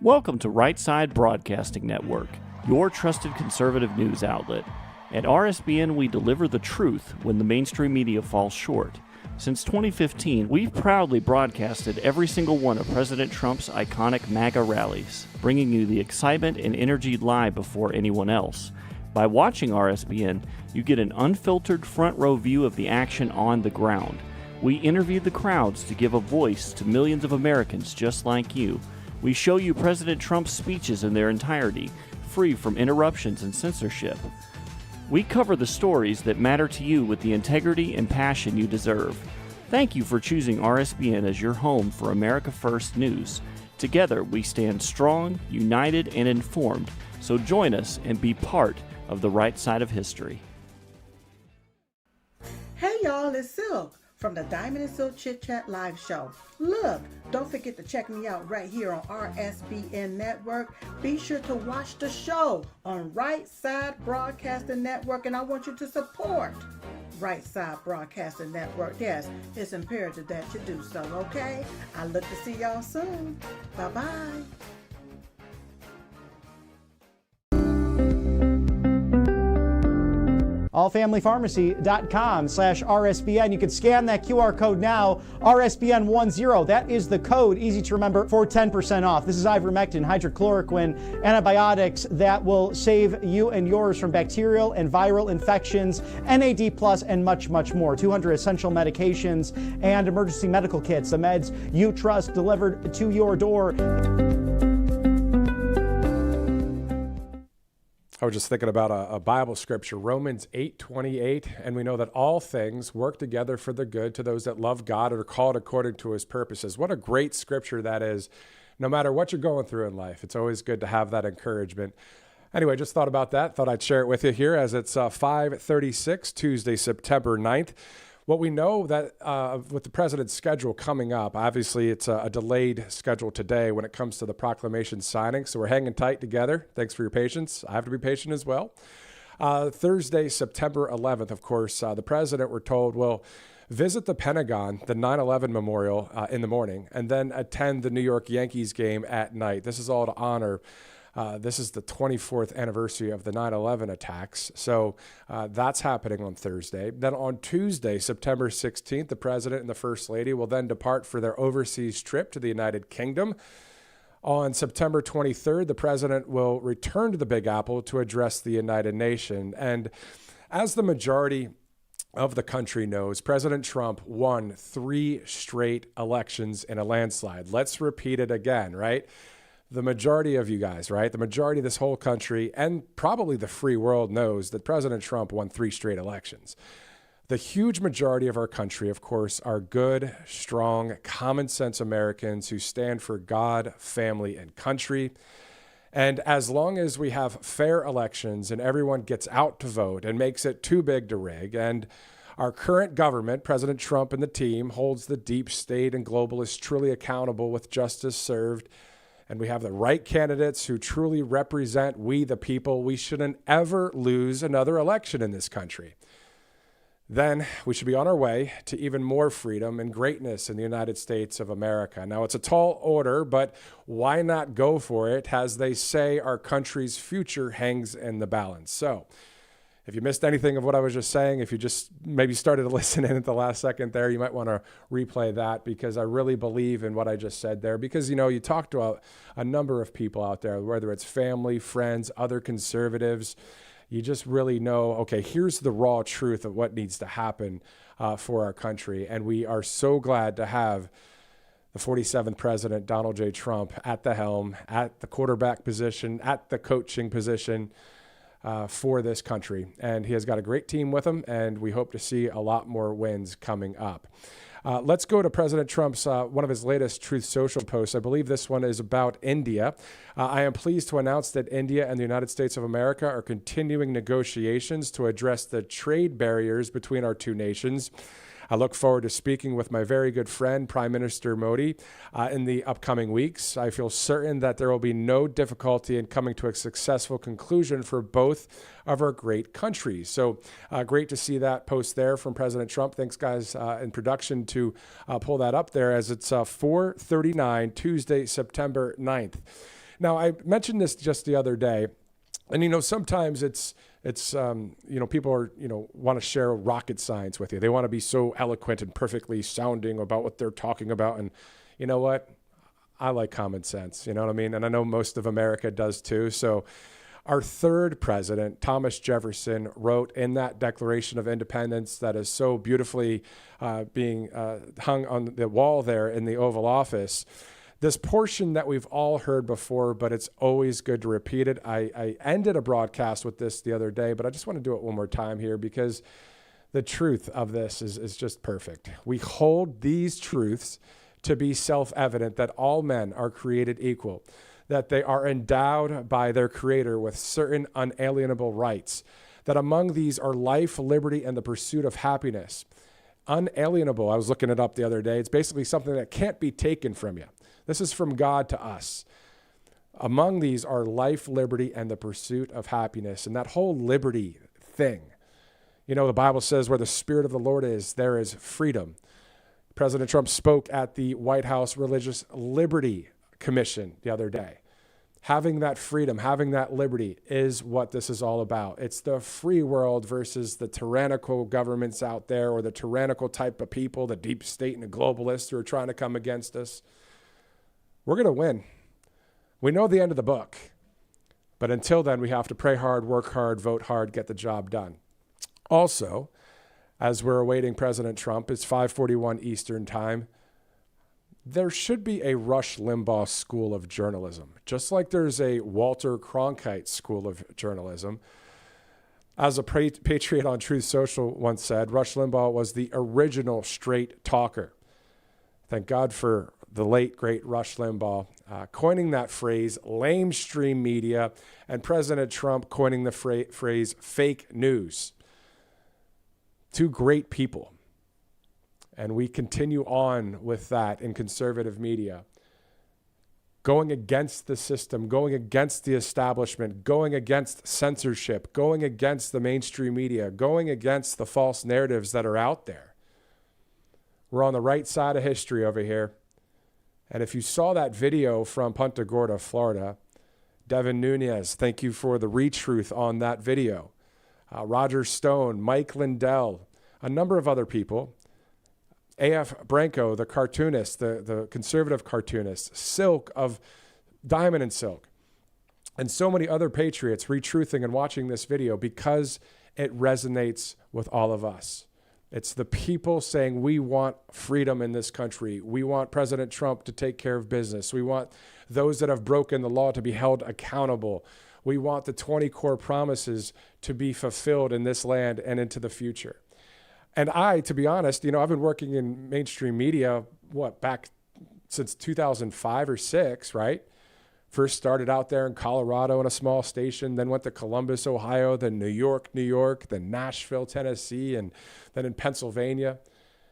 Welcome to Right Side Broadcasting Network, your trusted conservative news outlet. At RSBN, we deliver the truth when the mainstream media falls short. Since 2015, we've proudly broadcasted every single one of President Trump's iconic MAGA rallies, bringing you the excitement and energy live before anyone else. By watching RSBN, you get an unfiltered front row view of the action on the ground. We interview the crowds to give a voice to millions of Americans just like you. We show you President Trump's speeches in their entirety, free from interruptions and censorship. We cover the stories that matter to you with the integrity and passion you deserve. Thank you for choosing RSBN as your home for America First News. Together, we stand strong, united, and informed. So join us and be part of the right side of history. Hey y'all, it's Silk from the Diamond and Silk Chit Chat live show. Look, don't forget to check me out right here on RSBN Network. Be sure to watch the show on Right Side Broadcasting Network, and I want you to support Right Side Broadcasting Network. Yes, it's imperative that you do so, okay? I look to see y'all soon. Bye-bye. allfamilypharmacy.com/RSBN. You can scan that QR code now, RSBN10. That is the code, easy to remember, for 10% off. This is ivermectin, hydrochloroquine, antibiotics that will save you and yours from bacterial and viral infections, NAD+, and much, much more. 200 essential medications and emergency medical kits, the meds you trust delivered to your door. I was just thinking about a Bible scripture, Romans 8:28, and we know that all things work together for the good to those that love God and are called according to his purposes. What a great scripture that is. No matter what you're going through in life, it's always good to have that encouragement. Anyway, just thought about that. Thought I'd share it with you here as it's 5:36, Tuesday, September 9th. What we know that with the president's schedule coming up, obviously it's a delayed schedule today when it comes to the proclamation signing, so we're hanging tight together. Thanks for your patience. I have to be patient as well. Thursday, September 11th, of course, the president, we're told, will visit the Pentagon, the 9/11 memorial in the morning, and then attend the New York Yankees game at night. This is all to honor this is the 24th anniversary of the 9/11 attacks. So that's happening on Thursday. Then on Tuesday, September 16th, the president and the first lady will then depart for their overseas trip to the United Kingdom. On September 23rd, the president will return to the Big Apple to address the United Nations. And as the majority of the country knows, President Trump won 3 straight elections in a landslide. Let's repeat it again, right? The majority of you guys, right? The majority of this whole country and probably the free world knows that President Trump won 3 straight elections. The huge majority of our country, of course, are good, strong, common sense Americans who stand for God, family, and country. And as long as we have fair elections and everyone gets out to vote and makes it too big to rig, and our current government, President Trump and the team, holds the deep state and globalists truly accountable with justice served, and we have the right candidates who truly represent we the people, we shouldn't ever lose another election in this country. then we should be on our way to even more freedom and greatness in the United States of America. Now, it's a tall order, but why not go for it? As they say, our country's future hangs in the balance. So if you missed anything of what I was just saying, if you just maybe started to listen in at the last second there, you might want to replay that, because I really believe in what I just said there. Because, you talk to a number of people out there, whether it's family, friends, other conservatives, you just really know, okay, here's the raw truth of what needs to happen for our country. And we are so glad to have the 47th president, Donald J. Trump, at the helm, at the quarterback position, at the coaching position for this country. And he has got a great team with him, and we hope to see a lot more wins coming up. Let's go to President Trump's, one of his latest Truth Social posts. I believe this one is about India. I am pleased to announce that India and the United States of America are continuing negotiations to address the trade barriers between our two nations. I look forward to speaking with my very good friend, Prime Minister Modi, in the upcoming weeks. I feel certain that there will be no difficulty in coming to a successful conclusion for both of our great countries. So great to see that post there from President Trump. Thanks, guys, in production to pull that up there, as it's 4:39, Tuesday, September 9th. Now, I mentioned this just the other day, and, sometimes it's people are, want to share rocket science with you. They want to be so eloquent and perfectly sounding about what they're talking about. And you know what? I like common sense, you know what I mean? And I know most of America does too. So our third president, Thomas Jefferson, wrote in that Declaration of Independence that is so beautifully being hung on the wall there in the Oval Office, this portion that we've all heard before, but it's always good to repeat it. I ended a broadcast with this the other day, but I just want to do it one more time here, because the truth of this is just perfect. We hold these truths to be self-evident, that all men are created equal, that they are endowed by their Creator with certain unalienable rights, that among these are life, liberty, and the pursuit of happiness. Unalienable, I was looking it up the other day. It's basically something that can't be taken from you. This is from God to us. Among these are life, liberty, and the pursuit of happiness. And that whole liberty thing, the Bible says where the Spirit of the Lord is, there is freedom. President Trump spoke at the White House Religious Liberty Commission the other day. Having that freedom, having that liberty is what this is all about. It's the free world versus the tyrannical governments out there, or the tyrannical type of people, the deep state and the globalists who are trying to come against us. We're going to win. We know the end of the book. But until then, we have to pray hard, work hard, vote hard, get the job done. Also, as we're awaiting President Trump, it's 5:41 Eastern time. There should be a Rush Limbaugh School of Journalism, just like there's a Walter Cronkite School of Journalism. As a patriot on Truth Social once said, Rush Limbaugh was the original straight talker. Thank God for the late, great Rush Limbaugh coining that phrase, lamestream media, and President Trump coining the phrase fake news. Two great people. And we continue on with that in conservative media, going against the system, going against the establishment, going against censorship, going against the mainstream media, going against the false narratives that are out there. We're on the right side of history over here. And if you saw that video from Punta Gorda, Florida, Devin Nunes, thank you for the retruth on that video. Roger Stone, Mike Lindell, a number of other people. A.F. Branco, the cartoonist, the conservative cartoonist, Silk of Diamond and Silk, and so many other patriots retruthing and watching this video because it resonates with all of us. It's the people saying we want freedom in this country. We want President Trump to take care of business. We want those that have broken the law to be held accountable. We want the 20 core promises to be fulfilled in this land and into the future. And to be honest, I've been working in mainstream media, back since 2005 or 6, right? First started out there in Colorado in a small station, then went to Columbus, Ohio, then New York, then Nashville, Tennessee, and then in Pennsylvania.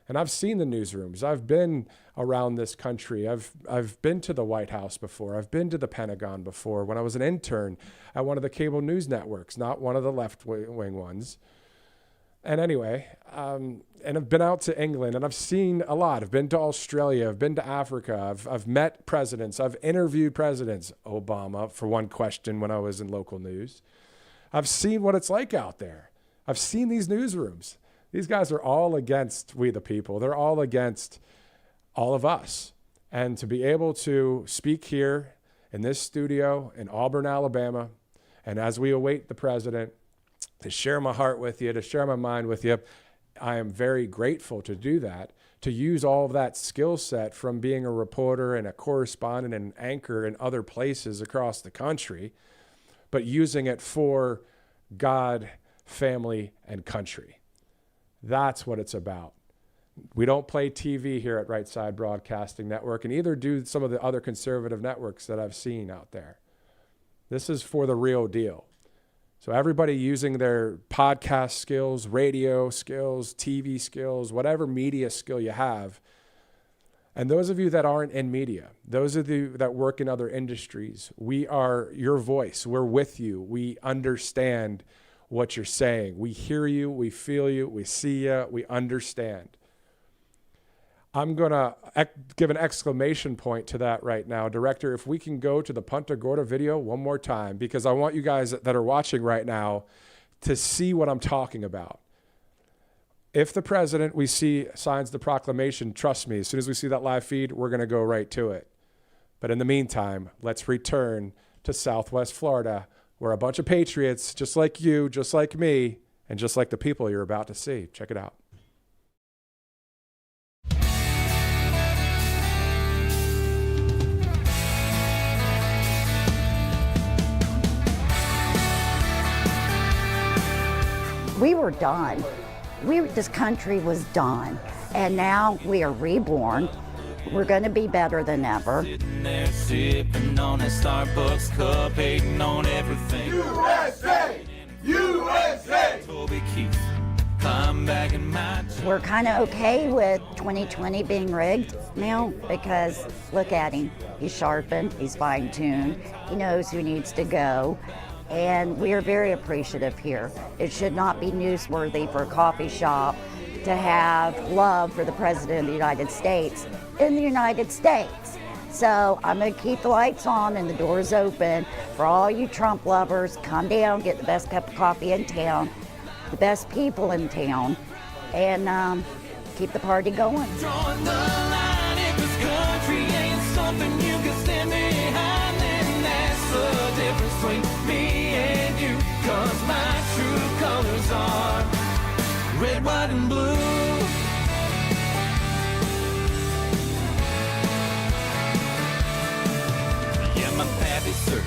And I've seen the newsrooms. I've been around this country. I've been to the White House before. I've been to the Pentagon before when I was an intern at one of the cable news networks, not one of the left-wing ones. And anyway, and I've been out to England and I've seen a lot. I've been to Australia. I've been to Africa. I've met presidents. I've interviewed presidents. Obama, for one question when I was in local news. I've seen what it's like out there. I've seen these newsrooms. These guys are all against we the people. They're all against all of us. And to be able to speak here in this studio in Auburn, Alabama, and as we await the president, to share my heart with you, to share my mind with you, I am very grateful to do that, to use all of that skill set from being a reporter and a correspondent and an anchor in other places across the country, but using it for God, family, and country. That's what it's about. We don't play TV here at Right Side Broadcasting Network, and either do some of the other conservative networks that I've seen out there. This is for the real deal. So everybody using their podcast skills, radio skills, TV skills, whatever media skill you have, and those of you that aren't in media, those of you that work in other industries, we are your voice. We're with you. We understand what you're saying. We hear you, we feel you, we see you, we understand. I'm going to give an exclamation point to that right now. Director, if we can go to the Punta Gorda video one more time, because I want you guys that are watching right now to see what I'm talking about. If the president, we see, signs the proclamation, trust me, as soon as we see that live feed, we're going to go right to it. But in the meantime, let's return to Southwest Florida, where a bunch of patriots, just like you, just like me, and just like the people you're about to see. Check it out. We were done. This country was done. And now we are reborn. We're going to be better than ever. Sitting there sipping on that Starbucks cup, hating on everything. USA! USA! Toby Keith, climb back in my... We're kind of okay with 2020 being rigged now because look at him. He's sharpened, he's fine-tuned, he knows who needs to go. And we are very appreciative here. It should not be newsworthy for a coffee shop to have love for the President of the United States in the United States. So I'm going to keep the lights on and the doors open for all you Trump lovers. Come down, get the best cup of coffee in town, the best people in town, and keep the party going. Drawing the line, if this country ain't something you can stand behind, then that's the difference between me and you. 'Cause my true colors are red, white, and blue. Yeah, my pappy served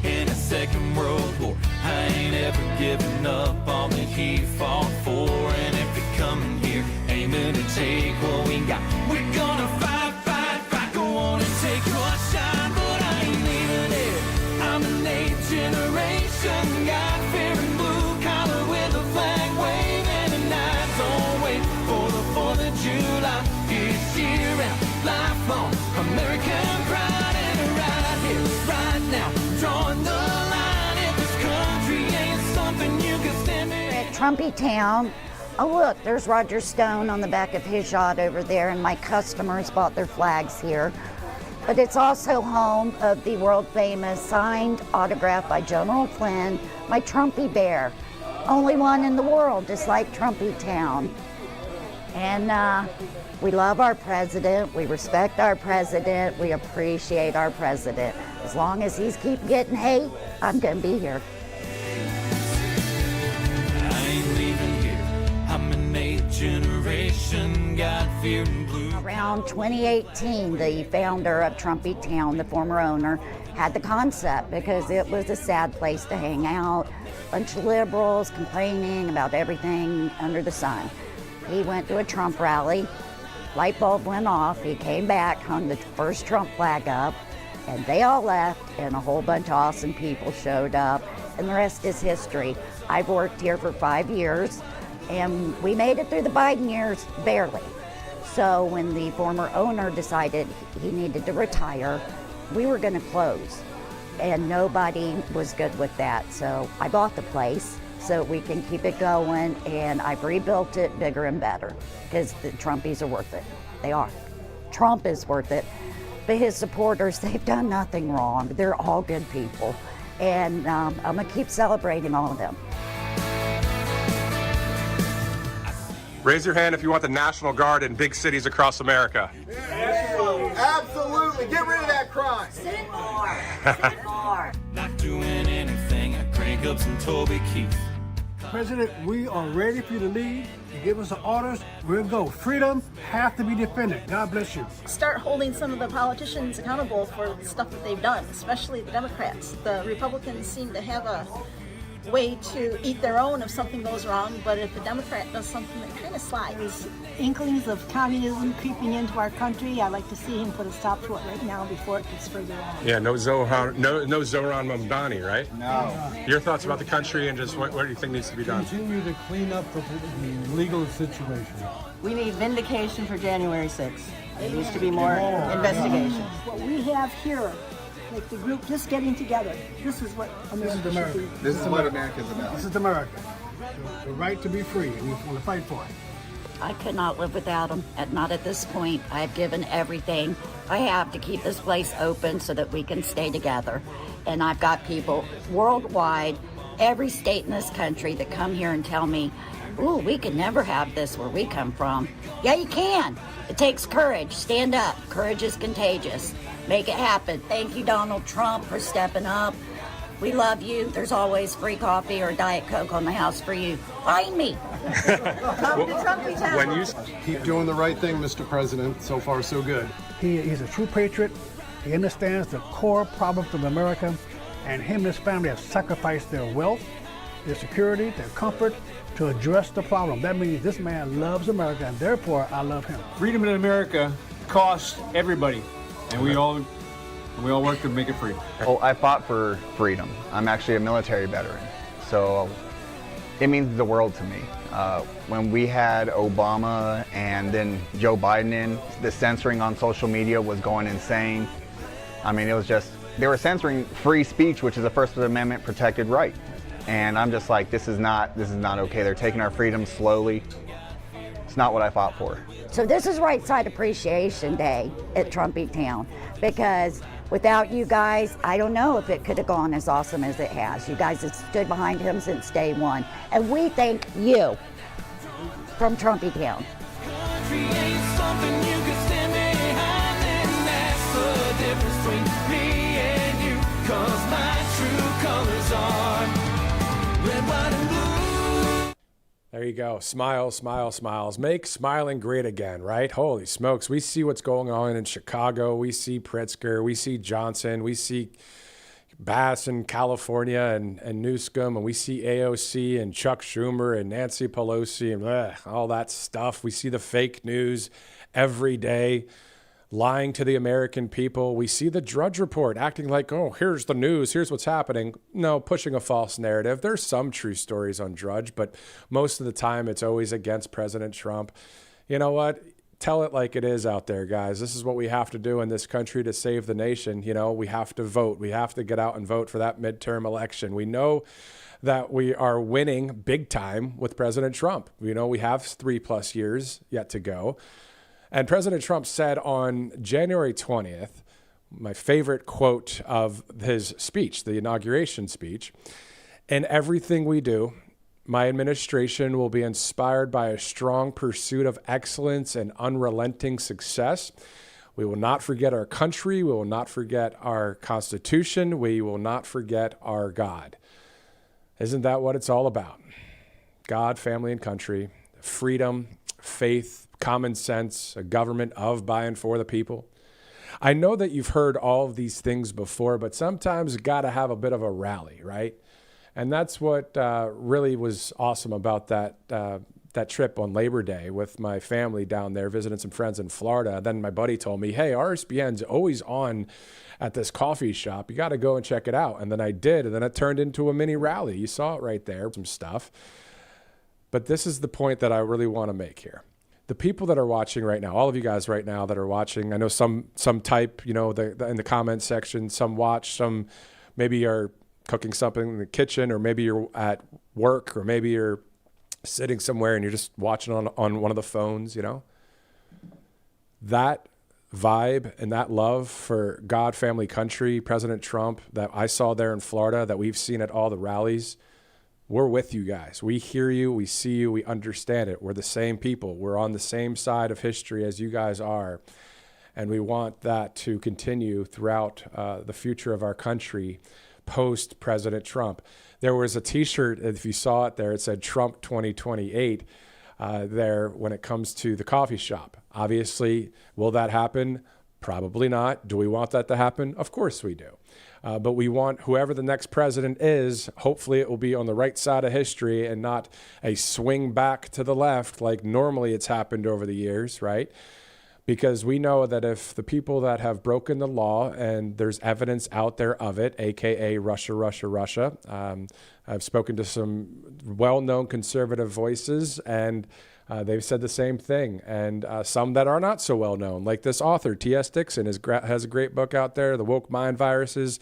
in the Second World War. I ain't ever given up all that he fought for. And if you're coming here aiming to take what we got, we're gonna fight, fight, fight. Go on and take your shine, but I ain't leaving it. I'm an 8th generation God-fearing blue collar with a flag waving, and I don't wait for the 4th of July. It's year round, lifelong American pride, and right here, right now, drawing the line. If this country ain't something you can stand in. At Trumpy Town, oh look, there's Roger Stone on the back of his yacht over there, and my customers bought their flags here. But it's also home of the world famous signed autograph by General Flynn, my Trumpy bear. Only one in the world, just like Trumpy Town. And we love our president, we respect our president, we appreciate our president. As long as he's keep getting hate, I'm gonna be here. I ain't leaving here. I'm an 8th generation God-fearing blue. Around 2018, the founder of Trumpy Town, the former owner, had the concept because it was a sad place to hang out. A bunch of liberals complaining about everything under the sun. He went to a Trump rally, light bulb went off, he came back, hung the first Trump flag up, and they all left, and a whole bunch of awesome people showed up, and the rest is history. I've worked here for 5 years, and we made it through the Biden years barely. So when the former owner decided he needed to retire, we were going to close, and nobody was good with that. So I bought the place, so we can keep it going. And I've rebuilt it bigger and better because the Trumpies are worth it. They are. Trump is worth it. But his supporters, they've done nothing wrong. They're all good people. And I'm going to keep celebrating all of them. Raise your hand if you want the National Guard in big cities across America. Absolutely. Get rid of that crime. Send more. Send more. Not doing anything, I crank up some Toby Keith. President, we are ready for you to lead. You give us the orders, we'll go. Freedom has to be defended. God bless you. Start holding some of the politicians accountable for the stuff that they've done, especially the Democrats. The Republicans seem to have a way to eat their own if something goes wrong, but if a Democrat does something that kind of slides. Inklings of communism creeping into our country. I'd like to see him put a stop to it right now before it gets further on. Yeah, no Zoran Mamdani, right? No. Your thoughts about the country and just what do you think needs to be done? Continue to clean up the legal situation. We need vindication for January 6th. There needs to be more investigation. What we have here, like the group just getting together, this is what America should be. This is what America's about. This is America. The right to be free, and we want to fight for it. I could not live without them, not at this point. I have given everything I have to keep this place open so that we can stay together. And I've got people worldwide, every state in this country that come here and tell me, ooh, we could never have this where we come from. Yeah, you can. It takes courage. Stand up. Courage is contagious. Make it happen. Thank you, Donald Trump, for stepping up. We love you. There's always free coffee or Diet Coke on the house for you. Find me. Come to Trumpy Town. When you keep doing the right thing, Mr. President, so far so good. He's a true patriot. He understands the core problems of America, and him and his family have sacrificed their wealth, their security, their comfort to address the problem. That means this man loves America, and therefore I love him. Freedom in America costs everybody, and we all work to make it free. Well, I fought for freedom. I'm actually a military veteran, so it means the world to me. When we had Obama and then Joe Biden in, the censoring on social media was going insane. I mean, it was just, they were censoring free speech, which is a First Amendment protected right. And I'm just like, this is not okay. They're taking our freedom slowly. It's not what I fought for. So this is Right Side Appreciation Day at Trumpy Town, because without you guys, I don't know if it could have gone as awesome as it has. You guys have stood behind him since day one. And we thank you from Trumpy Town. Country ain't something you can stand behind, and that's the difference between me and you, 'cause my true colors are red, white, and blue. There you go. Smile, smile, smiles. Make smiling great again, right? Holy smokes. We see what's going on in Chicago. We see Pritzker. We see Johnson. We see Bass in California and Newsom. And we see AOC and Chuck Schumer and Nancy Pelosi and all that stuff. We see the fake news every day, lying to the American people. We see the Drudge Report acting like, oh, here's the news, here's what's happening. No, pushing a false narrative. There's some true stories on Drudge, but most of the time it's always against President Trump. You know what? Tell it like it is out there, guys. This is what we have to do in this country to save the nation. You know, we have to vote. We have to get out and vote for that midterm election. We know that we are winning big time with President Trump. You know, we have 3+ years yet to go. And President Trump said on January 20th, my favorite quote of his speech, the inauguration speech, "In everything we do, my administration will be inspired by a strong pursuit of excellence and unrelenting success. We will not forget our country. We will not forget our Constitution. We will not forget our God." Isn't that what it's all about? God, family, and country, freedom, faith, common sense, a government of, by, and for the people. I know that you've heard all of these things before, but sometimes you got to have a bit of a rally, right? And that's what really was awesome about that trip on Labor Day with my family down there, visiting some friends in Florida. Then my buddy told me, hey, RSBN's always on at this coffee shop. You got to go and check it out. And then I did, and then it turned into a mini rally. You saw it right there, some stuff. But this is the point that I really want to make here. The people that are watching right now, all of you guys right now that are watching, I know some type, you know, in the comment section, some watch, some maybe are cooking something in the kitchen, or maybe you're at work, or maybe you're sitting somewhere and you're just watching on one of the phones, you know. That vibe and that love for God, family, country, President Trump that I saw there in Florida, that we've seen at all the rallies, we're with you guys. We hear you, we see you, we understand it. We're the same people. We're on the same side of history as you guys are. And we want that to continue throughout the future of our country post President Trump. There was a t-shirt, if you saw it there, it said Trump 2028 there when it comes to the coffee shop. Obviously, will that happen? Probably not. Do we want that to happen? Of course we do. But we want whoever the next president is, hopefully it will be on the right side of history and not a swing back to the left like normally it's happened over the years, right? Because we know that if the people that have broken the law, and there's evidence out there of it, AKA Russia, I've spoken to some well-known conservative voices, and they've said the same thing. And some that are not so well-known, like this author, T.S. Dixon, has a great book out there, The Woke Mind Viruses,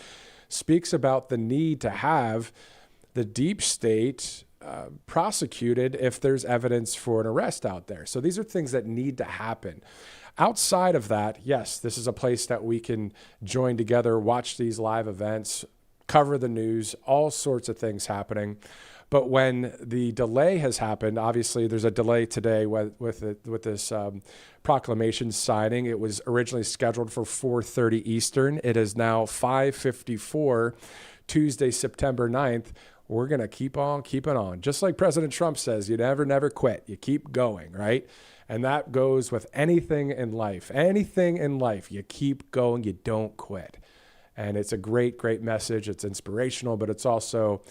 speaks about the need to have the deep state prosecuted if there's evidence for an arrest out there. So these are things that need to happen. Outside of that, yes, this is a place that we can join together, watch these live events, cover the news, all sorts of things happening. But when the delay has happened, obviously there's a delay today with this proclamation signing. It was originally scheduled for 4:30 Eastern. It is now 5:54, Tuesday, September 9th. We're going to keep on keeping on. Just like President Trump says, you never quit. You keep going, right? And that goes with anything in life. Anything in life, you keep going, you don't quit. And it's a great, great message. It's inspirational, but it's also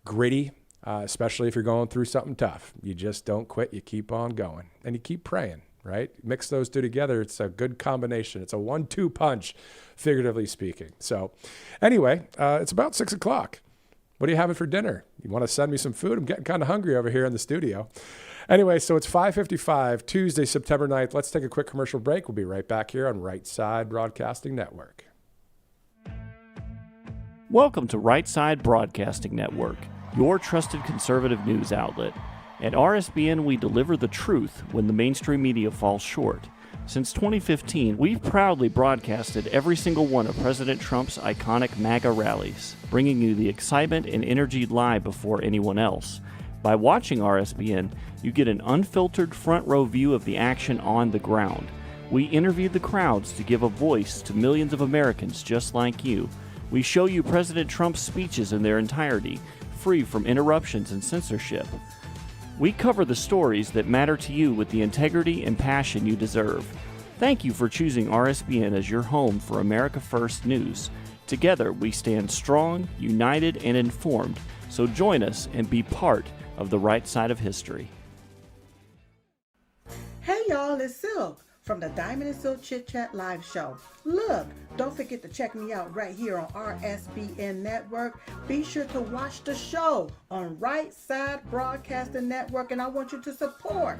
gritty, especially if you're going through something tough. You just don't quit. You keep on going. And you keep praying, right? Mix those two together. It's a good combination. It's a 1-2 punch, figuratively speaking. So anyway, it's about 6 o'clock. What are you having for dinner? You want to send me some food? I'm getting kind of hungry over here in the studio. Anyway, so it's 5:55, Tuesday, September 9th. Let's take a quick commercial break. We'll be right back here on Right Side Broadcasting Network. Welcome to Right Side Broadcasting Network, your trusted conservative news outlet. At RSBN, we deliver the truth when the mainstream media falls short. Since 2015, we've proudly broadcasted every single one of President Trump's iconic MAGA rallies, bringing you the excitement and energy live before anyone else. By watching RSBN, you get an unfiltered front row view of the action on the ground. We interview the crowds to give a voice to millions of Americans just like you. We show you President Trump's speeches in their entirety, free from interruptions and censorship. We cover the stories that matter to you with the integrity and passion you deserve. Thank you for choosing RSBN as your home for America First News. Together, we stand strong, united, and informed. So join us and be part of the right side of history. Hey y'all, it's Silk from the Diamond and Silk Chit Chat live show. Look, don't forget to check me out right here on RSBN Network. Be sure to watch the show on Right Side Broadcasting Network, and I want you to support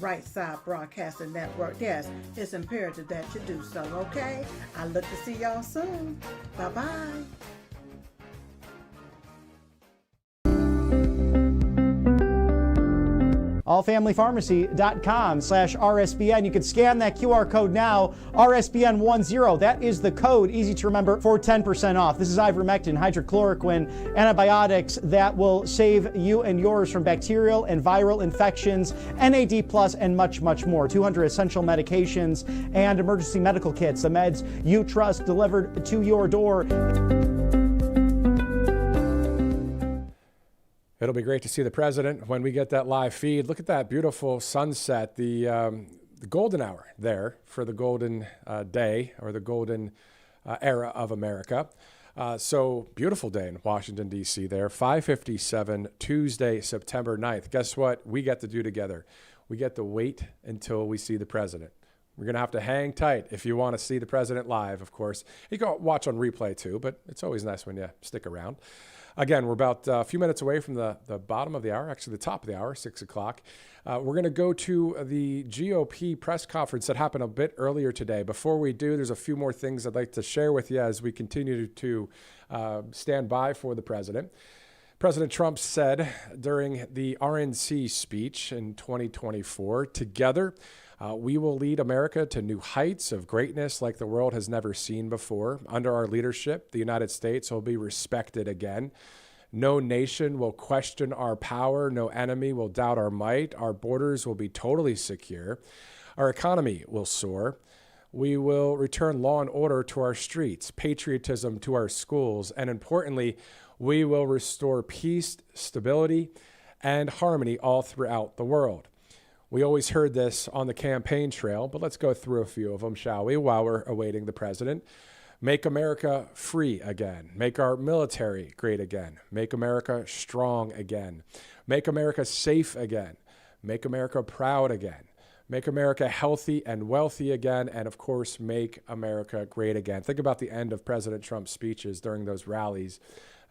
Right Side Broadcasting Network. Yes, it's imperative that you do so, okay? I look to see y'all soon. Bye-bye. allfamilypharmacy.com/RSBN. You can scan that QR code now, RSBN10. That is the code, easy to remember, for 10% off. This is ivermectin, hydrochloroquine, antibiotics that will save you and yours from bacterial and viral infections, NAD+, and much, much more. 200 essential medications and emergency medical kits, the meds you trust delivered to your door. It'll be great to see the president when we get that live feed. Look at that beautiful sunset, the golden hour there for the golden day or the golden era of America. So beautiful day in Washington, D.C. there. 5:57, Tuesday, September 9th. Guess what we get to do together? We get to wait until we see the president. We're going to have to hang tight if you want to see the president live, of course. You can watch on replay too, but it's always nice when you stick around. Again, we're about a few minutes away from the bottom of the hour, actually the top of the hour, 6 o'clock. We're going to go to the GOP press conference that happened a bit earlier today. Before we do, there's a few more things I'd like to share with you as we continue to stand by for the president. President Trump said during the RNC speech in 2024, together, we will lead America to new heights of greatness like the world has never seen before. Under our leadership, the United States will be respected again. No nation will question our power. No enemy will doubt our might. Our borders will be totally secure. Our economy will soar. We will return law and order to our streets, patriotism to our schools, and importantly, we will restore peace, stability, and harmony all throughout the world. We always heard this on the campaign trail, but let's go through a few of them, shall we, while we're awaiting the president. Make America free again. Make our military great again. Make America strong again. Make America safe again. Make America proud again. Make America healthy and wealthy again. And of course, make America great again. Think about the end of President Trump's speeches during those rallies.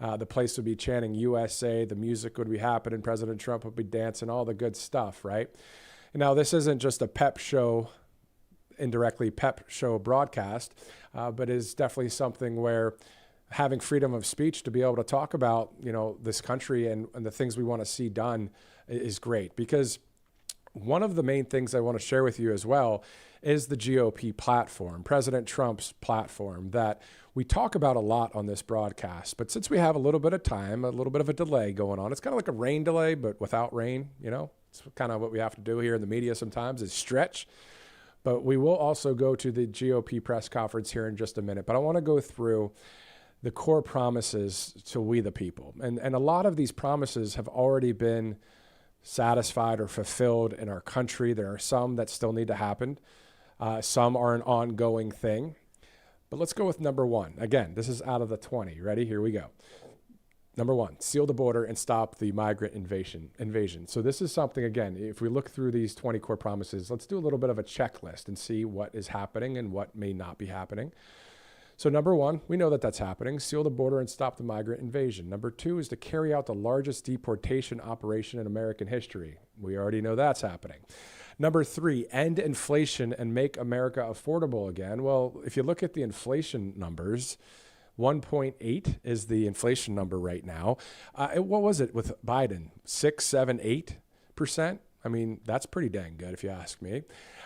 The place would be chanting USA. The music would be happening. President Trump would be dancing, all the good stuff, right? Now, this isn't just a pep show, indirectly pep show broadcast, but is definitely something where having freedom of speech to be able to talk about, this country and the things we want to see done is great. Because one of the main things I want to share with you as well is the GOP platform, President Trump's platform, that we talk about a lot on this broadcast. But since we have a little bit of time, a little bit of a delay going on, it's kind of like a rain delay, but without rain, It's kind of what we have to do here in the media sometimes is stretch. But we will also go to the GOP press conference here in just a minute. But I want to go through the core promises to we the people. And a lot of these promises have already been satisfied or fulfilled in our country. There are some that still need to happen. Some are an ongoing thing. But let's go with number one. Again, this is out of the 20. Ready? Here we go. Number one, seal the border and stop the migrant invasion. So this is something, again, if we look through these 20 core promises, let's do a little bit of a checklist and see what is happening and what may not be happening. So number one, we know that that's happening. Seal the border and stop the migrant invasion. Number two is to carry out the largest deportation operation in American history. We already know that's happening. Number three, end inflation and make America affordable again. Well, if you look at the inflation numbers, 1.8 is the inflation number right now. What was it with Biden? 6, 7, 8%? I mean, that's pretty dang good if you ask me.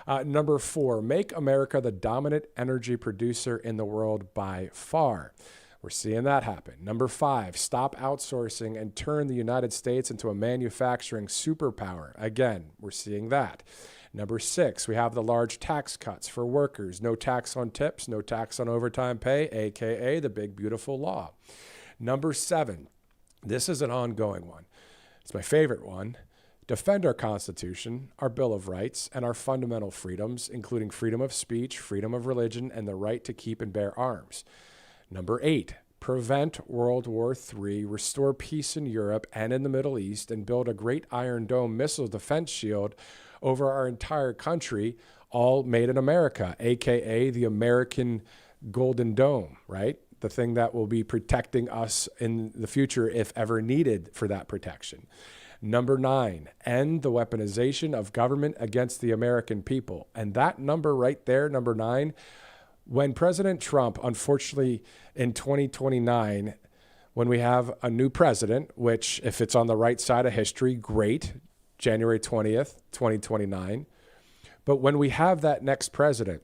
Number four, make America the dominant energy producer in the world by far. We're seeing that happen. Number five, stop outsourcing and turn the United States into a manufacturing superpower. Again, we're seeing that. Number six, we have the large tax cuts for workers. No tax on tips, no tax on overtime pay, AKA the big, beautiful law. Number seven, this is an ongoing one. It's my favorite one. Defend our Constitution, our Bill of Rights, and our fundamental freedoms, including freedom of speech, freedom of religion, and the right to keep and bear arms. Number eight, prevent World War III, restore peace in Europe and in the Middle East, and build a great Iron Dome missile defense shield over our entire country, all made in America, AKA the American Golden Dome, right? The thing that will be protecting us in the future if ever needed for that protection. Number nine, end the weaponization of government against the American people. And that number right there, number nine, when President Trump, unfortunately in 2029, when we have a new president, which if it's on the right side of history, great, January 20th, 2029. But when we have that next president,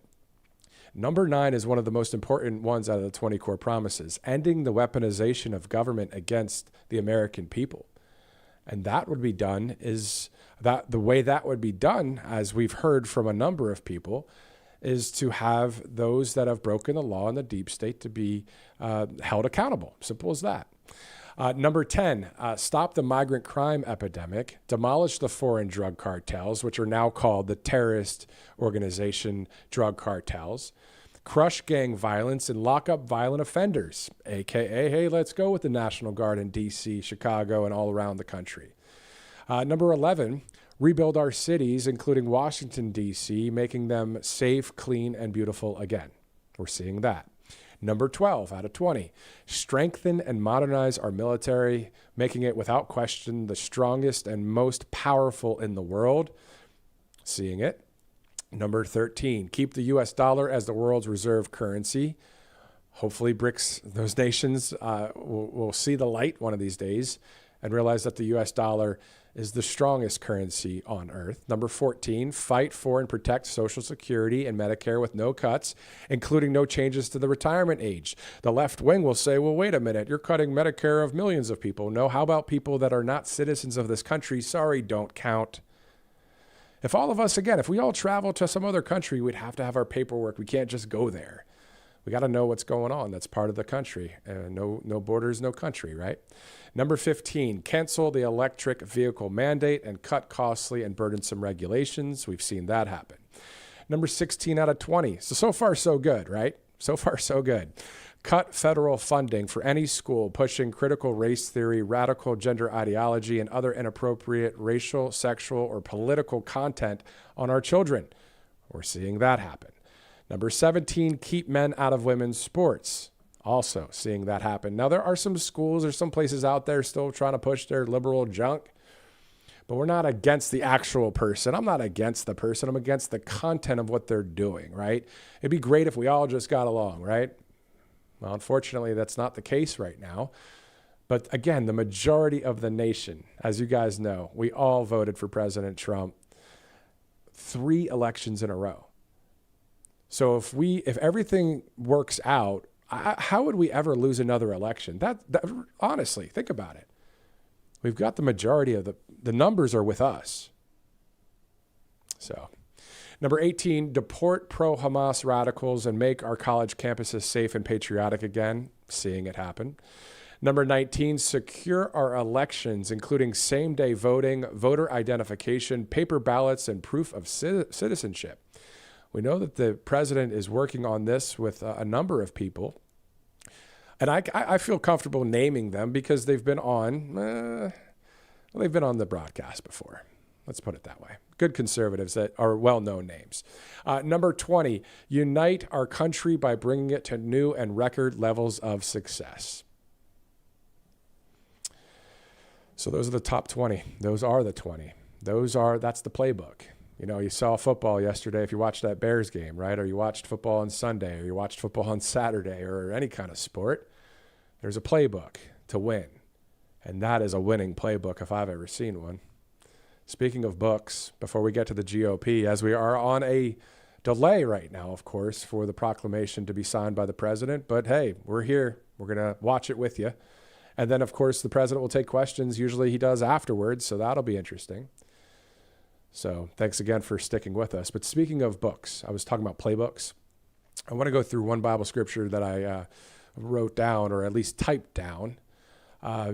number nine is one of the most important ones out of the 20 core promises, ending the weaponization of government against the American people. And that would be done the way that would be done, as we've heard from a number of people, is to have those that have broken the law in the deep state to be held accountable. Simple as that. Number 10, stop the migrant crime epidemic, demolish the foreign drug cartels, which are now called the terrorist organization drug cartels, crush gang violence, and lock up violent offenders, AKA, hey, let's go with the National Guard in D.C., Chicago, and all around the country. Number 11, rebuild our cities, including Washington, D.C., making them safe, clean, and beautiful again. We're seeing that. Number 12 out of 20, strengthen and modernize our military, making it without question the strongest and most powerful in the world. Seeing it. Number 13, keep the U.S. dollar as the world's reserve currency. Hopefully BRICS, those nations will see the light one of these days and realize that the U.S. dollar is the strongest currency on earth. Number 14, fight for and protect Social Security and Medicare with no cuts, including no changes to the retirement age. The left wing will say, well, wait a minute, you're cutting Medicare of millions of people. No, how about people that are not citizens of this country? Sorry, don't count. If all of us, again, if we all travel to some other country, we'd have to have our paperwork. We can't just go there. We got to know what's going on. That's part of the country. No borders, no country, right? Number 15, cancel the electric vehicle mandate and cut costly and burdensome regulations. We've seen that happen. Number 16 out of 20. So far, so good, right? So far, so good. Cut federal funding for any school pushing critical race theory, radical gender ideology, and other inappropriate racial, sexual, or political content on our children. We're seeing that happen. Number 17, keep men out of women's sports. Also seeing that happen. Now, there are some schools or some places out there still trying to push their liberal junk, but we're not against the actual person. I'm not against the person. I'm against the content of what they're doing, right? It'd be great if we all just got along, right? Well, unfortunately, that's not the case right now. But again, the majority of the nation, as you guys know, we all voted for President Trump 3 elections in a row. So if everything works out, how would we ever lose another election? That honestly, think about it. We've got the majority of the numbers are with us. So, number 18, deport pro-Hamas radicals and make our college campuses safe and patriotic again. Seeing it happen. Number 19, secure our elections, including same-day voting, voter identification, paper ballots, and proof of citizenship. We know that the president is working on this with a number of people. And I feel comfortable naming them because they've been on the broadcast before. Let's put it that way. Good conservatives that are well-known names. Number 20, unite our country by bringing it to new and record levels of success. So those are the top 20. Those are the 20. That's the playbook. You know, you saw football yesterday if you watched that Bears game, right? Or you watched football on Sunday, or you watched football on Saturday, or any kind of sport. There's a playbook to win. And that is a winning playbook if I've ever seen one. Speaking of books, before we get to the GOP, as we are on a delay right now, of course, for the proclamation to be signed by the president. But hey, we're here. We're going to watch it with you. And then, of course, the president will take questions. Usually he does afterwards, so that'll be interesting. So thanks again for sticking with us. But speaking of books, I was talking about playbooks. I want to go through one Bible scripture that I wrote down, or at least typed down.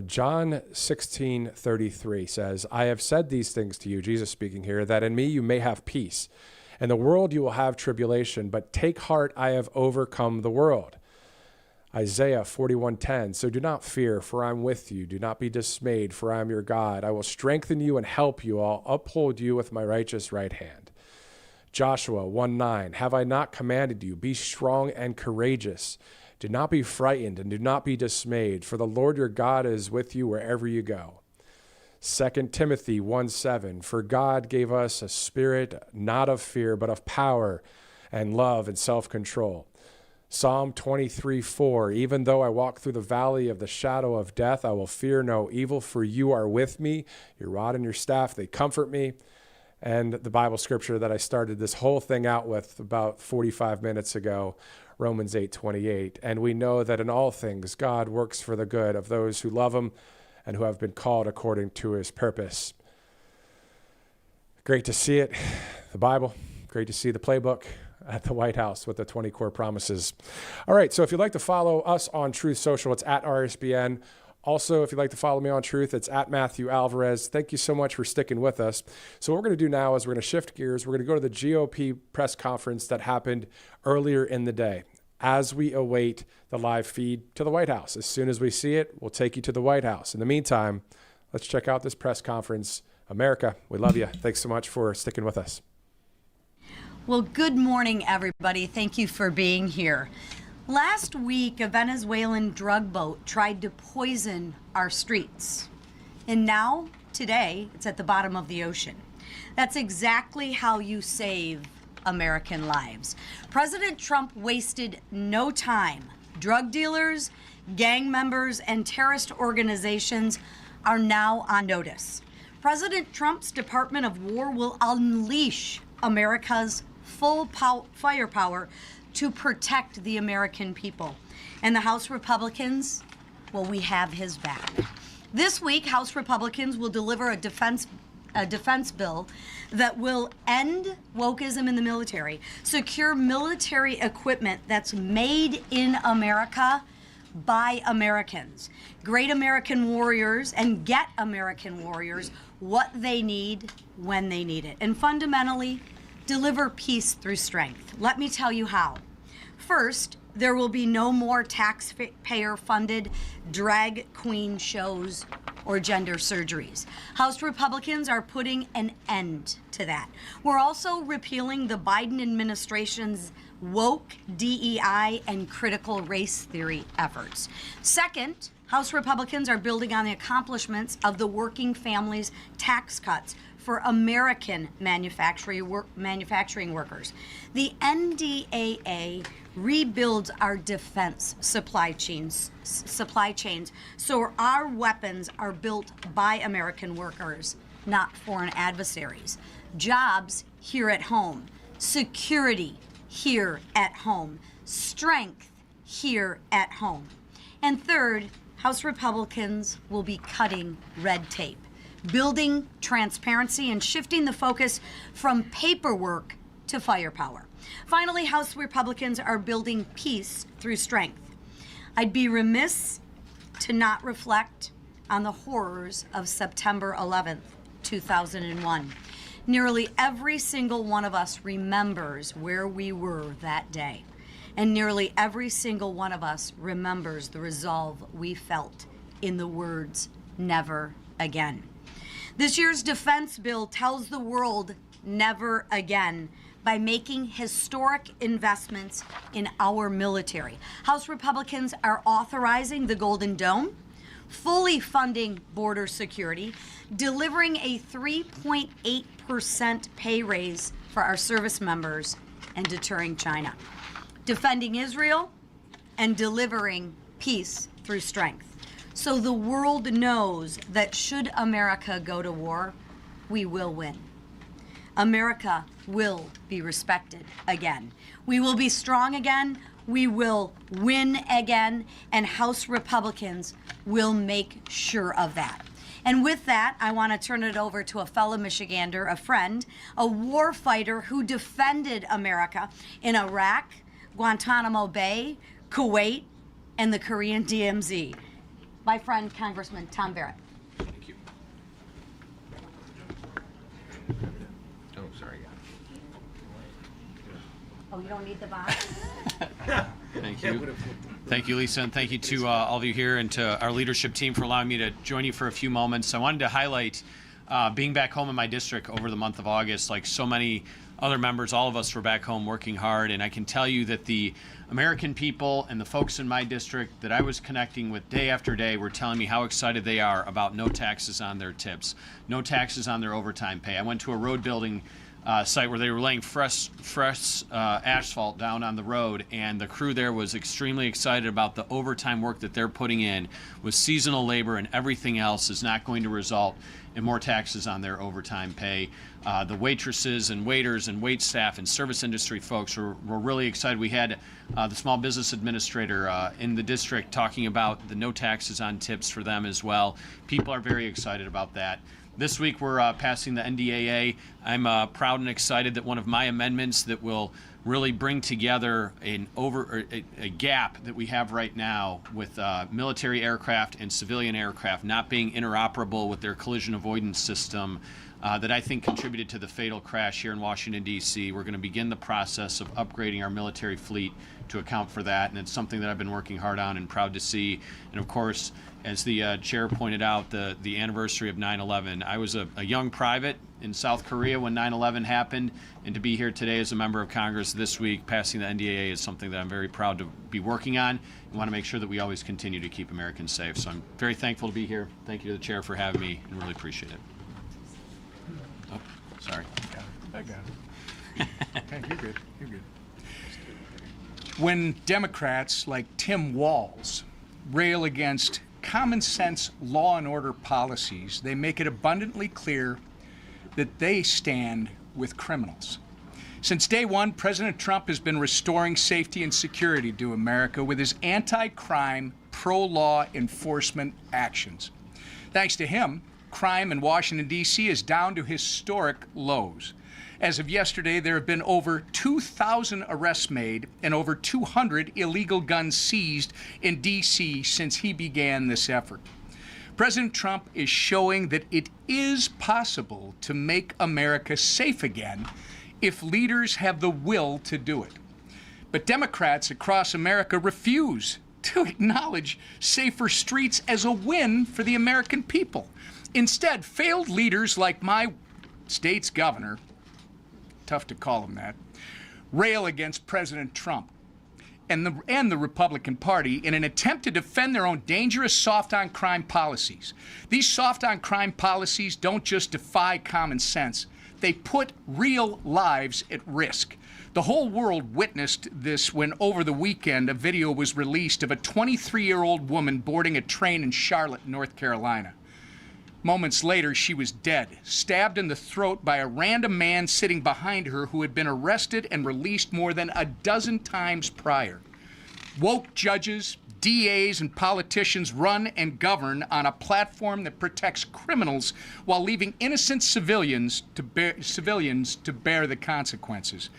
John 16:33 says, I have said these things to you, Jesus speaking here, that in me you may have peace. In the world you will have tribulation, but take heart, I have overcome the world. Isaiah 41:10, so do not fear, for I am with you. Do not be dismayed, for I am your God. I will strengthen you and help you. I'll uphold you with my righteous right hand. Joshua 1:9, have I not commanded you? Be strong and courageous. Do not be frightened and do not be dismayed, for the Lord your God is with you wherever you go. 2 Timothy 1:7, for God gave us a spirit not of fear, but of power and love and self-control. Psalm 23:4, even though I walk through the valley of the shadow of death, I will fear no evil, for you are with me. Your rod and your staff, they comfort me. And the Bible scripture that I started this whole thing out with about 45 minutes ago, Romans 8:28. And we know that in all things, God works for the good of those who love him and who have been called according to his purpose. Great to see it, the Bible. Great to see the playbook at the White House with the 20 core promises. All right, so if you'd like to follow us on Truth Social, it's at RSBN. Also, if you'd like to follow me on Truth, it's at Matthew Alvarez. Thank you so much for sticking with us. So what we're going to do now is we're going to shift gears. We're going to go to the GOP press conference that happened earlier in the day as we await the live feed to the White House. As soon as we see it, we'll take you to the White House. In the meantime, let's check out this press conference. America, we love you. Thanks so much for sticking with us. Well, good morning, everybody. Thank you for being here. Last week, a Venezuelan drug boat tried to poison our streets. And now, today, it's at the bottom of the ocean. That's exactly how you save American lives. President Trump wasted no time. Drug dealers, gang members, and terrorist organizations are now on notice. President Trump's Department of War will unleash America's full firepower to protect the American people. And the House Republicans, well, we have his back. This week, House Republicans will deliver a defense bill that will end wokeism in the military, secure military equipment that's made in America by Americans, great American warriors, and get American warriors what they need when they need it, and fundamentally deliver peace through strength. Let me tell you how. First, there will be no more taxpayer-funded drag queen shows or gender surgeries. House Republicans are putting an end to that. We're also repealing the Biden administration's woke DEI and critical race theory efforts. Second, House Republicans are building on the accomplishments of the working families tax cuts for American manufacturing workers. The NDAA rebuilds our defense supply chains so our weapons are built by American workers, not foreign adversaries. Jobs here at home, security here at home, strength here at home. And third, House Republicans will be cutting red tape, building transparency, and shifting the focus from paperwork to firepower. Finally, House Republicans are building peace through strength. I'd be remiss to not reflect on the horrors of September 11th, 2001. Nearly every single one of us remembers where we were that day. And nearly every single one of us remembers the resolve we felt in the words, never again. This year's defense bill tells the world never again by making historic investments in our military. House Republicans are authorizing the Golden Dome, fully funding border security, delivering a 3.8% pay raise for our service members, and deterring China, defending Israel, and delivering peace through strength. So the world knows that should America go to war, we will win. America will be respected again. We will be strong again. We will win again. And House Republicans will make sure of that. And with that, I want to turn it over to a fellow Michigander, a friend, a war fighter who defended America in Iraq, Guantanamo Bay, Kuwait, and the Korean DMZ. My friend, Congressman Tom Barrett. Thank you. Oh, sorry. Oh, you don't need the box? Thank you. Thank you, Lisa, and thank you to all of you here and to our leadership team for allowing me to join you for a few moments. I wanted to highlight being back home in my district over the month of August. Like so many other members, all of us were back home working hard, and I can tell you that the American people and the folks in my district that I was connecting with day after day were telling me how excited they are about no taxes on their tips, no taxes on their overtime pay. I went to a road building site where they were laying fresh asphalt down on the road, and the crew there was extremely excited about the overtime work that they're putting in with seasonal labor, and everything else is not going to result in more taxes on their overtime pay. The waitresses and waiters and wait staff and service industry folks were really excited. We had the small business administrator in the district talking about the no taxes on tips for them as well. People are very excited about that. This week we're passing the NDAA. I'm proud and excited that one of my amendments that will really bring together a gap that we have right now with military aircraft and civilian aircraft not being interoperable with their collision avoidance system that I think contributed to the fatal crash here in Washington, D.C. We're going to begin the process of upgrading our military fleet to account for that, and it's something that I've been working hard on and proud to see. And of course, as the chair pointed out, the anniversary of 9/11. I was a young private in South Korea when 9/11 happened, and to be here today as a member of Congress this week passing the NDAA is something that I'm very proud to be working on and want to make sure that we always continue to keep Americans safe. So I'm very thankful to be here. Thank you to the chair for having me and really appreciate it. Oh, sorry. I got it. Okay, you're good. You're good. When Democrats like Tim Walz rail against common sense law and order policies, they make it abundantly clear that they stand with criminals. Since day one, President Trump has been restoring safety and security to America with his anti-crime, pro-law enforcement actions. Thanks to him, crime in Washington, D.C. is down to historic lows. As of yesterday, there have been over 2,000 arrests made and over 200 illegal guns seized in D.C. since he began this effort. President Trump is showing that it is possible to make America safe again if leaders have the will to do it. But Democrats across America refuse to acknowledge safer streets as a win for the American people. Instead, failed leaders like my state's governor, tough to call him that, rail against President Trump and the Republican Party in an attempt to defend their own dangerous soft-on-crime policies. These soft-on-crime policies don't just defy common sense, they put real lives at risk. The whole world witnessed this when over the weekend a video was released of a 23-year-old woman boarding a train in Charlotte, North Carolina. Moments later, she was dead, stabbed in the throat by a random man sitting behind her who had been arrested and released more than a dozen times prior. Woke judges, DAs, and politicians run and govern on a platform that protects criminals while leaving innocent civilians to bear the consequences.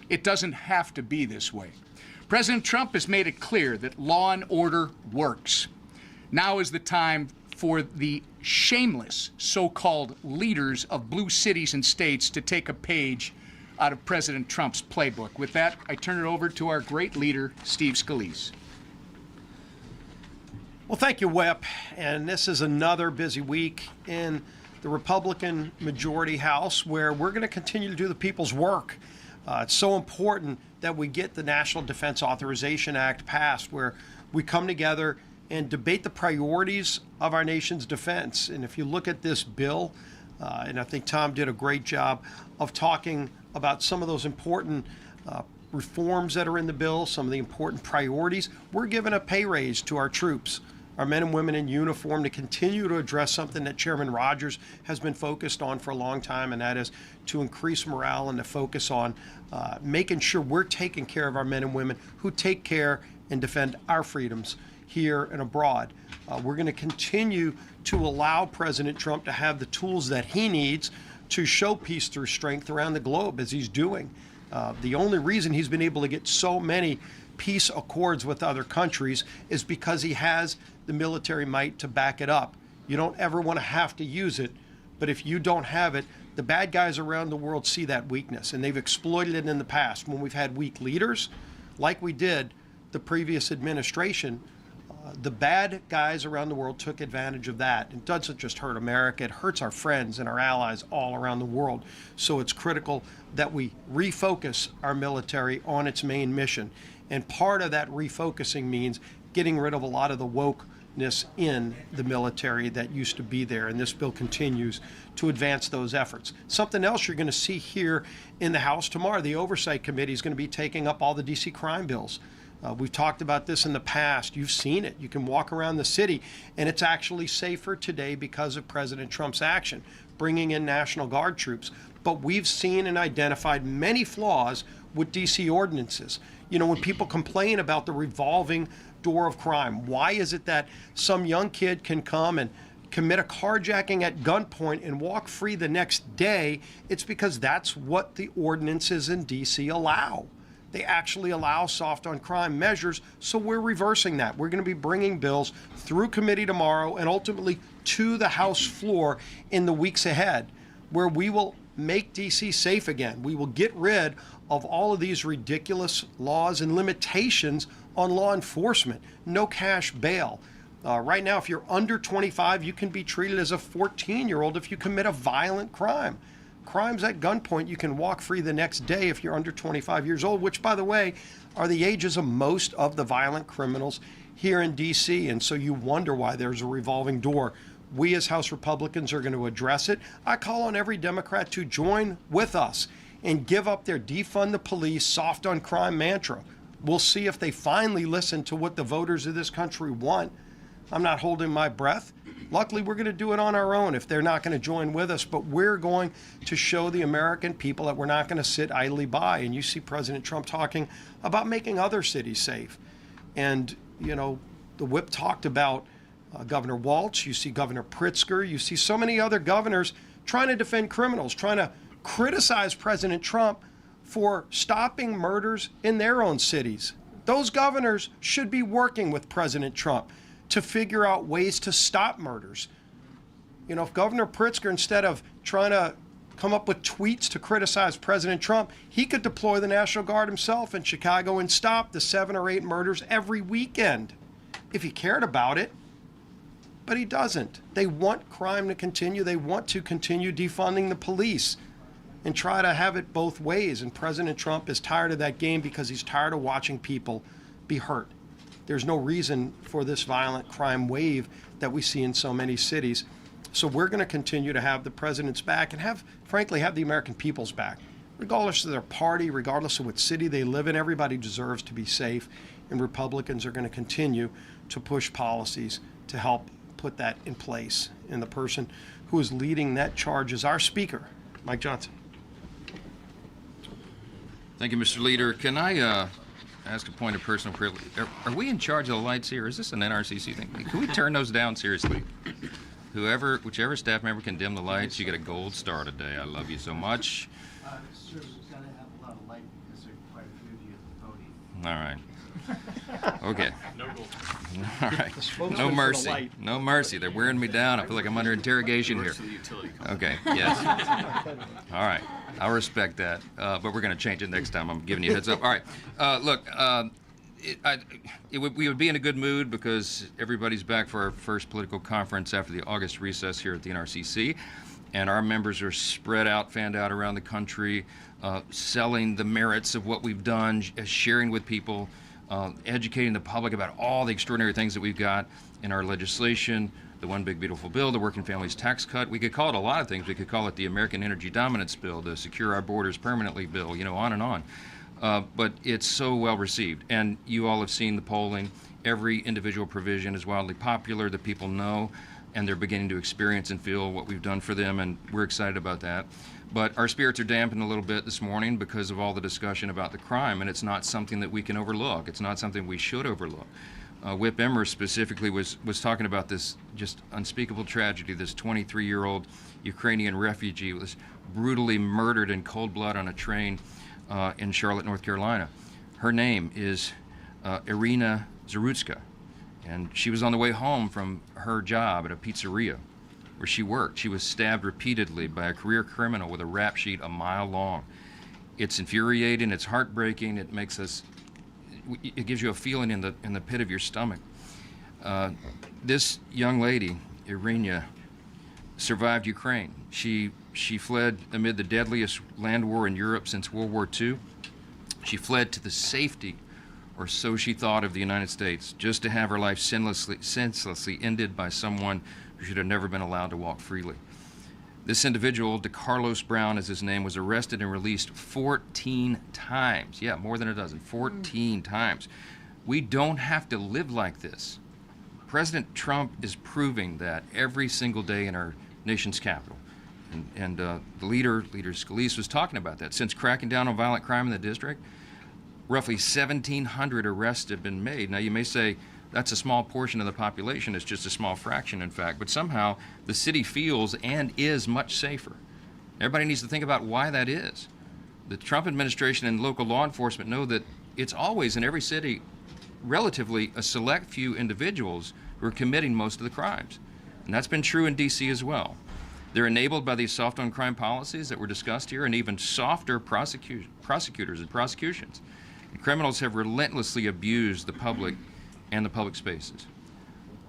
It doesn't have to be this way. President Trump has made it clear that law and order works. Now is the time for the shameless so-called leaders of blue cities and states to take a page out of President Trump's playbook. With that, I turn it over to our great leader, Steve Scalise. Well, thank you, Whip. And this is another busy week in the Republican majority House where we're going to continue to do the people's work. It's so important that we get the National Defense Authorization Act passed, where we come together and debate the priorities of our nation's defense. And if you look at this bill, and I think Tom did a great job of talking about some of those important reforms that are in the bill, some of the important priorities, we're giving a pay raise to our troops, our men and women in uniform, to continue to address something that Chairman Rogers has been focused on for a long time, and that is to increase morale and to focus on making sure we're taking care of our men and women who take care and defend our freedoms here and abroad. We're going to continue to allow President Trump to have the tools that he needs to show peace through strength around the globe, as he's doing. The only reason he's been able to get so many peace accords with other countries is because he has the military might to back it up. You don't ever want to have to use it, but if you don't have it, the bad guys around the world see that weakness, and they've exploited it in the past. When we've had weak leaders, like we did the previous administration, the bad guys around the world took advantage of that. It doesn't just hurt America, it hurts our friends and our allies all around the world. So it's critical that we refocus our military on its main mission. And part of that refocusing means getting rid of a lot of the wokeness in the military that used to be there. And this bill continues to advance those efforts. Something else you're going to see here in the House tomorrow, the Oversight Committee is going to be taking up all the D.C. crime bills. We've talked about this in the past. You've seen it. You can walk around the city, and it's actually safer today because of President Trump's action, bringing in National Guard troops. But we've seen and identified many flaws with D.C. ordinances. You know, when people complain about the revolving door of crime, why is it that some young kid can come and commit a carjacking at gunpoint and walk free the next day? It's because that's what the ordinances in D.C. allow. They actually allow soft on crime measures, so we're reversing that. We're going to be bringing bills through committee tomorrow and ultimately to the House floor in the weeks ahead, where we will make D.C. safe again. We will get rid of all of these ridiculous laws and limitations on law enforcement. No cash bail. Right now, if you're under 25, you can be treated as a 14-year-old if you commit a violent crime. crimes at gunpoint, you can walk free the next day if you're under 25 years old, which, by the way, are the ages of most of the violent criminals here in D.C. And so you wonder why there's a revolving door. We as House Republicans are going to address it. I call on every Democrat to join with us and give up their defund the police, soft on crime mantra. We'll see if they finally listen to what the voters of this country want. I'm not holding my breath. Luckily, we're going to do it on our own if they're not going to join with us. But we're going to show the American people that we're not going to sit idly by. And you see President Trump talking about making other cities safe. And, you know, the whip talked about Governor Walz. You see Governor Pritzker. You see so many other governors trying to defend criminals, trying to criticize President Trump for stopping murders in their own cities. Those governors should be working with President Trump to figure out ways to stop murders. You know, if Governor Pritzker, instead of trying to come up with tweets to criticize President Trump, he could deploy the National Guard himself in Chicago and stop the 7 or 8 murders every weekend if he cared about it. But he doesn't. They want crime to continue. They want to continue defunding the police and try to have it both ways. And President Trump is tired of that game because he's tired of watching people be hurt. There's no reason for this violent crime wave that we see in so many cities. So we're going to continue to have the president's back and frankly, have the American people's back. Regardless of their party, regardless of what city they live in, everybody deserves to be safe. And Republicans are going to continue to push policies to help put that in place. And the person who is leading that charge is our Speaker, Mike Johnson. Thank you, Mr. Leader. Can I ask a point of personal privilege? Are we in charge of the lights here? Is this an NRCC thing? Can we turn those down seriously? Whichever staff member can dim the lights, you get a gold star today. I love you so much. Sir, we've got to have a lot of light because there are quite a few of you at the podium. All right. Okay. No gold. All right. No mercy. No mercy. They're wearing me down. I feel like I'm under interrogation here. Okay. Yes. All right. I'll respect that. But we're going to change it next time. I'm giving you a heads up. All right. Look, we would be in a good mood because everybody's back for our first political conference after the August recess here at the NRCC. And our members are spread out, fanned out around the country, selling the merits of what we've done, sharing with people, educating the public about all the extraordinary things that we've got in our legislation, the One Big Beautiful Bill, the Working Families Tax Cut. We could call it a lot of things. We could call it the American Energy Dominance Bill, the Secure Our Borders Permanently Bill, you know, on and on. But it's so well received. And you all have seen the polling. Every individual provision is wildly popular that people know, and they're beginning to experience and feel what we've done for them, and we're excited about that. But our spirits are dampened a little bit this morning because of all the discussion about the crime, and it's not something that we can overlook. It's not something we should overlook. Whip Emmer specifically was talking about this just unspeakable tragedy. This 23-year-old Ukrainian refugee was brutally murdered in cold blood on a train in Charlotte, North Carolina. Her name is Irina Zarutska, and she was on the way home from her job at a pizzeria where she worked. She was stabbed repeatedly by a career criminal with a rap sheet a mile long. It's infuriating, it's heartbreaking, it gives you a feeling in the pit of your stomach. This young lady, Irina, survived Ukraine. She fled amid the deadliest land war in Europe since World War II. She fled to the safety, or so she thought, of the United States, just to have her life senselessly ended by someone who should have never been allowed to walk freely. This individual, DeCarlos Brown is his name, was arrested and released 14 times. Yeah, more than a dozen, 14 times. We don't have to live like this. President Trump is proving that every single day in our nation's capital. And the leader Scalise, was talking about that. Since cracking down on violent crime in the district, roughly 1,700 arrests have been made. Now, you may say, that's a small portion of the population. It's just a small fraction, in fact. But somehow, the city feels and is much safer. Everybody needs to think about why that is. The Trump administration and local law enforcement know that it's always, in every city, relatively a select few individuals who are committing most of the crimes. And that's been true in D.C. as well. They're enabled by these soft on crime policies that were discussed here, and even softer prosecutors and prosecutions. And criminals have relentlessly abused the public and the public spaces.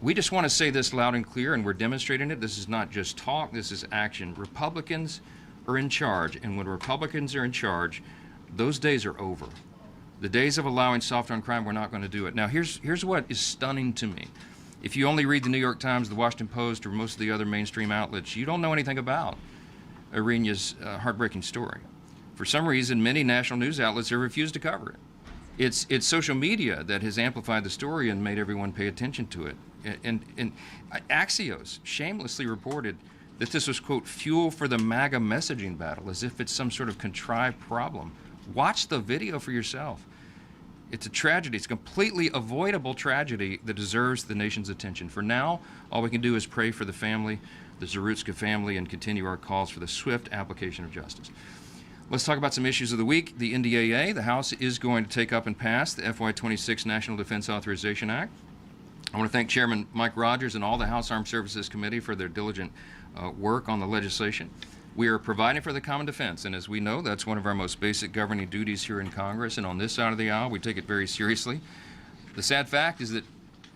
We just want to say this loud and clear, and we're demonstrating it. This is not just talk, this is action. Republicans are in charge, and when Republicans are in charge, those days are over. The days of allowing soft on crime, we're not going to do it. Now, here's what is stunning to me. If you only read the New York Times, the Washington Post, or most of the other mainstream outlets, you don't know anything about Irena's heartbreaking story. For some reason, many national news outlets have refused to cover it. It's social media that has amplified the story and made everyone pay attention to it. And Axios shamelessly reported that this was, quote, fuel for the MAGA messaging battle, as if it's some sort of contrived problem. Watch the video for yourself. It's a tragedy. It's a completely avoidable tragedy that deserves the nation's attention. For now, all we can do is pray for the family, the Zarutska family, and continue our calls for the swift application of justice. Let's talk about some issues of the week. The NDAA, the House is going to take up and pass the FY26 National Defense Authorization Act. I want to thank Chairman Mike Rogers and all the House Armed Services Committee for their diligent work on the legislation. We are providing for the common defense, and as we know, that's one of our most basic governing duties here in Congress, and on this side of the aisle, we take it very seriously. The sad fact is that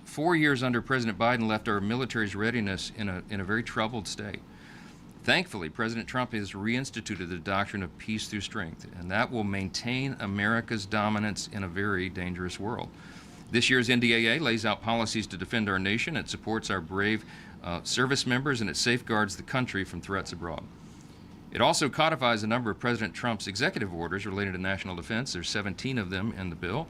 4 years under President Biden left our military's readiness in a very troubled state. Thankfully, President Trump has reinstituted the doctrine of peace through strength, and that will maintain America's dominance in a very dangerous world. This year's NDAA lays out policies to defend our nation. It supports our brave service members, and it safeguards the country from threats abroad. It also codifies a number of President Trump's executive orders related to national defense. There's 17 of them in the bill.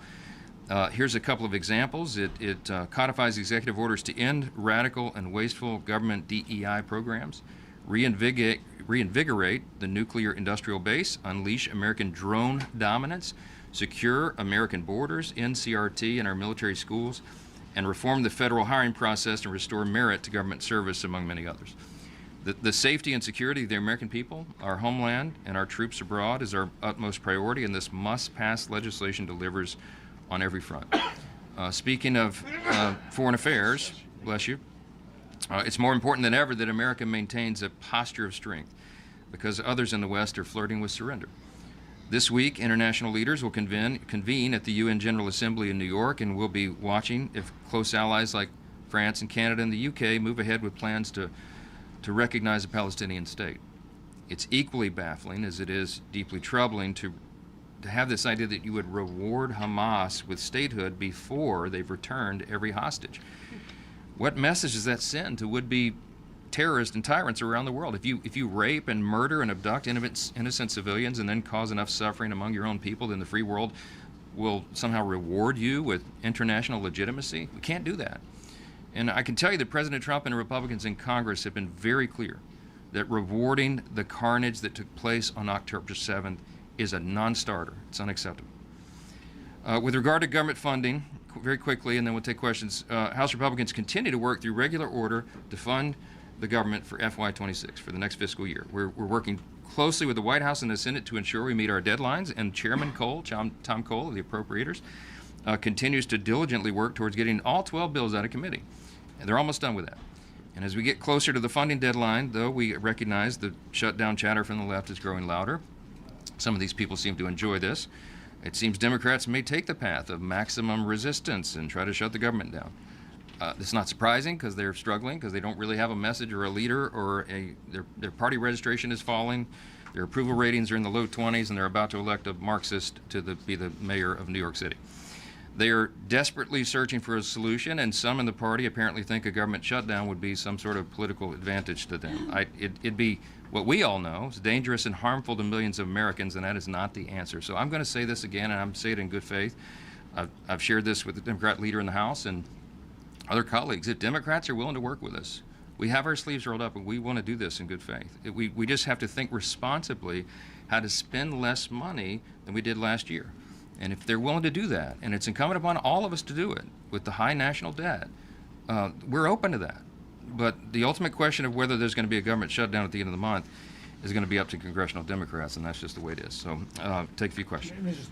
Here's a couple of examples. It codifies executive orders to end radical and wasteful government DEI programs, reinvigorate the nuclear industrial base, unleash American drone dominance, secure American borders, end CRT in our military schools, and reform the federal hiring process and restore merit to government service, among many others. The safety and security of the American people, our homeland, and our troops abroad is our utmost priority, and this must-pass legislation delivers on every front. Speaking of foreign affairs, bless you, it's more important than ever that America maintains a posture of strength because others in the West are flirting with surrender. This week, international leaders will convene at the UN General Assembly in New York, and we'll be watching if close allies like France and Canada and the UK move ahead with plans to recognize a Palestinian state. It's equally baffling as it is deeply troubling to have this idea that you would reward Hamas with statehood before they've returned every hostage. What message does that send to would-be terrorists and tyrants around the world? If you rape and murder and abduct innocent civilians and then cause enough suffering among your own people, then the free world will somehow reward you with international legitimacy? We can't do that. And I can tell you that President Trump and Republicans in Congress have been very clear that rewarding the carnage that took place on October 7th is a non-starter. It's unacceptable. With regard to government funding, very quickly, and then we'll take questions, House Republicans continue to work through regular order to fund the government for FY26, for the next fiscal year. We're working closely with the White House and the Senate to ensure we meet our deadlines, and Chairman Cole, Tom Cole of the Appropriators, continues to diligently work towards getting all 12 bills out of committee. And they're almost done with that. And as we get closer to the funding deadline, though, we recognize the shutdown chatter from the left is growing louder. Some of these people seem to enjoy this. It seems Democrats may take the path of maximum resistance and try to shut the government down. It's not surprising because they're struggling, because they don't really have a message or a leader, or their party registration is falling, their approval ratings are in the low 20s, and they're about to elect a Marxist to be the mayor of New York City. They are desperately searching for a solution, and some in the party apparently think a government shutdown would be some sort of political advantage to them. It'd be what we all know is dangerous and harmful to millions of Americans, and that is not the answer. So I'm going to say this again, and I'm saying it in good faith. I've shared this with the Democrat leader in the House and other colleagues. If Democrats are willing to work with us, we have our sleeves rolled up, and we want to do this in good faith. We just have to think responsibly how to spend less money than we did last year. And if they're willing to do that, and it's incumbent upon all of us to do it with the high national debt, we're open to that. But the ultimate question of whether there's going to be a government shutdown at the end of the month is going to be up to congressional Democrats, and that's just the way it is. So take a few questions.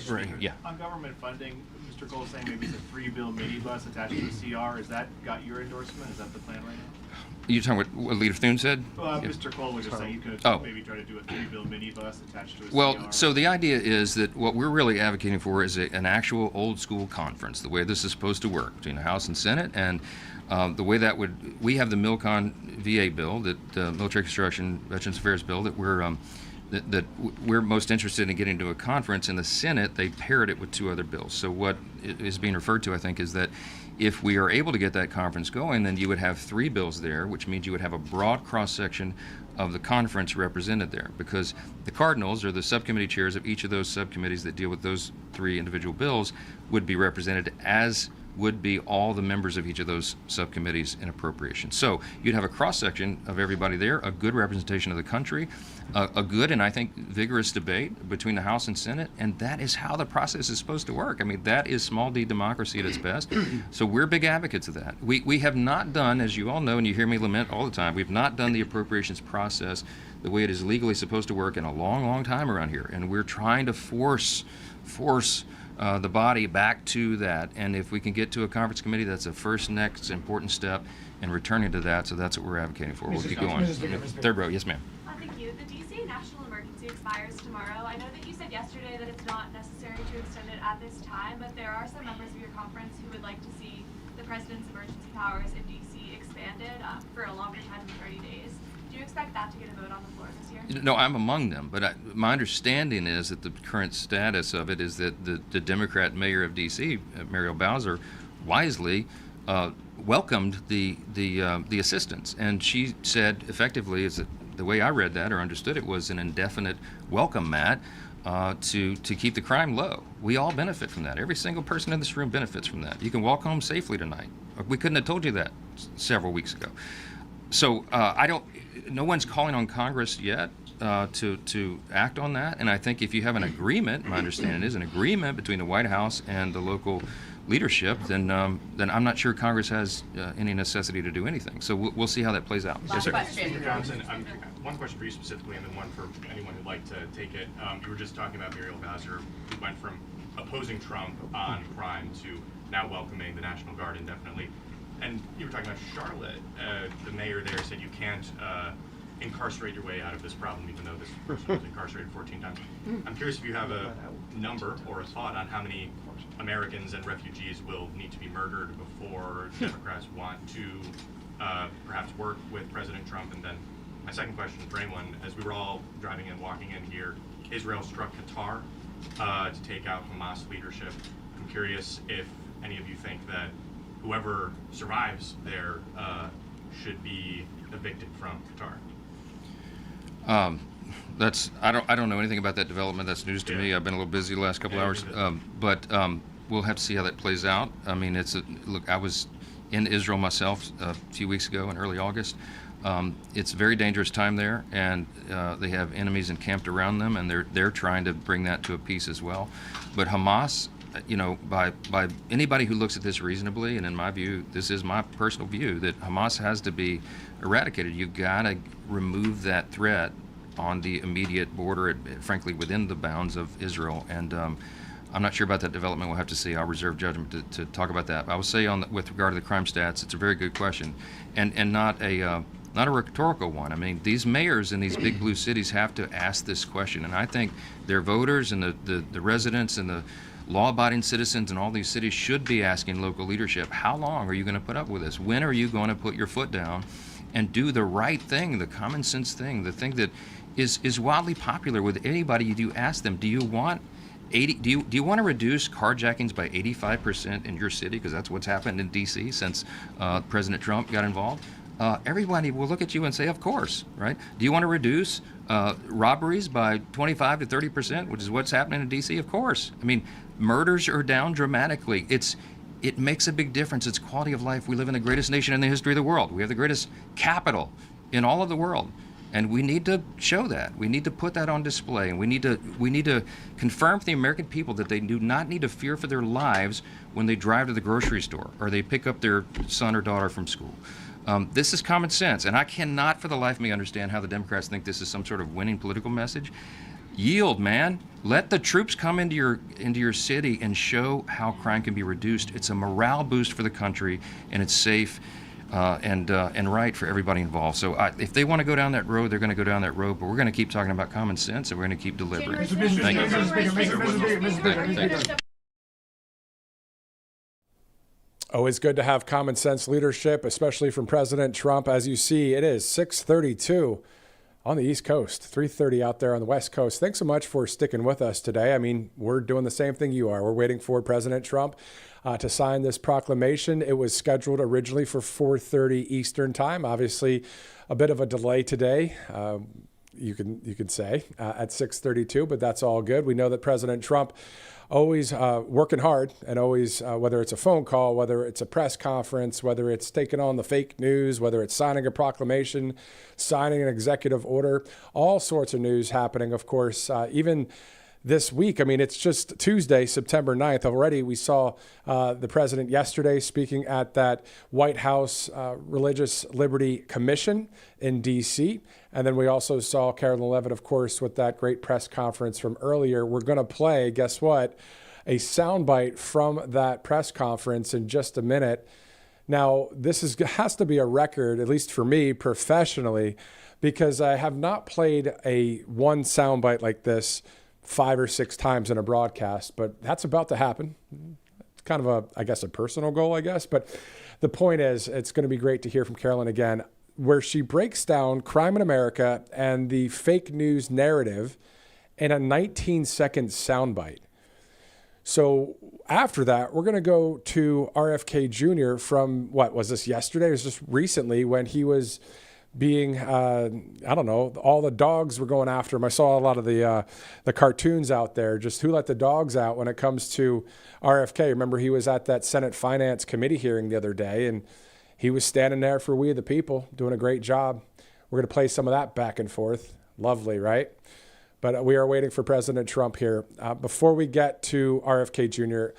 Right, yeah. On government funding, Mr. Cole saying maybe it's a 3-bill minibus attached to the CR. Has that got your endorsement? Is that the plan right now? You talking about what Leader Thune said? Mr. Cole was just saying you could maybe try to do a 3-bill minibus attached to a CR. So the idea is that what we're really advocating for is an actual old school conference, the way this is supposed to work between the House and Senate, and the way that we have the MILCON VA bill, that Military Construction Veterans Affairs bill, that we're most interested in getting to a conference. In the Senate, they paired it with 2 other bills. So what is being referred to, I think, is that if we are able to get that conference going, then you would have 3 bills there, which means you would have a broad cross-section of the conference represented there, because the cardinals, or the subcommittee chairs of each of those subcommittees that deal with those 3 individual bills, would be represented, as would be all the members of each of those subcommittees in appropriation. So you'd have a cross-section of everybody there, a good representation of the country, a good and I think vigorous debate between the House and Senate, and that is how the process is supposed to work. I mean, that is small d democracy at its best. So we're big advocates of that. We have not done, as you all know, and you hear me lament all the time, we've not done the appropriations process the way it is legally supposed to work in a long, long time around here, and we're trying to force the body back to that. And if we can get to a conference committee, that's the first next important step in returning to that. So that's what we're advocating for. We'll keep going. Third row, yes, ma'am. Thank you. The DC national emergency expires tomorrow. I know that you said yesterday that it's not necessary to extend it at this time, but there are some members of your conference who would like to see the president's emergency powers in DC expanded for a longer time than 30 days. Do you expect that to get a vote on the floor this year? No, I'm among them, but my understanding is that the current status of it is that the Democrat mayor of D.C., Muriel Bowser, wisely welcomed the assistance, and she said effectively, is that the way I read that or understood it was an indefinite welcome, Matt, to keep the crime low. We all benefit from that. Every single person in this room benefits from that. You can walk home safely tonight. We couldn't have told you that several weeks ago. So no one's calling on Congress yet to act on that. And I think if you have an agreement, my understanding is an agreement between the White House and the local leadership, then I'm not sure Congress has any necessity to do anything. So we'll see how that plays out. Yes, sir. Mr. Johnson, one question for you specifically, and then one for anyone who'd like to take it. You were just talking about Muriel Bowser, who went from opposing Trump on crime to now welcoming the National Guard indefinitely. And you were talking about Charlotte. The mayor there said you can't incarcerate your way out of this problem, even though this person was incarcerated 14 times. I'm curious if you have a number or a thought on how many Americans and refugees will need to be murdered before Democrats want to perhaps work with President Trump. And then my second question for anyone, as we were all driving in, walking in here, Israel struck Qatar to take out Hamas leadership. I'm curious if any of you think that whoever survives there should be evicted from Qatar. I don't know anything about that development. That's news to me. I've been a little busy the last couple hours, but we'll have to see how that plays out. I mean, look. I was in Israel myself a few weeks ago in early August. It's a very dangerous time there, and they have enemies encamped around them, and they're trying to bring that to a peace as well. But Hamas, by anybody who looks at this reasonably, and in my view, this is my personal view, that Hamas has to be eradicated. You've got to remove that threat on the immediate border, frankly, within the bounds of Israel. And I'm not sure about that development. We'll have to see. I'll reserve judgment to talk about that. But I will say with regard to the crime stats, it's a very good question, and not a rhetorical one. I mean, these mayors in these big blue cities have to ask this question, and I think their voters and the residents and the law-abiding citizens in all these cities should be asking local leadership, how long are you going to put up with this? When are you going to put your foot down and do the right thing, the common sense thing, the thing that is wildly popular with anybody you ask them? Do you want do you want to reduce carjackings by 85% in your city? Because that's what's happened in D.C. since President Trump got involved. Everybody will look at you and say, of course, right? Do you want to reduce robberies by 25 to 30%, which is what's happening in D.C.? Of course. I mean, murders are down dramatically. It makes a big difference. It's quality of life. We live in the greatest nation in the history of the world. We have the greatest capital in all of the world. And we need to show that. We need to put that on display. And we need to confirm to the American people that they do not need to fear for their lives when they drive to the grocery store or they pick up their son or daughter from school. This is common sense, and I cannot for the life of me understand how the Democrats think this is some sort of winning political message. Yield, man. Let the troops come into your city and show how crime can be reduced. It's a morale boost for the country, and it's safe. and right for everybody involved. So if they want to go down that road, they're going to go down that road. But we're going to keep talking about common sense, and we're going to keep delivering. Thank you. Always good to have common sense leadership, especially from President Trump. As you see, it is 6:32 on the East Coast, 3:30 out there on the West Coast. Thanks so much for sticking with us today. I mean, we're doing the same thing you are. We're waiting for President Trump to sign this proclamation. It was scheduled originally for 4:30 Eastern time. Obviously, a bit of a delay today. You can say at 6:32, but that's all good. We know that President Trump always working hard, and always, whether it's a phone call, whether it's a press conference, whether it's taking on the fake news, whether it's signing a proclamation, signing an executive order, all sorts of news happening, of course, even this week. I mean, it's just Tuesday, September 9th. Already we saw the president yesterday speaking at that White House Religious Liberty Commission in D.C. And then we also saw Carolyn Levitt, of course, with that great press conference from earlier. We're going to play, guess what, a soundbite from that press conference in just a minute. Now, this has to be a record, at least for me professionally, because I have not played one soundbite like this 5 or 6 times in a broadcast, but that's about to happen. It's kind of a personal goal, But the point is, it's going to be great to hear from Carolyn again, where she breaks down crime in America and the fake news narrative in a 19-second soundbite. So after that, we're going to go to RFK Jr. from, what was this, yesterday? It was just recently when he was being, all the dogs were going after him. I saw a lot of the cartoons out there, just who let the dogs out when it comes to RFK. Remember, he was at that Senate Finance Committee hearing the other day, and he was standing there for we the people, doing a great job. We're going to play some of that back and forth. Lovely, right? But we are waiting for President Trump here. Before we get to RFK Jr.,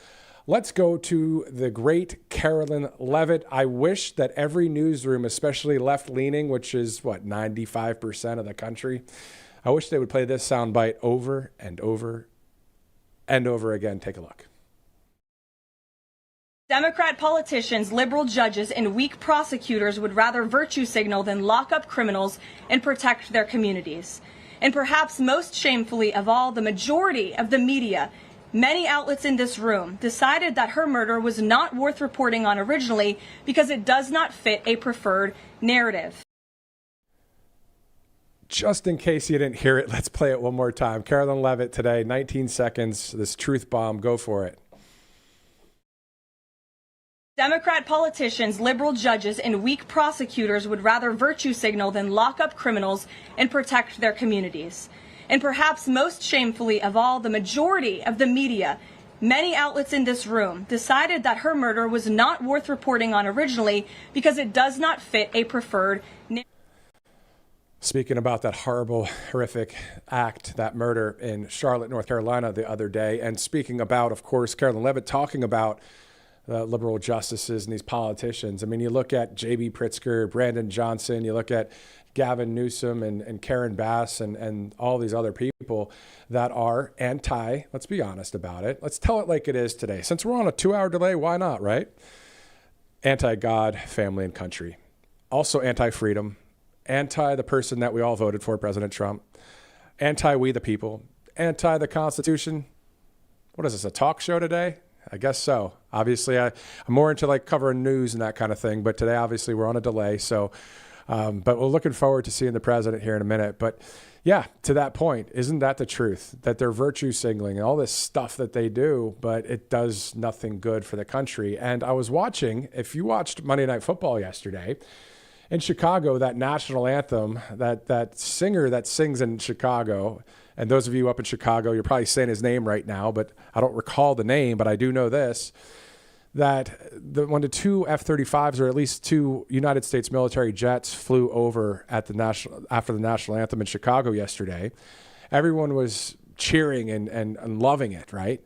let's go to the great Carolyn Levitt. I wish that every newsroom, especially left-leaning, which is, 95% of the country, I wish they would play this soundbite over and over and over again. Take a look. Democrat politicians, liberal judges, and weak prosecutors would rather virtue signal than lock up criminals and protect their communities. And perhaps most shamefully of all, the majority of the media, many outlets in this room, decided that her murder was not worth reporting on originally because it does not fit a preferred narrative. Just in case you didn't hear it, let's play it one more time. Carolyn Levitt today, 19 seconds, this truth bomb. Go for it. Democrat politicians, liberal judges, and weak prosecutors would rather virtue signal than lock up criminals and protect their communities. And perhaps most shamefully of all, the majority of the media, many outlets in this room, decided that her murder was not worth reporting on originally because it does not fit a preferred narrative. Speaking about that horrible, horrific act, that murder in Charlotte, North Carolina the other day, and speaking about, of course, Carolyn Levitt talking about liberal justices and these politicians. I mean, you look at J.B. Pritzker, Brandon Johnson, you look at Gavin Newsom and Karen Bass and all these other people that are let's be honest about it. Let's tell it like it is today. Since we're on a 2-hour delay, why not, right? Anti-God, family, and country. Also anti-freedom, anti the person that we all voted for, President Trump, anti-we the people, anti the Constitution. What is this, a talk show today? I guess so. Obviously, I'm more into covering news and that kind of thing, but today, obviously, we're on a delay. So, but we're looking forward to seeing the president here in a minute. But yeah, to that point, isn't that the truth? That they're virtue signaling and all this stuff that they do, but it does nothing good for the country. And I was watching, if you watched Monday Night Football yesterday, in Chicago, that national anthem, that singer that sings in Chicago, and those of you up in Chicago, you're probably saying his name right now, but I don't recall the name, but I do know this, that when the 2 F-35s, or at least 2 United States military jets, flew over after the national anthem in Chicago yesterday, everyone was cheering and loving it, right?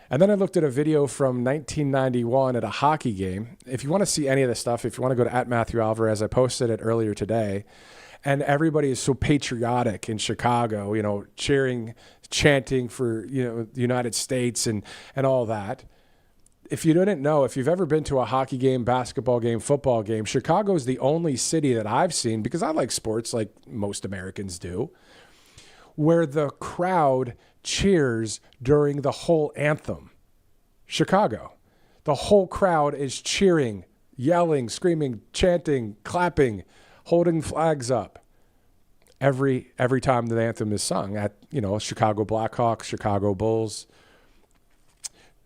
And then I looked at a video from 1991 at a hockey game. If you want to see any of this stuff, if you want to go to @MatthewAlvarez, I posted it earlier today. And everybody is so patriotic in Chicago, cheering, chanting for, the United States and all that. if you didn't know, if you've ever been to a hockey game, basketball game, football game, Chicago is the only city that I've seen, because I like sports like most Americans do, where the crowd cheers during the whole anthem. Chicago. The whole crowd is cheering, yelling, screaming, chanting, clapping, holding flags up every time the anthem is sung at, Chicago Blackhawks, Chicago Bulls,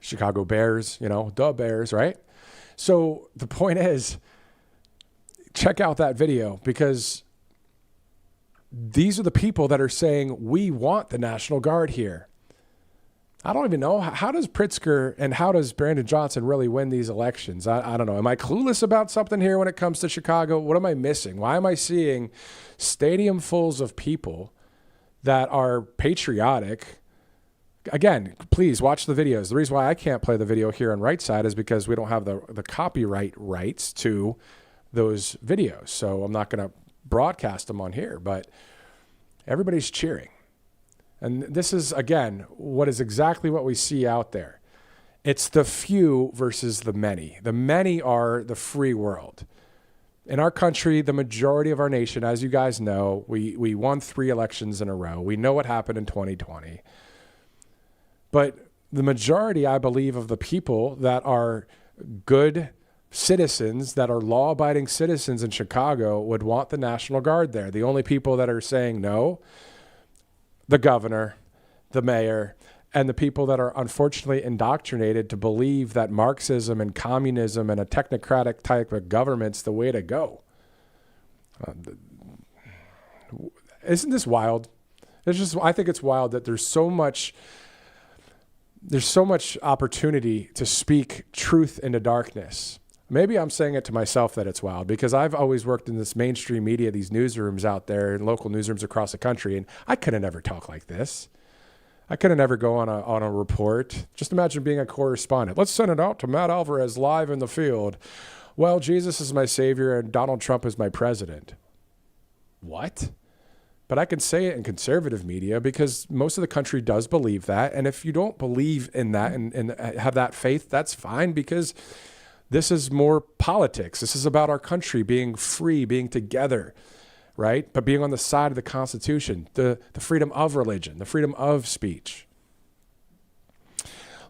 Chicago Bears, the Bears, right? So the point is, check out that video, because these are the people that are saying, we want the National Guard here. I don't even know. How does Pritzker and how does Brandon Johnson really win these elections? I don't know. Am I clueless about something here when it comes to Chicago? What am I missing? Why am I seeing stadium fulls of people that are patriotic? Again, please watch the videos. The reason why I can't play the video here on Right Side is because we don't have the copyright rights to those videos. So I'm not going to broadcast them on here, but everybody's cheering. And this is, again, what is exactly what we see out there. It's the few versus the many. The many are the free world. In our country, the majority of our nation, as you guys know, we won 3 elections in a row. We know what happened in 2020. But the majority, I believe, of the people that are good citizens, that are law-abiding citizens in Chicago, would want the National Guard there. The only people that are saying no, the governor, the mayor, and the people that are unfortunately indoctrinated to believe that Marxism and communism and a technocratic type of government's the way to go. Isn't this wild? I think it's wild that there's so much opportunity to speak truth into darkness. Maybe I'm saying it to myself that it's wild, because I've always worked in this mainstream media, these newsrooms out there, and local newsrooms across the country, and I couldn't ever talk like this. I couldn't ever go on a report. Just imagine being a correspondent. Let's send it out to Matt Alvarez live in the field. Well, Jesus is my savior and Donald Trump is my president. What? But I can say it in conservative media because most of the country does believe that. And if you don't believe in that and have that faith, that's fine, because this is more politics. This is about our country being free, being together, right? But being on the side of the Constitution, the freedom of religion, the freedom of speech.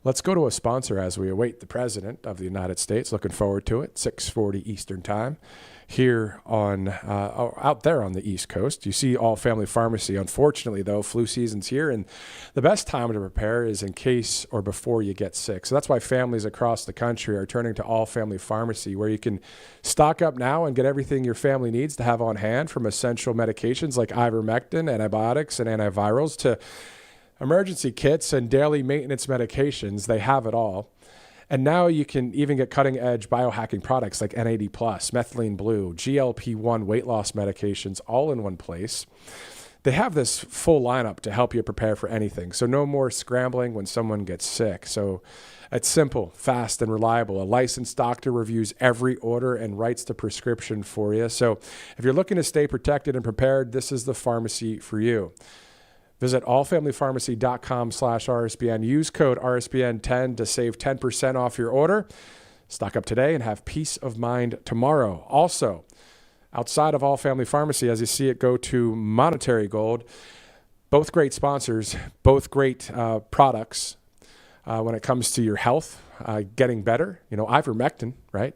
Let's go to a sponsor as we await the President of the United States. Looking forward to it. 6:40 Eastern Time here out there on the East Coast. You see All Family Pharmacy. Unfortunately, though, flu season's here, and the best time to prepare is in case or before you get sick. So that's why families across the country are turning to All Family Pharmacy, where you can stock up now and get everything your family needs to have on hand, from essential medications like ivermectin, antibiotics, and antivirals, to emergency kits and daily maintenance medications. They have it all. And now you can even get cutting-edge biohacking products like NAD+, methylene blue, GLP-1 weight loss medications, all in one place. They have this full lineup to help you prepare for anything. So no more scrambling when someone gets sick. So it's simple, fast, and reliable. A licensed doctor reviews every order and writes the prescription for you. So if you're looking to stay protected and prepared, this is the pharmacy for you. Visit allfamilypharmacy.com/RSBN. Use code RSBN10 to save 10% off your order. Stock up today and have peace of mind tomorrow. Also, outside of All Family Pharmacy, as you see it go to Monetary Gold, both great sponsors, both great products when it comes to your health, getting better. Ivermectin, right?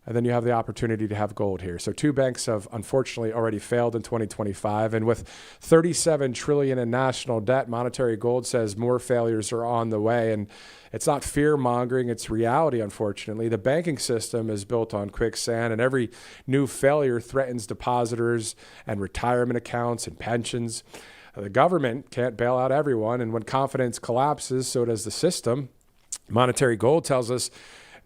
And then you have the opportunity to have gold here. So 2 banks have unfortunately already failed in 2025. And with $37 trillion in national debt, Monetary Gold says more failures are on the way. And it's not fear mongering, it's reality, unfortunately. The banking system is built on quicksand, and every new failure threatens depositors and retirement accounts and pensions. The government can't bail out everyone. And when confidence collapses, so does the system. Monetary Gold tells us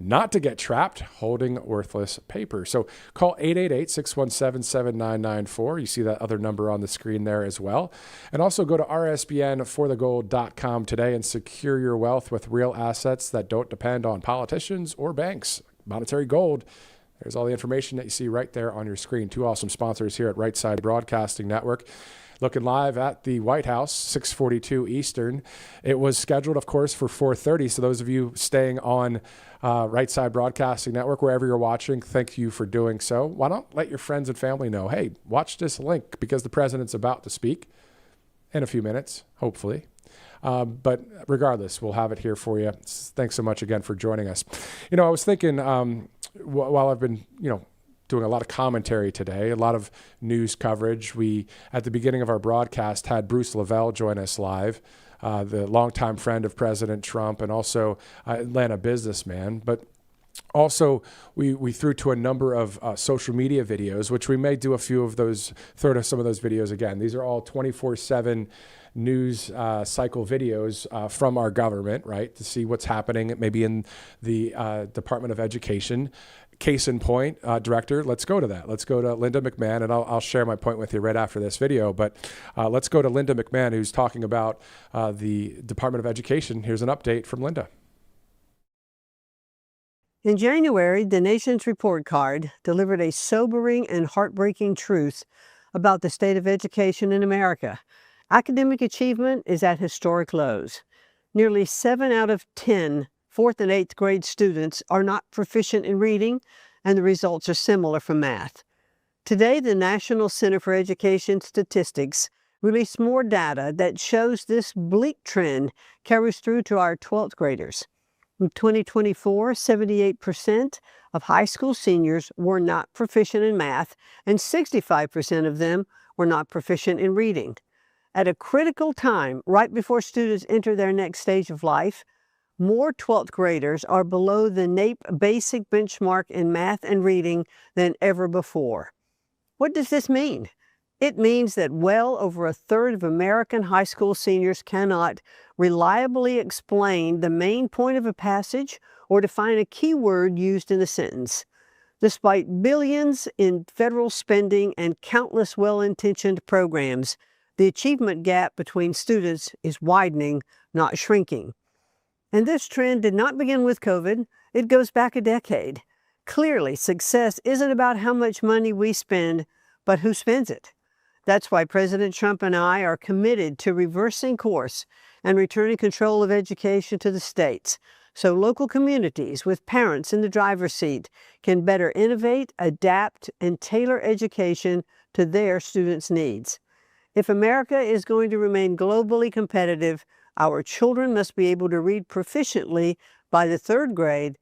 not to get trapped holding worthless paper. So call 888-617-7994. You see that other number on the screen there as well. And also go to rsbnforthegold.com today and secure your wealth with real assets that don't depend on politicians or banks. Monetary Gold. There's all the information that you see right there on your screen. 2 awesome sponsors here at Right Side Broadcasting Network. looking live at the White House, 6:42 Eastern. It was scheduled, of course, for 4:30. So those of you staying on Right Side Broadcasting Network, wherever you're watching, thank you for doing so. Why don't let your friends and family know, hey, watch this link because the president's about to speak in a few minutes, hopefully. But regardless, we'll have it here for you. Thanks so much again for joining us. I was thinking while I've been, doing a lot of commentary today, a lot of news coverage. We, at the beginning of our broadcast, had Bruce Lavel join us live, the longtime friend of President Trump and also Atlanta businessman. But also, we threw to a number of social media videos, which we may do a few of those, throw to some of those videos again. These are all 24/7 news cycle videos from our government, right, to see what's happening maybe in the Department of Education. Case in point, Director, let's go to that. Let's go to Linda McMahon, and I'll share my point with you right after this video. But let's go to Linda McMahon, who's talking about the Department of Education. Here's an update from Linda. In January, the nation's report card delivered a sobering and heartbreaking truth about the state of education in America. Academic achievement is at historic lows. Nearly 7 out of 10 4th and 8th grade students are not proficient in reading, and the results are similar for math. Today, the National Center for Education Statistics released more data that shows this bleak trend carries through to our 12th graders. In 2024, 78% of high school seniors were not proficient in math, and 65% of them were not proficient in reading. At a critical time, right before students enter their next stage of life, more 12th graders are below the NAEP basic benchmark in math and reading than ever before. What does this mean? It means that well over a third of American high school seniors cannot reliably explain the main point of a passage or define a key word used in a sentence. Despite billions in federal spending and countless well-intentioned programs, the achievement gap between students is widening, not shrinking. And this trend did not begin with COVID. It goes back a decade. Clearly, success isn't about how much money we spend, but who spends it. That's why President Trump and I are committed to reversing course and returning control of education to the states, so local communities with parents in the driver's seat can better innovate, adapt, and tailor education to their students' needs. If America is going to remain globally competitive, our children must be able to read proficiently by the 3rd grade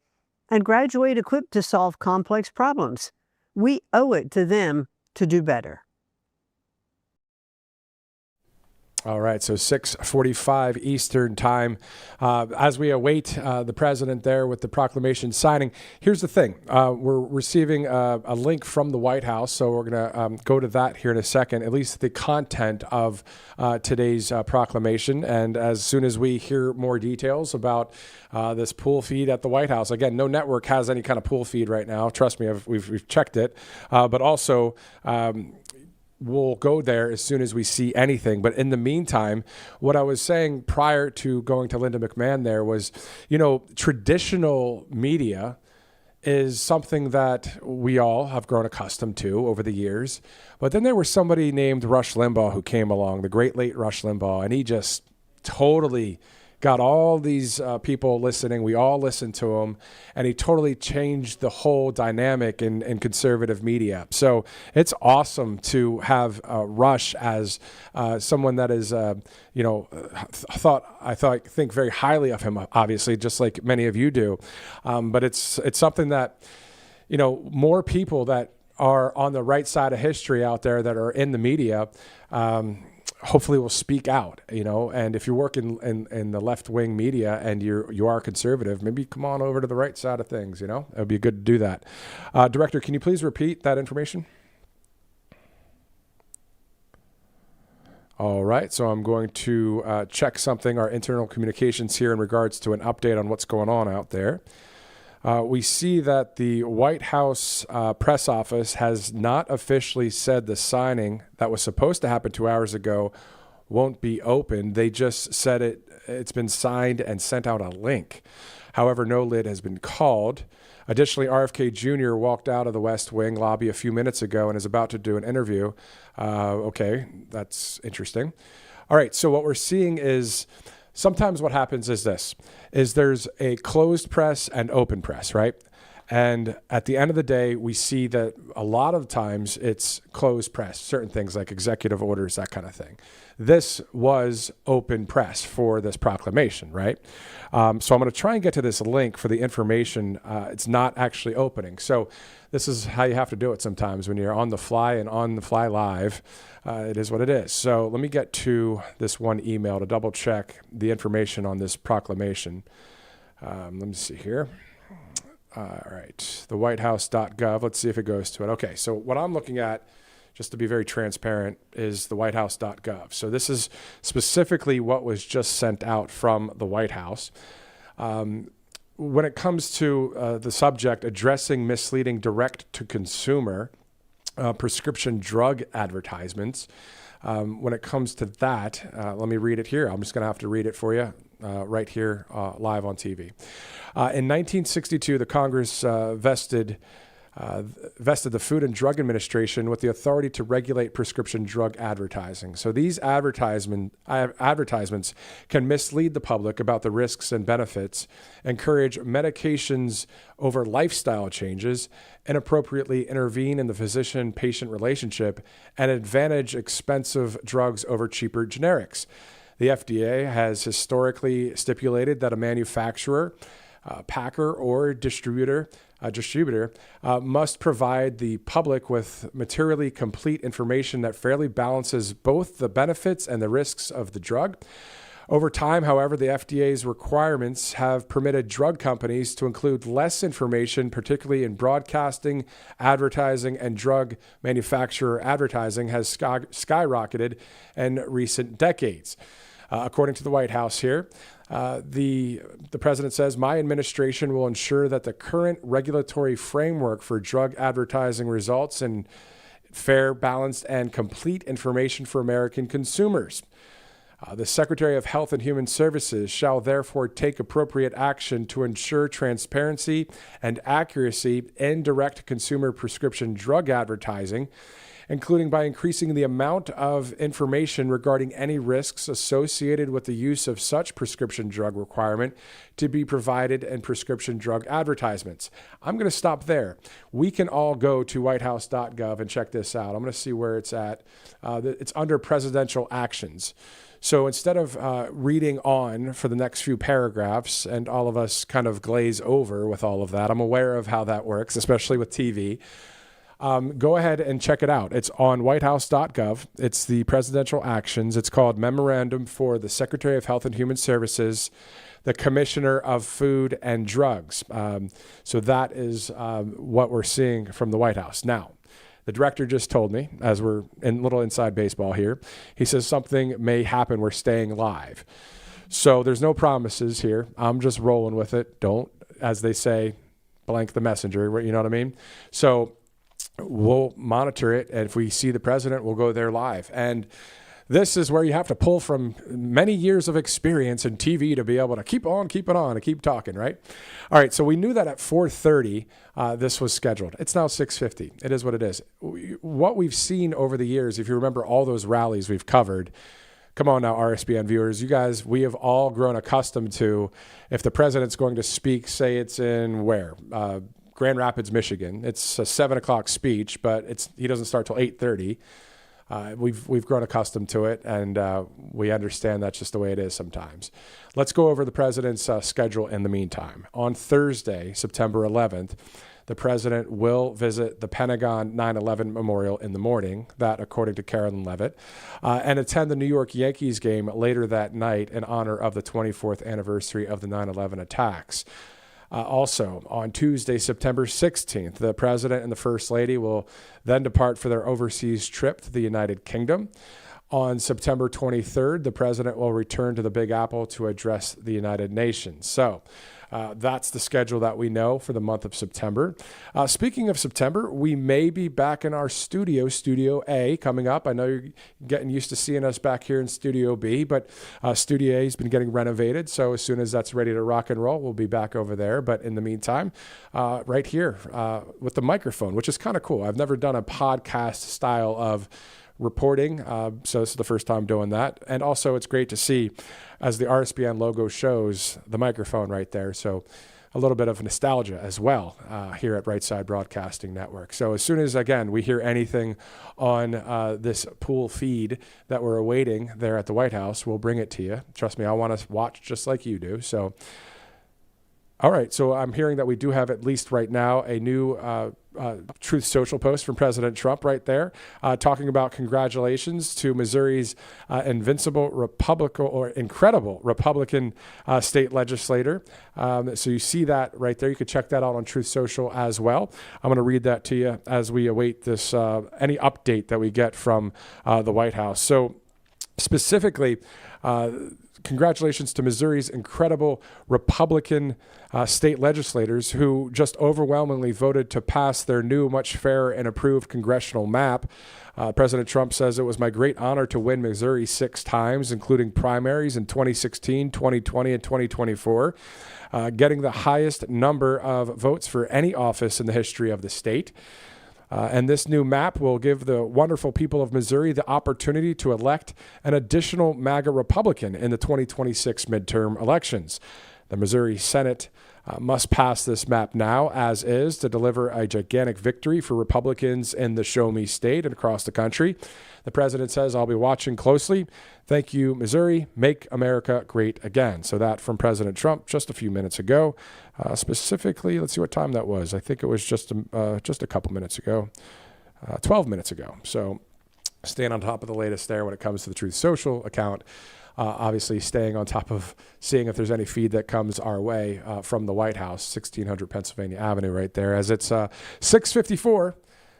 and graduate equipped to solve complex problems. We owe it to them to do better. All right, so 6:45 Eastern time. As we await the president there with the proclamation signing, here's the thing. We're receiving a link from the White House, so we're going to go to that here in a second, at least the content of today's proclamation. And as soon as we hear more details about this pool feed at the White House, again, no network has any kind of pool feed right now. Trust me, we've checked it. But also, we'll go there as soon as we see anything. But in the meantime, what I was saying prior to going to Linda McMahon there was, traditional media is something that we all have grown accustomed to over the years. But then there was somebody named Rush Limbaugh who came along, the great late Rush Limbaugh, and he just totally got all these people listening. We all listened to him, and he totally changed the whole dynamic in conservative media. So it's awesome to have Rush as someone that is, think very highly of him, obviously, just like many of you do. But it's something that, more people that are on the right side of history out there that are in the media, hopefully will speak out, and if you're working in the left-wing media and you are conservative, maybe come on over to the right side of things, it would be good to do that. Director, can you please repeat that information? All right, so I'm going to check something, our internal communications here in regards to an update on what's going on out there. We see that the White House press office has not officially said the signing that was supposed to happen 2 hours ago won't be open. They just said it's been signed and sent out a link. However, no lid has been called. Additionally, RFK Jr. walked out of the West Wing lobby a few minutes ago and is about to do an interview. Okay, that's interesting. All right, so what we're seeing is sometimes what happens is there's a closed press and open press, right? And at the end of the day, we see that a lot of times it's closed press, certain things like executive orders, that kind of thing. This was open press for this proclamation, right? So I'm going to try and get to this link for the information. It's not actually opening. So this is how you have to do it sometimes when you're on the fly and on the fly live. It is what it is. So let me get to this one email to double check the information on this proclamation. Let me see here. All right, the whitehouse.gov. Let's see if it goes to it. Okay, so what I'm looking at, just to be very transparent, is the whitehouse.gov. So this is specifically what was just sent out from the White House. When it comes to the subject, addressing misleading direct-to-consumer prescription drug advertisements, when it comes to that, let me read it here. I'm just going to have to read it for you. Right here, live on TV. In 1962, the Congress vested the Food and Drug Administration with the authority to regulate prescription drug advertising. So these advertisements can mislead the public about the risks and benefits, encourage medications over lifestyle changes, inappropriately intervene in the physician-patient relationship, and advantage expensive drugs over cheaper generics. The FDA has historically stipulated that a manufacturer, packer, or distributor must provide the public with materially complete information that fairly balances both the benefits and the risks of the drug. Over time, however, the FDA's requirements have permitted drug companies to include less information, particularly in broadcasting, advertising, and drug manufacturer advertising has skyrocketed in recent decades. According to the White House here, the president says, my administration will ensure that the current regulatory framework for drug advertising results in fair, balanced, and complete information for American consumers. The Secretary of Health and Human Services shall therefore take appropriate action to ensure transparency and accuracy in direct consumer prescription drug advertising, including by increasing the amount of information regarding any risks associated with the use of such prescription drug requirement to be provided in prescription drug advertisements. I'm going to stop there. We can all go to whitehouse.gov and check this out. I'm going to see where it's at. It's under presidential actions. So instead of reading on for the next few paragraphs and all of us kind of glaze over with all of that, I'm aware of how that works, especially with TV. Go ahead and check it out. It's on whitehouse.gov. It's the presidential actions. It's called Memorandum for the Secretary of Health and Human Services, the Commissioner of Food and Drugs. So that is what we're seeing from the White House. Now, the director just told me, as we're in little inside baseball here, he says something may happen. We're staying live. So there's no promises here. I'm just rolling with it. Don't, as they say, blank the messenger. You know what I mean? So we'll monitor it, and if we see the president, we'll go there live. And this is where you have to pull from many years of experience in TV to be able to keep on, keep it on, and keep talking, right? All right, so we knew that at 4:30 this was scheduled. It's now 6:50. It is what it is. What we've seen over the years, if you remember all those rallies we've covered, come on now, RSBN viewers, you guys, we have all grown accustomed to, if the president's going to speak, say it's in where? Grand Rapids, Michigan. It's a 7 o'clock speech, but he doesn't start till 8:30. We've grown accustomed to it, and we understand that's just the way it is sometimes. Let's go over the president's schedule in the meantime. On Thursday, September 11th, the president will visit the Pentagon 9/11 Memorial in the morning, that according to Carolyn Levitt, and attend the New York Yankees game later that night in honor of the 24th anniversary of the 9/11 attacks. Also, on Tuesday, September 16th, the President and the First Lady will then depart for their overseas trip to the United Kingdom. On September 23rd, the President will return to the Big Apple to address the United Nations. So, That's the schedule that we know for the month of September. Speaking of September, we may be back in our studio, Studio A, coming up. I know you're getting used to seeing us back here in Studio B, but Studio A has been getting renovated. So as soon as that's ready to rock and roll, we'll be back over there. But in the meantime, right here with the microphone, which is kind of cool. I've never done a podcast style of reporting, so this is the first time doing that. And also it's great to see, as the RSBN logo shows, the microphone right there. So a little bit of nostalgia as well here at Right Side Broadcasting Network. So as soon as, again, we hear anything on this pool feed that we're awaiting there at the White House, we'll bring it to you. Trust me, I want to watch just like you do. So, all right. So I'm hearing that we do have, at least right now, a new Truth Social post from President Trump right there, talking about congratulations to Missouri's incredible Republican state legislator. So you see that right there. You could check that out on Truth Social as well. I'm going to read that to you as we await this any update that we get from the White House. So specifically, congratulations to Missouri's incredible Republican state legislators who just overwhelmingly voted to pass their new, much fairer and improved congressional map. President Trump says, "It was my great honor to win Missouri 6 times, including primaries in 2016, 2020, and 2024, getting the highest number of votes for any office in the history of the state. And this new map will give the wonderful people of Missouri the opportunity to elect an additional MAGA Republican in the 2026 midterm elections. The Missouri Senate must pass this map now as is to deliver a gigantic victory for Republicans in the Show Me state and across the country. The president says, I'll be watching closely. Thank you, Missouri. Make America great again." So that from President Trump just a few minutes ago. Specifically, let's see what time that was. I think it was just a couple minutes ago, 12 minutes ago. So staying on top of the latest there when it comes to the Truth Social account. Obviously staying on top of seeing if there's any feed that comes our way from the White House, 1600 Pennsylvania Avenue right there, as it's 6:54,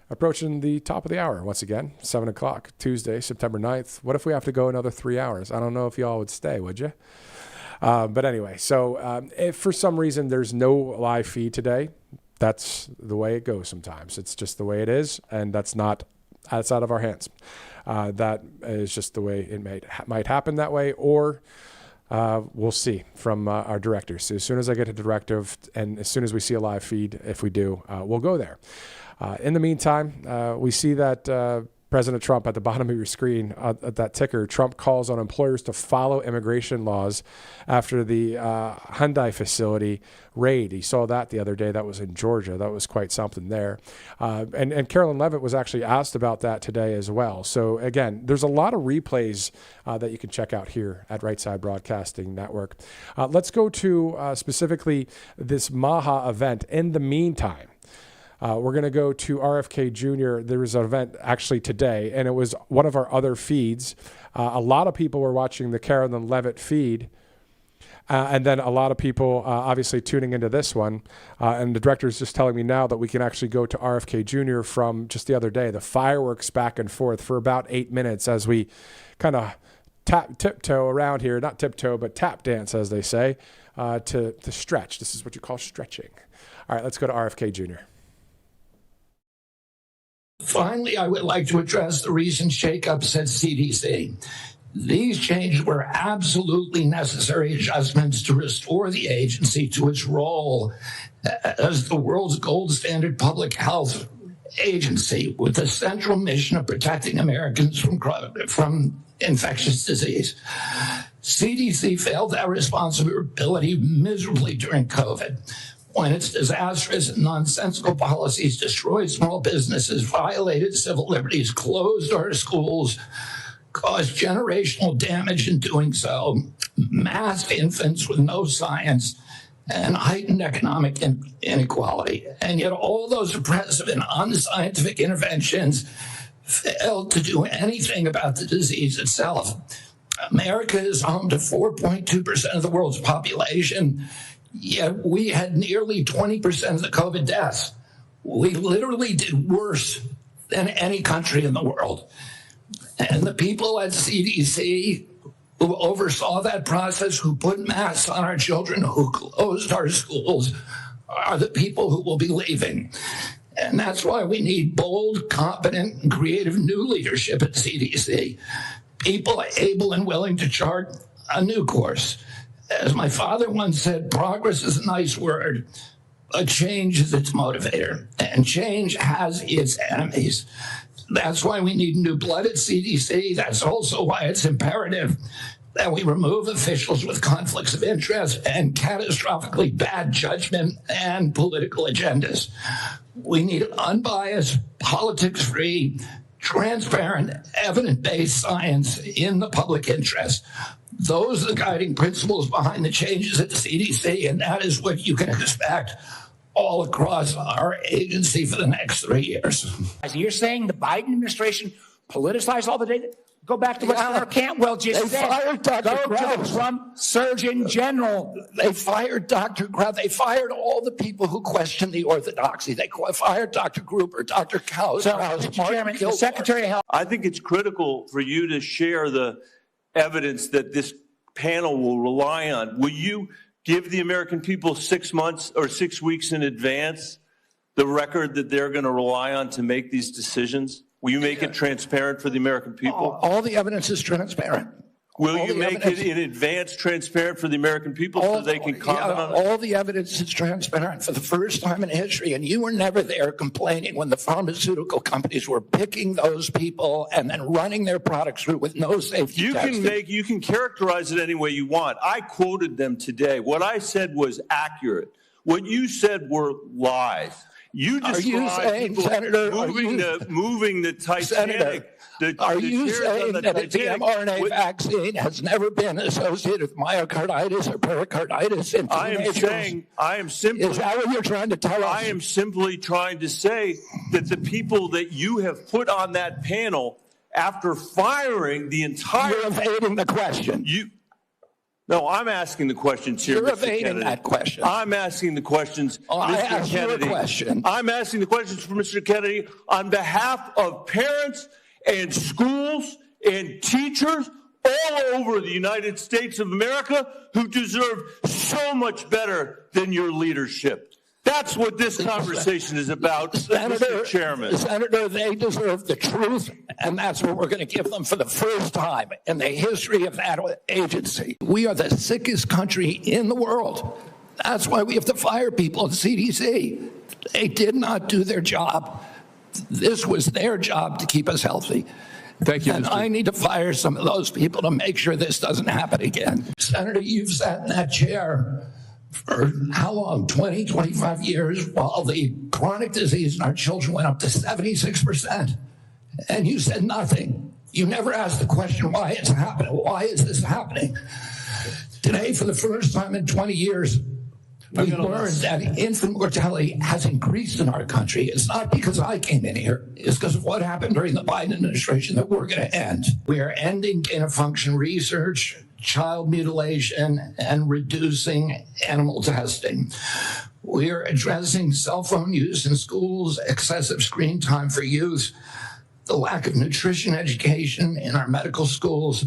approaching the top of the hour once again, 7 o'clock, Tuesday, September 9th. What if we have to go another 3 hours? I don't know if y'all would stay, would you? But anyway, so if for some reason there's no live feed today, that's the way it goes sometimes. It's just the way it is, and that's out of our hands. That is just the way it might happen that way, or we'll see from our directors. So as soon as I get a directive and as soon as we see a live feed, if we do, we'll go there. In the meantime, we see that President Trump at the bottom of your screen, at that ticker, Trump calls on employers to follow immigration laws after the Hyundai facility raid. He saw that the other day. That was in Georgia. That was quite something there. And Carolyn Levitt was actually asked about that today as well. So again, there's a lot of replays that you can check out here at Right Side Broadcasting Network. Let's go to specifically this Maha event. In the meantime, we're going to go to RFK Jr. There was an event actually today, and it was one of our other feeds. A lot of people were watching the Carolyn Levitt feed, and then a lot of people obviously tuning into this one. And the director is just telling me now that we can actually go to RFK Jr. from just the other day. The fireworks back and forth for about 8 minutes as we kind of tiptoe around here. Not tiptoe, but tap dance, as they say, to stretch. This is what you call stretching. All right, let's go to RFK Jr. Finally, I would like to address the recent shakeups at CDC. These changes were absolutely necessary adjustments to restore the agency to its role as the world's gold standard public health agency with the central mission of protecting Americans from infectious disease. CDC failed that responsibility miserably during COVID. When its disastrous and nonsensical policies destroyed small businesses, violated civil liberties, closed our schools, caused generational damage in doing so, masked infants with no science, and heightened economic inequality. And yet all those oppressive and unscientific interventions failed to do anything about the disease itself. America is home to 4.2% of the world's population. Yet we had nearly 20% of the COVID deaths. We literally did worse than any country in the world. And the people at CDC who oversaw that process, who put masks on our children, who closed our schools, are the people who will be leaving. And that's why we need bold, competent, and creative new leadership at CDC. People able and willing to chart a new course. As my father once said, progress is a nice word, but change is its motivator. And change has its enemies. That's why we need new blood at CDC. That's also why it's imperative that we remove officials with conflicts of interest and catastrophically bad judgment and political agendas. We need unbiased, politics-free, transparent, evidence-based science in the public interest. Those are the guiding principles behind the changes at the CDC, and that is what you can expect all across our agency for the next 3 years. You're saying the Biden administration politicized all the data? Go back to what Senator Cantwell just said. Fired Dr. Go to the Trump Surgeon General. They fired Dr. Grau. They fired all the people who questioned the orthodoxy. They fired Dr. Gruber, Dr. Kraus. So, Mr. Chairman, the Secretary of Health. I think it's critical for you to share the evidence that this panel will rely on. Will you give the American people 6 months or 6 weeks in advance the record that they're going to rely on to make these decisions? Will you make it transparent for the American people? All the evidence is transparent. Will you make it in advance transparent for the American people so they can comment on it? All the evidence is transparent for the first time in history, and you were never there complaining when the pharmaceutical companies were picking those people and then running their products through with no safety testing. You can characterize it any way you want. I quoted them today. What I said was accurate. What you said were lies. You described people moving the Titanic. Senator, are you saying that the mRNA vaccine has never been associated with myocarditis or pericarditis in teenagers? I am simply. Is that what you're trying to tell us? I am simply trying to say that the people that you have put on that panel, after firing the entire. You're evading the question. No, I'm asking the questions here, You're Mr. evading Kennedy. that question. I'm asking the questions, I Mr. asked Kennedy. you a question. I'm asking the questions for Mr. Kennedy on behalf of parents and schools and teachers all over the United States of America who deserve so much better than your leadership. That's what this conversation is about, Mr. Chairman. Senator, they deserve the truth, and that's what we're going to give them for the first time in the history of that agency. We are the sickest country in the world. That's why we have to fire people at CDC. They did not do their job. This was their job to keep us healthy. Thank you, and I need to fire some of those people to make sure this doesn't happen again. Senator, you've sat in that chair for how long? 20, 25 years, while the chronic disease in our children went up to 76%. And you said nothing. You never asked the question why it's happening. Why is this happening? Today, for the first time in 20 years, we learned that infant mortality has increased in our country. It's not because I came in here. It's because of what happened during the Biden administration that we're going to end. We are ending gain-of-function research, child mutilation, and reducing animal testing. We are addressing cell phone use in schools, excessive screen time for youth, the lack of nutrition education in our medical schools,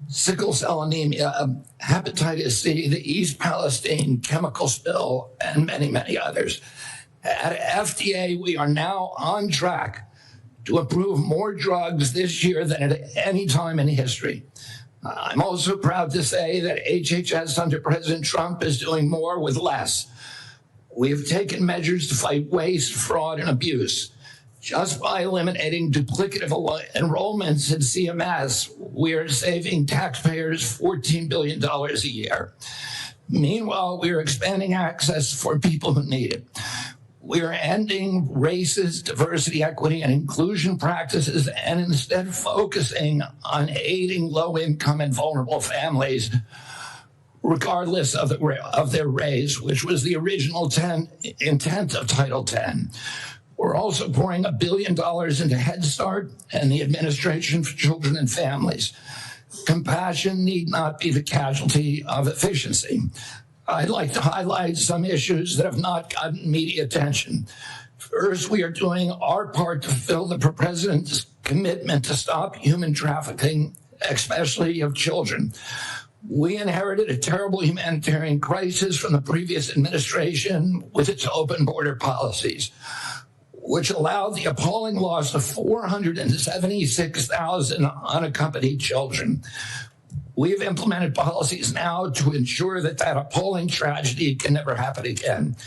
sickle cell anemia, hepatitis C, the East Palestine chemical spill, and many, many others. At FDA, we are now on track to approve more drugs this year than at any time in history. I'm also proud to say that HHS under President Trump is doing more with less. We have taken measures to fight waste, fraud, and abuse. Just by eliminating duplicative enrollments in CMS, we are saving taxpayers $14 billion a year. Meanwhile, we are expanding access for people who need it. We are ending racist diversity, equity, and inclusion practices and instead focusing on aiding low-income and vulnerable families, regardless of their race, which was the original intent of Title X. We're also pouring $1 billion into Head Start and the Administration for Children and Families. Compassion need not be the casualty of efficiency. I'd like to highlight some issues that have not gotten media attention. First, we are doing our part to fulfill the President's commitment to stop human trafficking especially of children. We inherited a terrible humanitarian crisis from the previous administration with its open border policies, which allowed the appalling loss of 476,000 unaccompanied children. We have implemented policies now to ensure that that appalling tragedy can never happen again.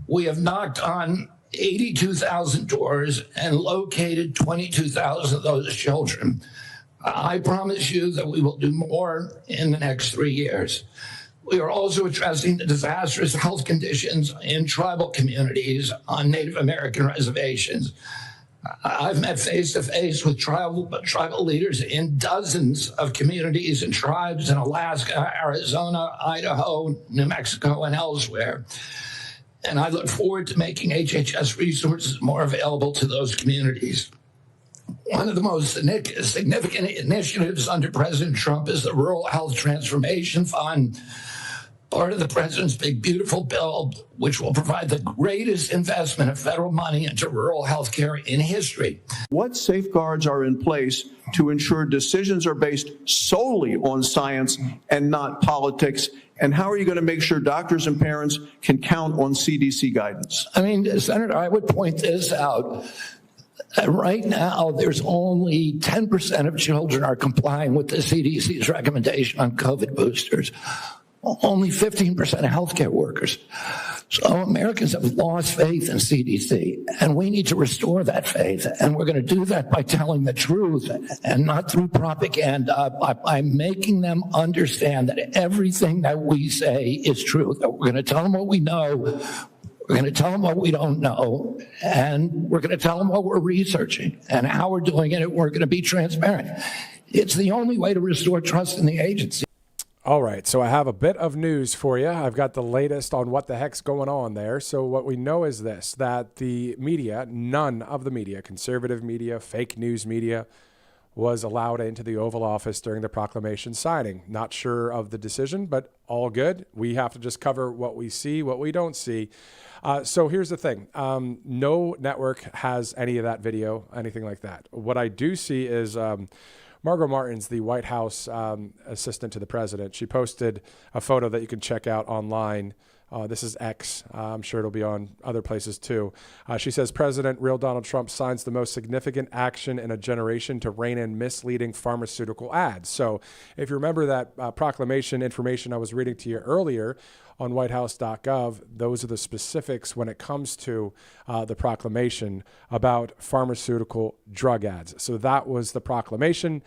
We have knocked on 82,000 doors and located 22,000 of those children. I promise you that we will do more in the next 3 years. We are also addressing the disastrous health conditions in tribal communities on Native American reservations. I've met face-to-face with tribal leaders in dozens of communities and tribes in Alaska, Arizona, Idaho, New Mexico, and elsewhere. And I look forward to making HHS resources more available to those communities. One of the most significant initiatives under President Trump is the Rural Health Transformation Fund, part of the president's big, beautiful bill, which will provide the greatest investment of federal money into rural health care in history. What safeguards are in place to ensure decisions are based solely on science and not politics? And how are you going to make sure doctors and parents can count on CDC guidance? I mean, Senator, I would point this out. Right now, there's only 10% of children are complying with the CDC's recommendation on COVID boosters. Only 15% of healthcare workers. So Americans have lost faith in CDC, and we need to restore that faith. And we're going to do that by telling the truth and not through propaganda, by making them understand that everything that we say is true, that we're going to tell them what we know, we're going to tell them what we don't know, and we're going to tell them what we're researching and how we're doing it, and we're going to be transparent. It's the only way to restore trust in the agency. All right, so I have a bit of news for you. I've got the latest on what the heck's going on there. So what we know is this, that the media, none of the media, conservative media, fake news media, was allowed into the Oval Office during the proclamation signing. Not sure of the decision, but all good. We have to just cover what we see, what we don't see. So here's the thing. No network has any of that video, anything like that. What I do see is Margot Martins, the White House assistant to the president. She posted a photo that you can check out online. This is X. I'm sure it'll be on other places too. She says, President real Donald Trump signs the most significant action in a generation to rein in misleading pharmaceutical ads. So if you remember that proclamation information I was reading to you earlier on whitehouse.gov, those are the specifics when it comes to the proclamation about pharmaceutical drug ads. So that was the proclamation.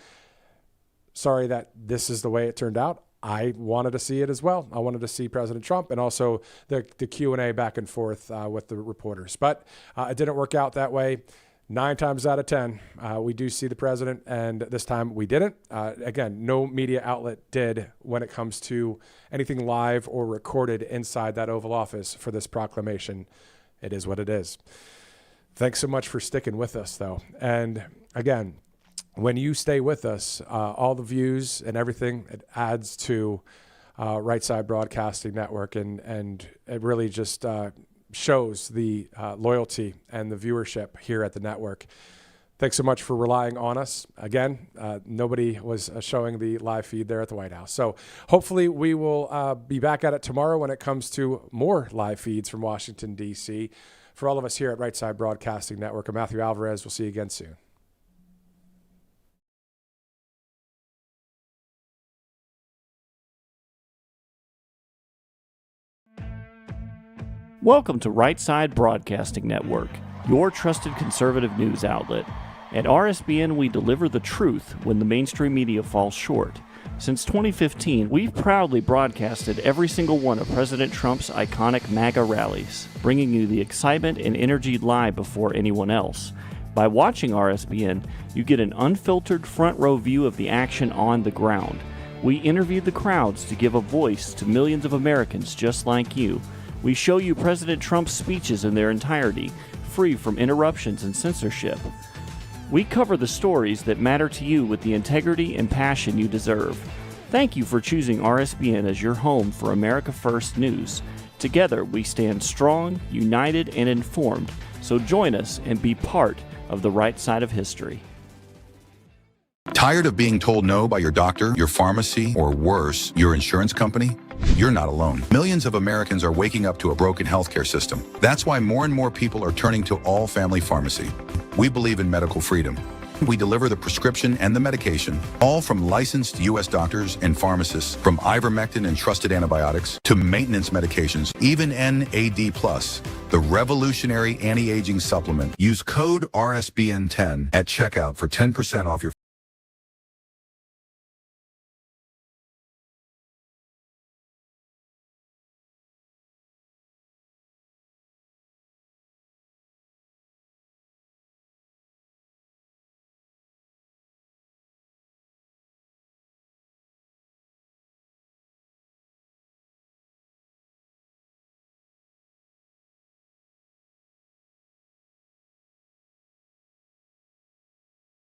Sorry that this is the way it turned out. I wanted to see it as well. I wanted to see President Trump and also the Q&A back and forth with the reporters. But it didn't work out that way. 9 times out of 10, we do see the president, and this time we didn't. Again, no media outlet did when it comes to anything live or recorded inside that Oval Office for this proclamation. It is what it is. Thanks so much for sticking with us, though. And again, when you stay with us, all the views and everything, it adds to Right Side Broadcasting Network, and it really just shows the loyalty and the viewership here at the network. Thanks so much for relying on us. Again, nobody was showing the live feed there at the White House. So hopefully we will be back at it tomorrow when it comes to more live feeds from Washington, D.C. For all of us here at Right Side Broadcasting Network, I'm Matthew Alvarez. We'll see you again soon. Welcome to Right Side Broadcasting Network, your trusted conservative news outlet. At RSBN, we deliver the truth when the mainstream media falls short. Since 2015, we've proudly broadcasted every single one of President Trump's iconic MAGA rallies, bringing you the excitement and energy live before anyone else. By watching RSBN, you get an unfiltered front row view of the action on the ground. We interviewed the crowds to give a voice to millions of Americans just like you. We show you President Trump's speeches in their entirety, free from interruptions and censorship. We cover the stories that matter to you with the integrity and passion you deserve. Thank you for choosing RSBN as your home for America First News. Together, we stand strong, united, and informed. So join us and be part of the right side of history. Tired of being told no by your doctor, your pharmacy, or worse, your insurance company? You're not alone. Millions of Americans are waking up to a broken healthcare system. That's why more and more people are turning to All Family Pharmacy. We believe in medical freedom. We deliver the prescription and the medication, all from licensed U.S. doctors and pharmacists, from ivermectin and trusted antibiotics to maintenance medications, even NAD+, the revolutionary anti-aging supplement. Use code RSBN10 at checkout for 10% off your